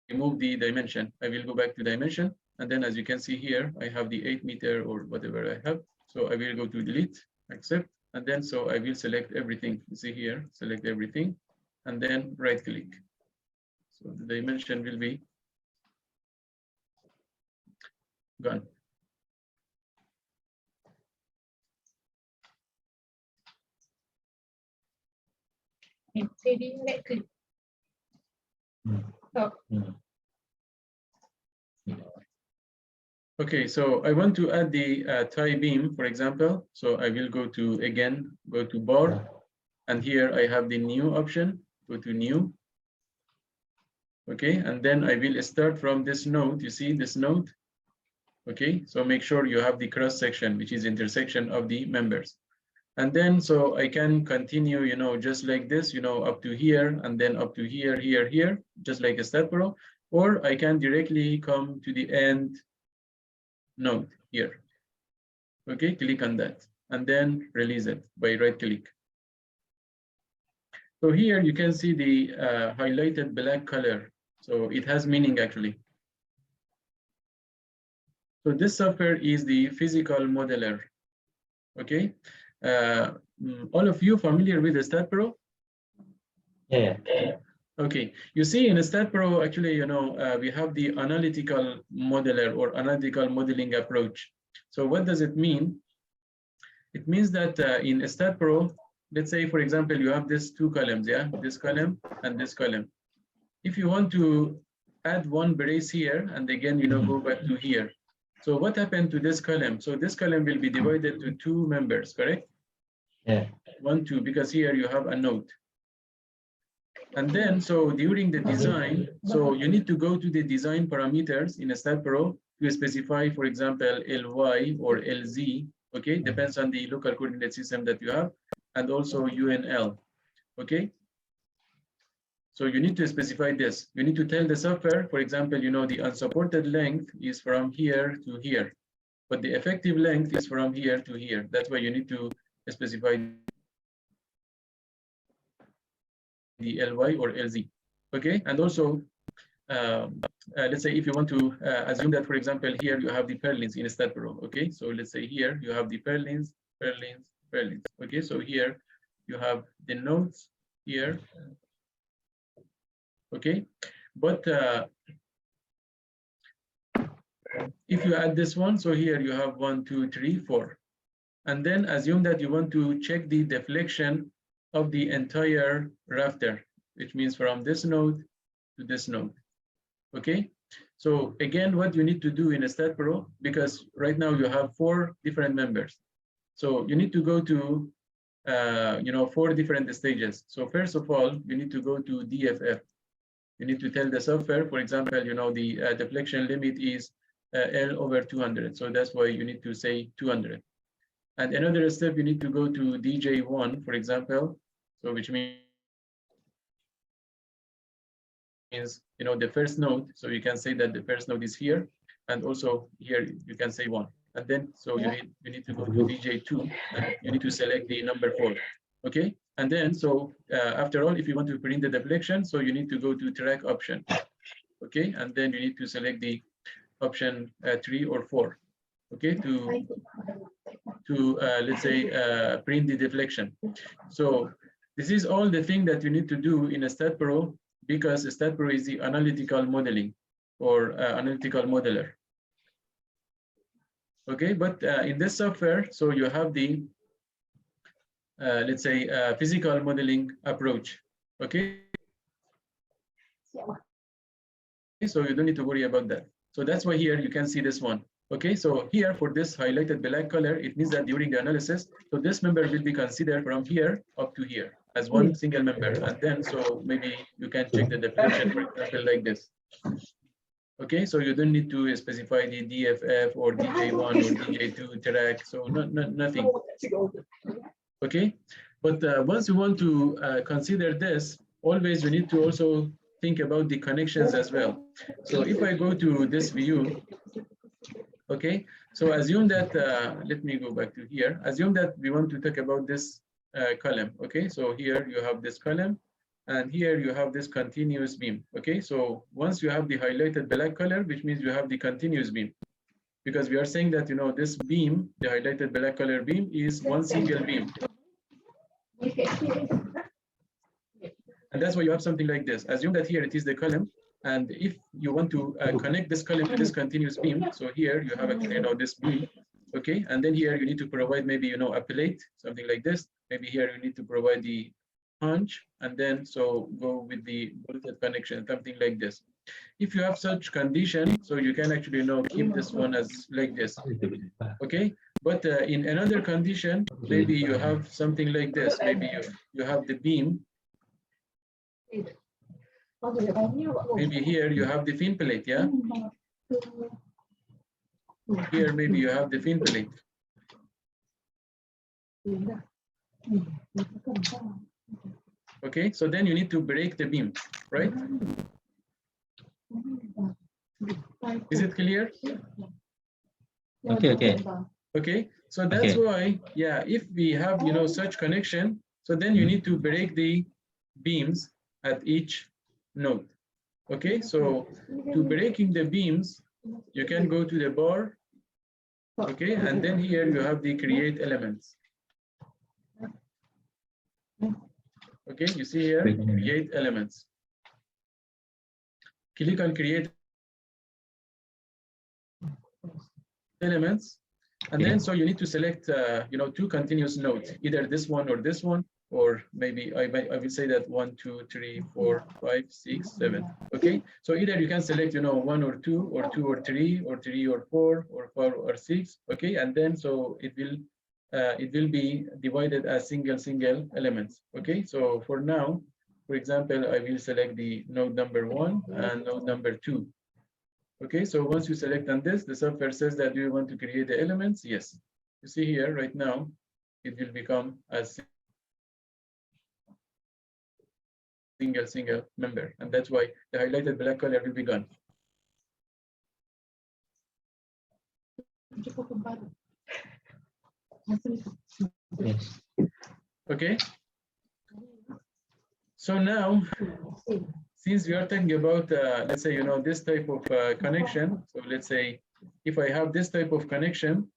remove the dimension. I will go back to dimension. And then as you can see here, I have the 8 meter or whatever I have. So I will go to delete, accept. And then so I will select everything. You see here, select everything. And then right click. So the dimension will be gone. Say the right click. Stop. Okay, so I want to add the tie beam, for example. So I will go to, again, go to bar. And here I have the new option, go to new. Okay, and then I will start from this node. You see this node? Okay, so make sure you have the cross section, which is intersection of the members. And then so I can continue, you know, just like this, you know, up to here and then up to here, here, here, just like a stat pro, or I can directly come to the end node here. Okay, click on that and then release it by right click. So here you can see the highlighted black color. So it has meaning actually. So this software is the physical modeler. Okay. All of you familiar with the StatPro? Yeah. Okay. You see in StatPro, actually, you know, we have the analytical modeler or analytical modeling approach. So what does it mean? It means that in StatPro, let's say, for example, you have these two columns, yeah, this column and this column. If you want to add one brace here and again, you know, go back to here. So what happened to this column? So this column will be divided to two members, correct? Yeah. 1, 2, because here you have a node. And then, so during the design, so you need to go to the design parameters in a StatPro to specify, for example, LY or LZ, okay? Depends on the local coordinate system that you have, and also UNL, okay? So you need to specify this. You need to tell the software, for example, you know, the unsupported length is from here to here, but the effective length is from here to here. That's why you need to specify the LY or LZ, okay? And also, let's say if you want to assume that, for example, here you have the purlins in a StatPro, okay? So let's say here you have the purlins, okay? So here you have the nodes here, okay? But if you add this one, so here you have 1, 2, 3, 4. And then assume that you want to check the deflection of the entire rafter, which means from this node to this node, okay? So again, what you need to do in a StatPro, because right now you have 4 different members. So you need to go to, you know, 4 different stages. So first of all, you need to go to DFF. You need to tell the software, for example, you know, the deflection limit is L over 200. So that's why you need to say 200. And another step, you need to go to DJ1, for example, so which means, you know, the first node. So you can say that the first node is here, and also here you can say 1. And then, so you need to go to DJ2, and you need to select the number 4, okay? And then, so after all, if you want to print the deflection, so you need to go to track option, okay? And then you need to select the option 3 or 4, okay, to let's say print the deflection. So this is all the thing that you need to do in a StatPro, because StatPro is the analytical modeling or analytical modeler. Okay, but in this software, so you have the let's say physical modeling approach. Okay, so you don't need to worry about that. So that's why here you can see this one. Okay, so here for this highlighted black color, it means that during the analysis, so this member will be considered from here up to here as one single member. And then, so maybe you can check the deflection, for example, like this. Okay, so you don't need to specify the DFF or DJ1 or DJ2 track, so nothing. Okay, but once you want to consider this, always you need to also think about the connections as well. So if I go to this view, okay, so assume that, let me go back to here. Assume that we want to talk about this column, okay? So here you have this column, and here you have this continuous beam, okay? So once you have the highlighted black color, which means you have the continuous beam, because we are saying that, you know, this beam, the highlighted black color beam, is one single beam. And that's why you have something like this. Assume that here it is the column, and if you want to connect this column to this continuous beam, so here you have actually, you know, this beam, okay, and then here you need to provide maybe, you know, a plate, something like this. Maybe here you need to provide the punch, and then so go with the bolted connection, something like this. If you have such condition, so you can actually, you know, keep this one as like this, okay. But in another condition, maybe you have something like this. Maybe you have the beam. Maybe here you have the fin plate, yeah? Here maybe you have the fin plate. Okay, so then you need to break the beam, right? Is it clear? Okay. Okay, so that's why, yeah, if we have, you know, such connection, so then you need to break the beams at each node. Okay, so to breaking the beams, you can go to the bar, okay, and then here you have the create elements. Okay, you see here, create elements. Click on create elements, and then so you need to select, you know, two continuous nodes, either this one or this one, or maybe I will say that 1, 2, 3, 4, 5, 6, 7. Okay, so either you can select, you know, 1 or 2, or 2 or 3, or 3 or 4, or 4 or 6. Okay, and then so it will be divided as single elements. Okay, so for now, for example, I will select the node number 1 and node number 2. Okay, so once you select on this, the software says that you want to create the elements. Yes, you see here right now, it will become as single member, and that's why the highlighted black color will be gone. Yes. Okay, so now since we are talking about let's say, you know, this type of connection, so let's say if I have this type of connection,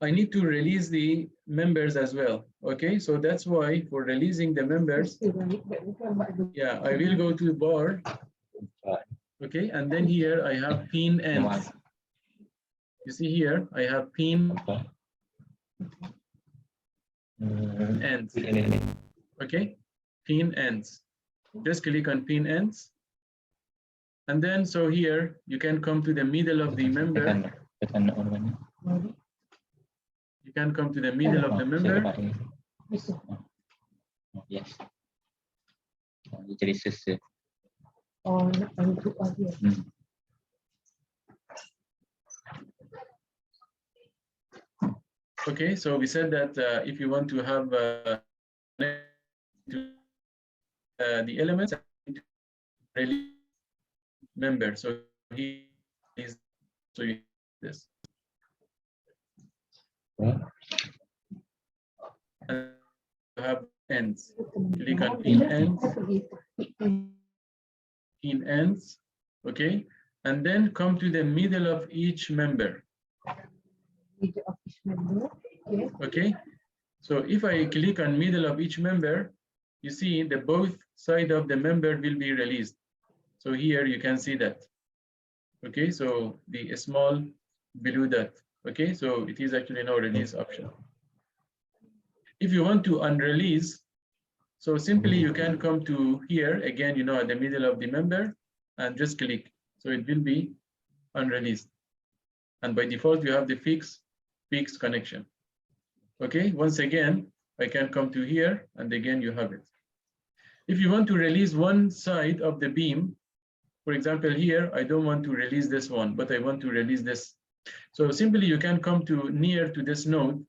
I need to release the members as well. Okay, so that's why for releasing the members, yeah, I will go to the bar. Okay, and then here I have pin ends. You see here I have pin ends. Okay, pin ends. Just click on pin ends, and then so here you can come to the middle of the member. You can come to the middle of the member. Yes. Okay, so we said that if you want to have the elements, really member. So he is so you this. And you have ends. Click on pin ends. Pin ends. Okay, and then come to the middle of each member. Okay, so if I click on middle of each member, you see the both side of the member will be released. So here you can see that. Okay, so the small below that. Okay, so it is actually no release option. If you want to unrelease, so simply you can come to here again, you know, at the middle of the member and just click. So it will be unreleased. And by default, you have the fixed connection. Okay, once again, I can come to here and again you have it. If you want to release one side of the beam, for example, here, I don't want to release this one, but I want to release this. So simply you can come to near to this node.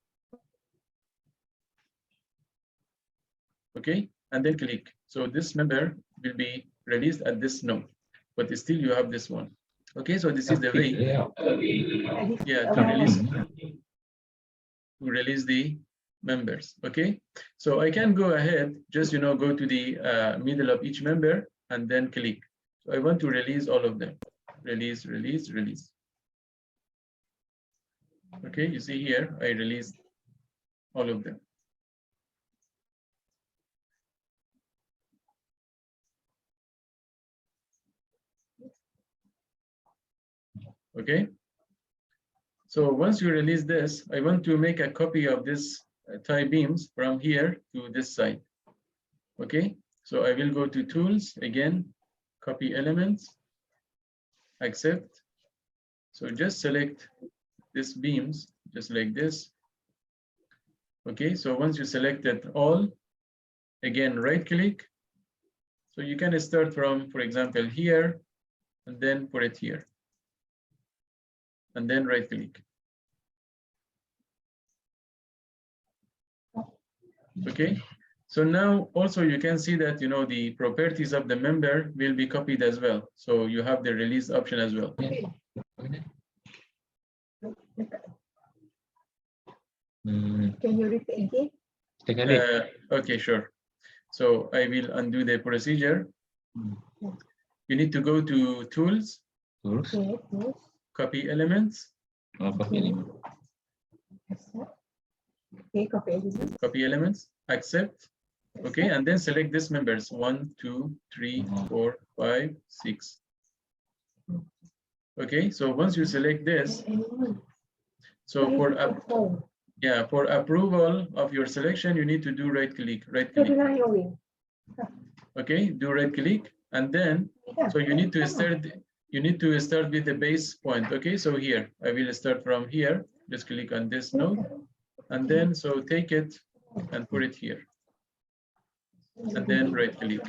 Okay, and then click. So this member will be released at this node, but still you have this one. Okay, so this is the way, to release the members. Okay, so I can go ahead, just go to the middle of each member and then click. So I want to release all of them. Release, release, release. Okay, you see here, I released all of them. Okay, so once you release this, I want to make a copy of this tie beams from here to this side. Okay, so I will go to tools again, copy elements, accept. So just select this beams just like this. Okay, so once you selected all, again right click. So you can start from, for example, here and then put it here. And then right click. Okay, so now also you can see that the properties of the member will be copied as well. So you have the release option as well. Can you repeat again? Okay, sure. So I will undo the procedure. You need to go to tools, copy elements, copy elements, accept. Okay, and then select these members 1, 2, 3, 4, 5, 6. Okay, so once you select this, so for approval of your selection, you need to do right click. Okay, do right click, and then so you need to start with the base point. Okay, so here I will start from here. Just click on this node, and then so take it and put it here, and then right click.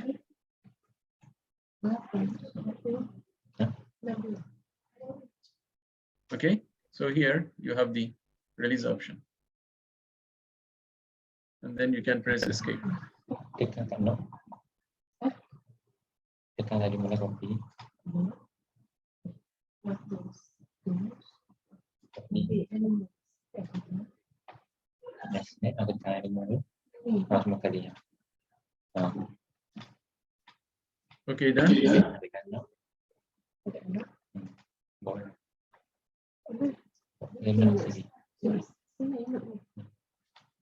Okay, so here you have the release option, and then you can press escape. Tekan tadi mana copy. Next, aku tekan di mana? Langsung kali ya. Okay, done. Boleh.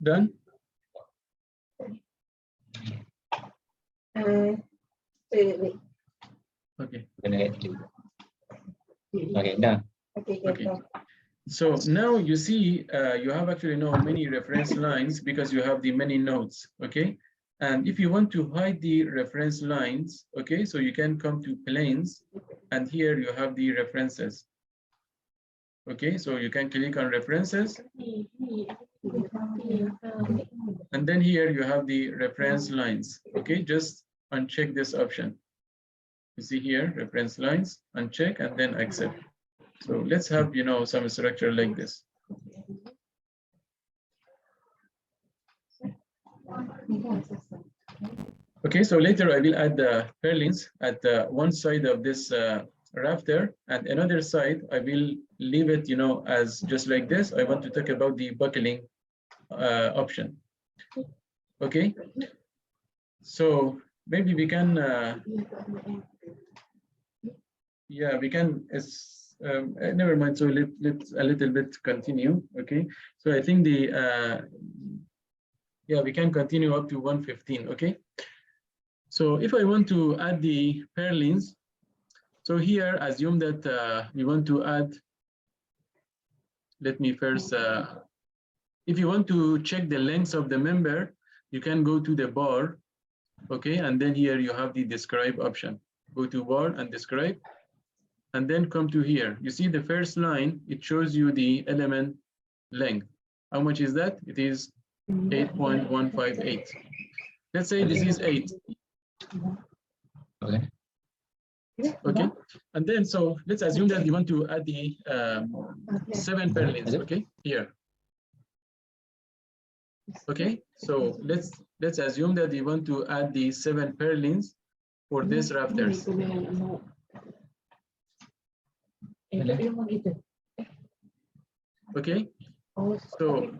Done. Okay. Okay, done. Okay. So now you see you have actually many reference lines because you have the many nodes. Okay. And if you want to hide the reference lines, okay, so you can come to planes, and here you have the references. Okay, so you can click on references, and then here you have the reference lines. Okay, just uncheck this option. You see here reference lines, uncheck, and then accept. So let's have some structure like this. Okay, so later I will add the purlins at one side of this rafter, and another side I will leave it as just like this. I want to talk about the buckling option. Okay, so maybe we can yeah, we can never mind, so let's a little bit continue. Okay, so I think the yeah, we can continue up to 115. Okay, so if I want to add the purlins, so here assume that we want to add, let me first if you want to check the length of the member, you can go to the bar. Okay, and then here you have the describe option. Go to bar and describe, and then come to here. You see the first line, it shows you the element length. How much is that? It is 8.158. Let's say this is 8. Okay. Okay, and then so let's assume that you want to add the 7 purlins. Okay, here. Okay, so let's assume that you want to add the 7 purlins. for this rafters. Okay, so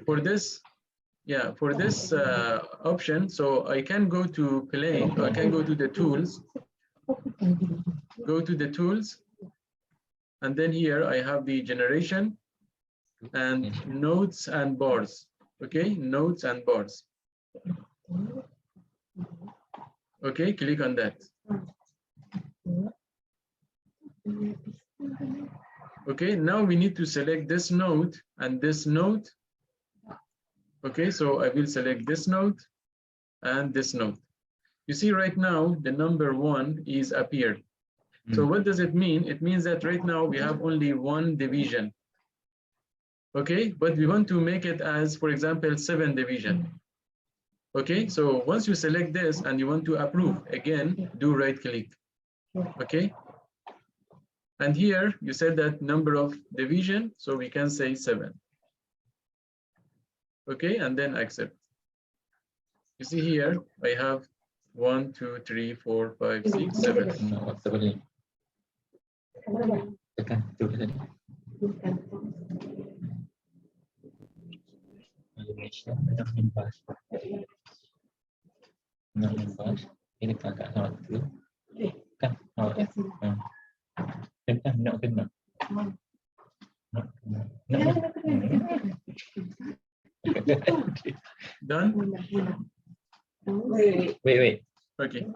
for this option, so I can go to plane, or I can go to the tools, and then here I have the generation and nodes and bars. Okay, nodes and bars. Okay, click on that. Okay, now we need to select this node and this node. Okay, so I will select this node and this node. You see right now the number 1 is appeared. So what does it mean? It means that right now we have only one division. Okay, but we want to make it as, for example, 7 division. Okay, so once you select this and you want to approve, again, do right click. Okay, and here you said that number of division, so we can say 7. Okay, and then accept. You see here, I have 1, 2, 3, 4, 5, 6, 7. Ini kakak sama tu kan? Kena. Done? Wait. Okay. Okay.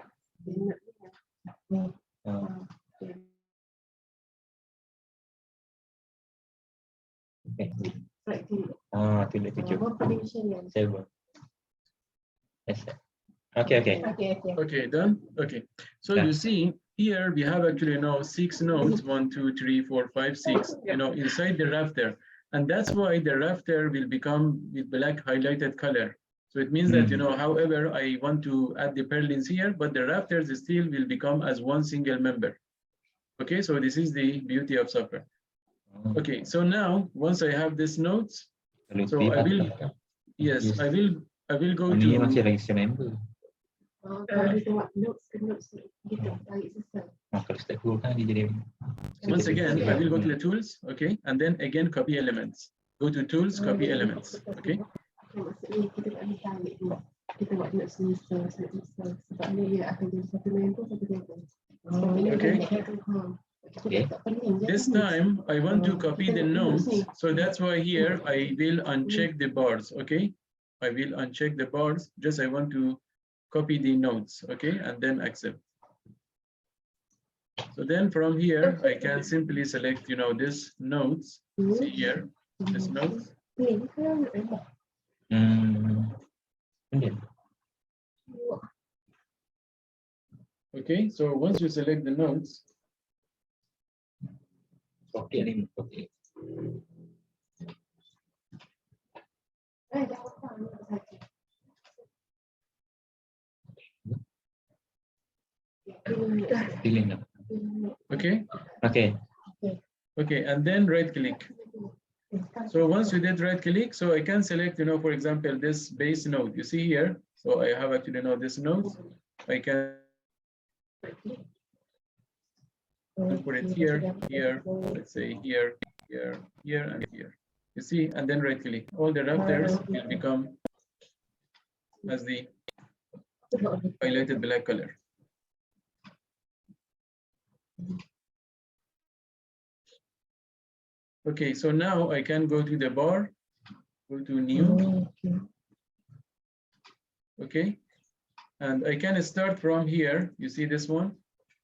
Tulis 7. Yes. Okay, done. Okay, so you see here we have actually now 6 nodes, 1, 2, 3, 4, 5, 6, inside the rafter, and that's why the rafter will become with black highlighted color. So it means that however I want to add the purlins here, but the rafters still will become as one single member. Okay, so this is the beauty of Cype. Okay, so now once I have these nodes, so I will go to once again, I will go to the tools, okay, and then again copy elements. Go to tools, copy elements, okay. Okay. This time I want to copy the nodes, so that's why here I will uncheck the bars, okay. I will uncheck the bars, just I want to copy the nodes, okay, and then accept. So then from here, I can simply select, this nodes, see here, this nodes. Okay, so once you select the nodes, okay. Okay, and then right click. So once you did right click, so I can select, for example, this base node. You see here, so I have actually now this node. I can put it here, let's say here, and here. You see, and then right click. All the rafters will become as the highlighted black color. Okay, so now I can go to the bar, go to new. Okay, and I can start from here. You see this one,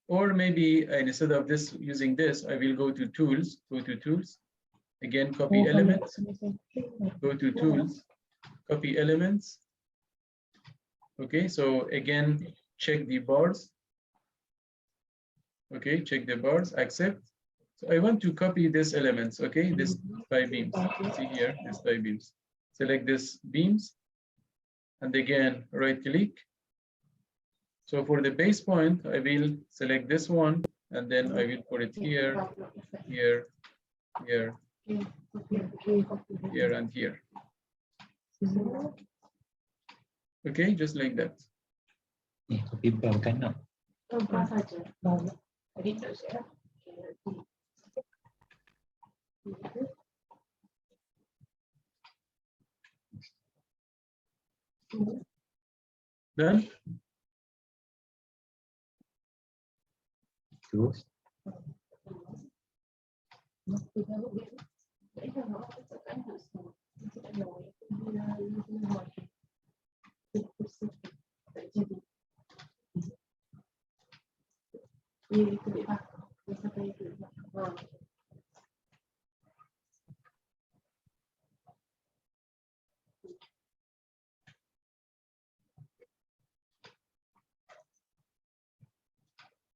or maybe instead of this using this, I will go to tools. Again, copy elements. Go to tools, copy elements. Okay, so again, check the bars. Okay, check the bars, accept. So I want to copy these elements, okay, this by beams. See here, this by beams. Select this beams, and again, right click. So for the base point, I will select this one, and then I will put it here, here, and here. Okay, just like that. Kopi bar bukan nak. Bar saja. Bar. Tadi tak saya. Done? Terus.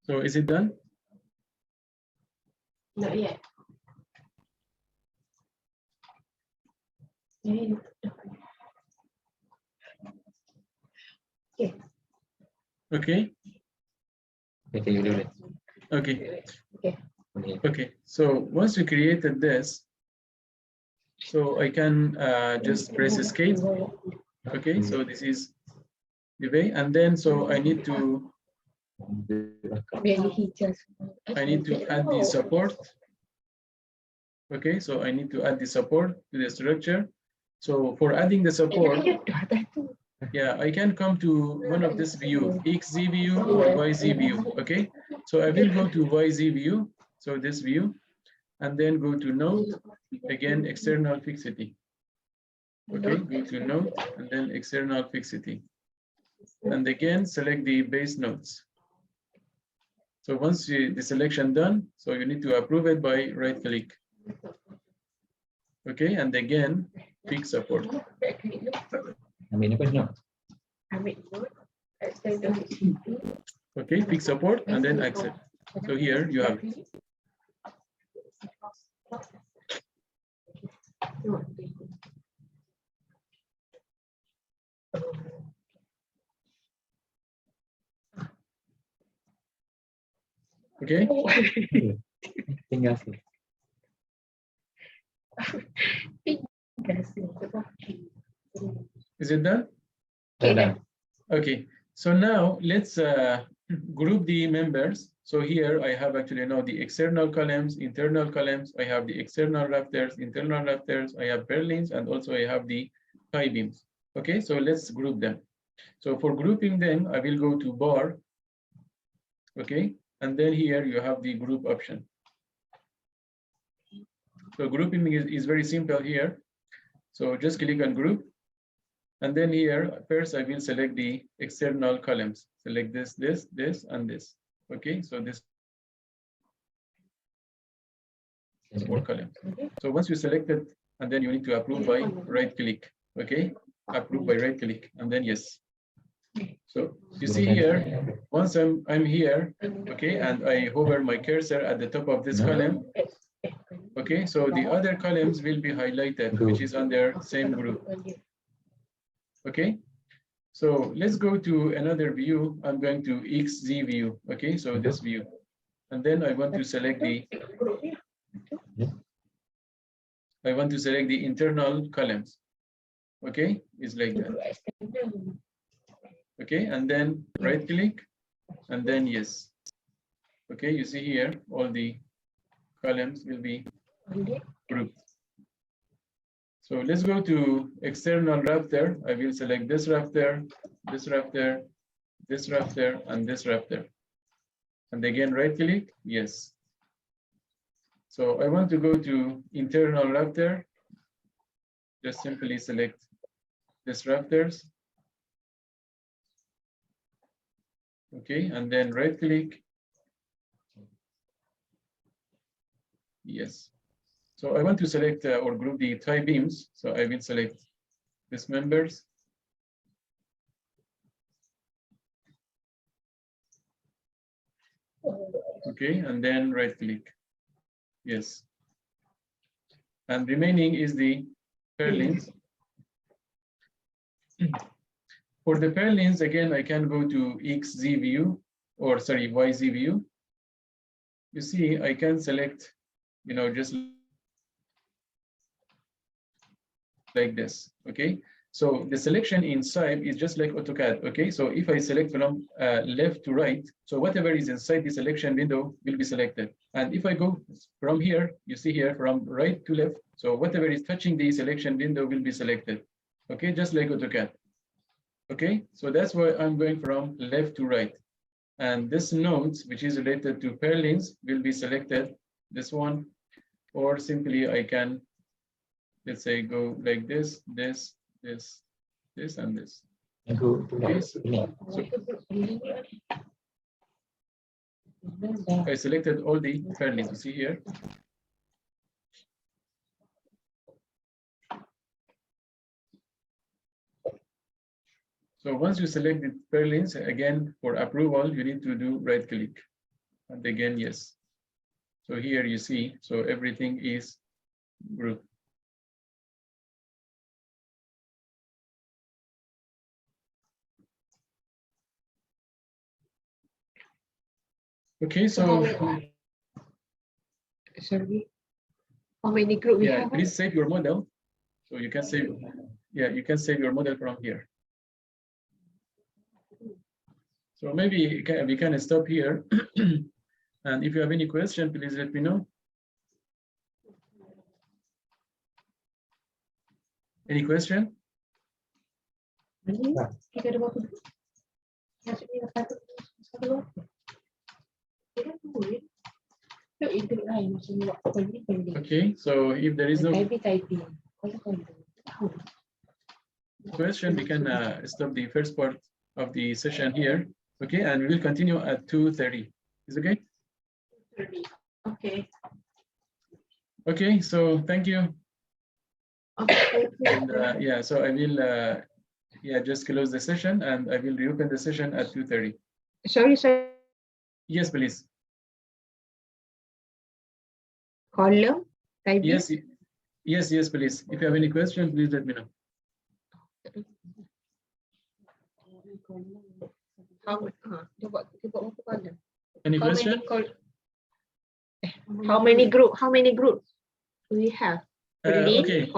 So is it done? Not yet. Okay. Okay, you do it. Okay. Okay. Okay. So once we created this, so I can just press escape. Okay. So this is the way, and then so I need to add the support. Okay, so I need to add the support to the structure. So for adding the support, yeah, I can come to one of this view, XZ view or YZ view. Okay, so I will go to YZ view, so this view, and then go to node, again external fixity. Okay, go to node and then external fixity, and again select the base nodes. So once the selection done, so you need to approve it by right click. Okay, and again fix support. Ambil apa nak? Okay, fix support and then accept. So here you have it. Okay, Tinggal sih. is it done? Dah. Okay, so now let's group the members. So here I have actually now the external columns, internal columns. I have the external rafters, internal rafters. I have purlins, and also I have the tie beams. Okay, so let's group them. So for grouping them, I will go to bar. Okay, and then here you have the group option. So grouping is very simple here. So just click on group. And then here, first I will select the external columns. Select this, this, this, and this. Okay, so this is 4 columns. So once you select it, and then you need to approve by right click. Okay, approve by right click, and then yes. So you see here, once I'm here, okay, and I hover my cursor at the top of this column. Okay, so the other columns will be highlighted, which is under same group. Okay, so let's go to another view. I'm going to XZ view. Okay, so this view, and then I want to select the internal columns. Okay, it's like that. Okay, and then right click, and then yes. Okay, you see here all the columns will be grouped. So let's go to external rafter. I will select this rafter, this rafter, this rafter, and this rafter. And again, right click, yes. So I want to go to internal rafter. Just simply select this rafters. Okay, and then right click. Yes. So I want to select or group the tie beams. So I will select this members. Okay, and then right click. Yes. And remaining is the purlins. For the purlins, again, I can go to XZ view, or sorry, YZ view. You see, I can select, you know, just like this. Okay, So the selection in Cype is just like AutoCAD, okay? So if I select from left to right, so whatever is inside the selection window will be selected. And if I go from here, you see here from right to left, so whatever is touching the selection window will be selected, okay? Just like AutoCAD, okay? So that's why I'm going from left to right. And this node, which is related to purlins, will be selected, this one, or simply I can, let's say, go like this, this, and this. Okay, so I selected all the purlins, you see here. So once you select the purlins, again, for approval, you need to do right click. And again, yes. So here you see, so everything is grouped. Okay, so Sorry. How many group we yeah, have? please save your model. So you can save, yeah, you can save your model from here. So maybe we can stop here. And if you have any question, please let me know. Any question? Okay, so if there is no question, we can stop the first part of the session here. Okay, and we will continue at 2:30. Is okay? Okay. Okay, so thank you. Okay. And yeah, so I will yeah, just close the session and I will reopen the session at 2:30. Sorry. Yes, please. Column. Type B. Yes, please. If you have any question, please let me know. Any question? How many groups do we have? Okay.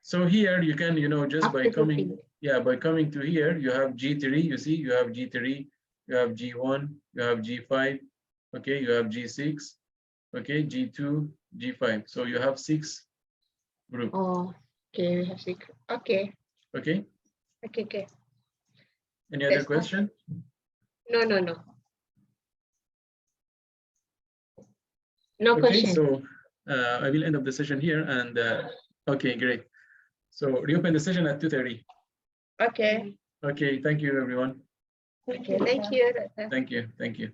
So here you can, just After by coming, grouping. yeah, by coming to here, you have G3, you see, you have G3, you have G1, you have G5, okay, you have G6, okay, G2, G5. So you have 6 groups. Oh, okay, we have 6. Okay. Okay. Okay. Any other That's all. question? No. No Okay, question. so I will end up the session here and okay, great. So reopen the session at 2:30. Okay. Okay, thank you everyone. Okay. Thank you. Thank you.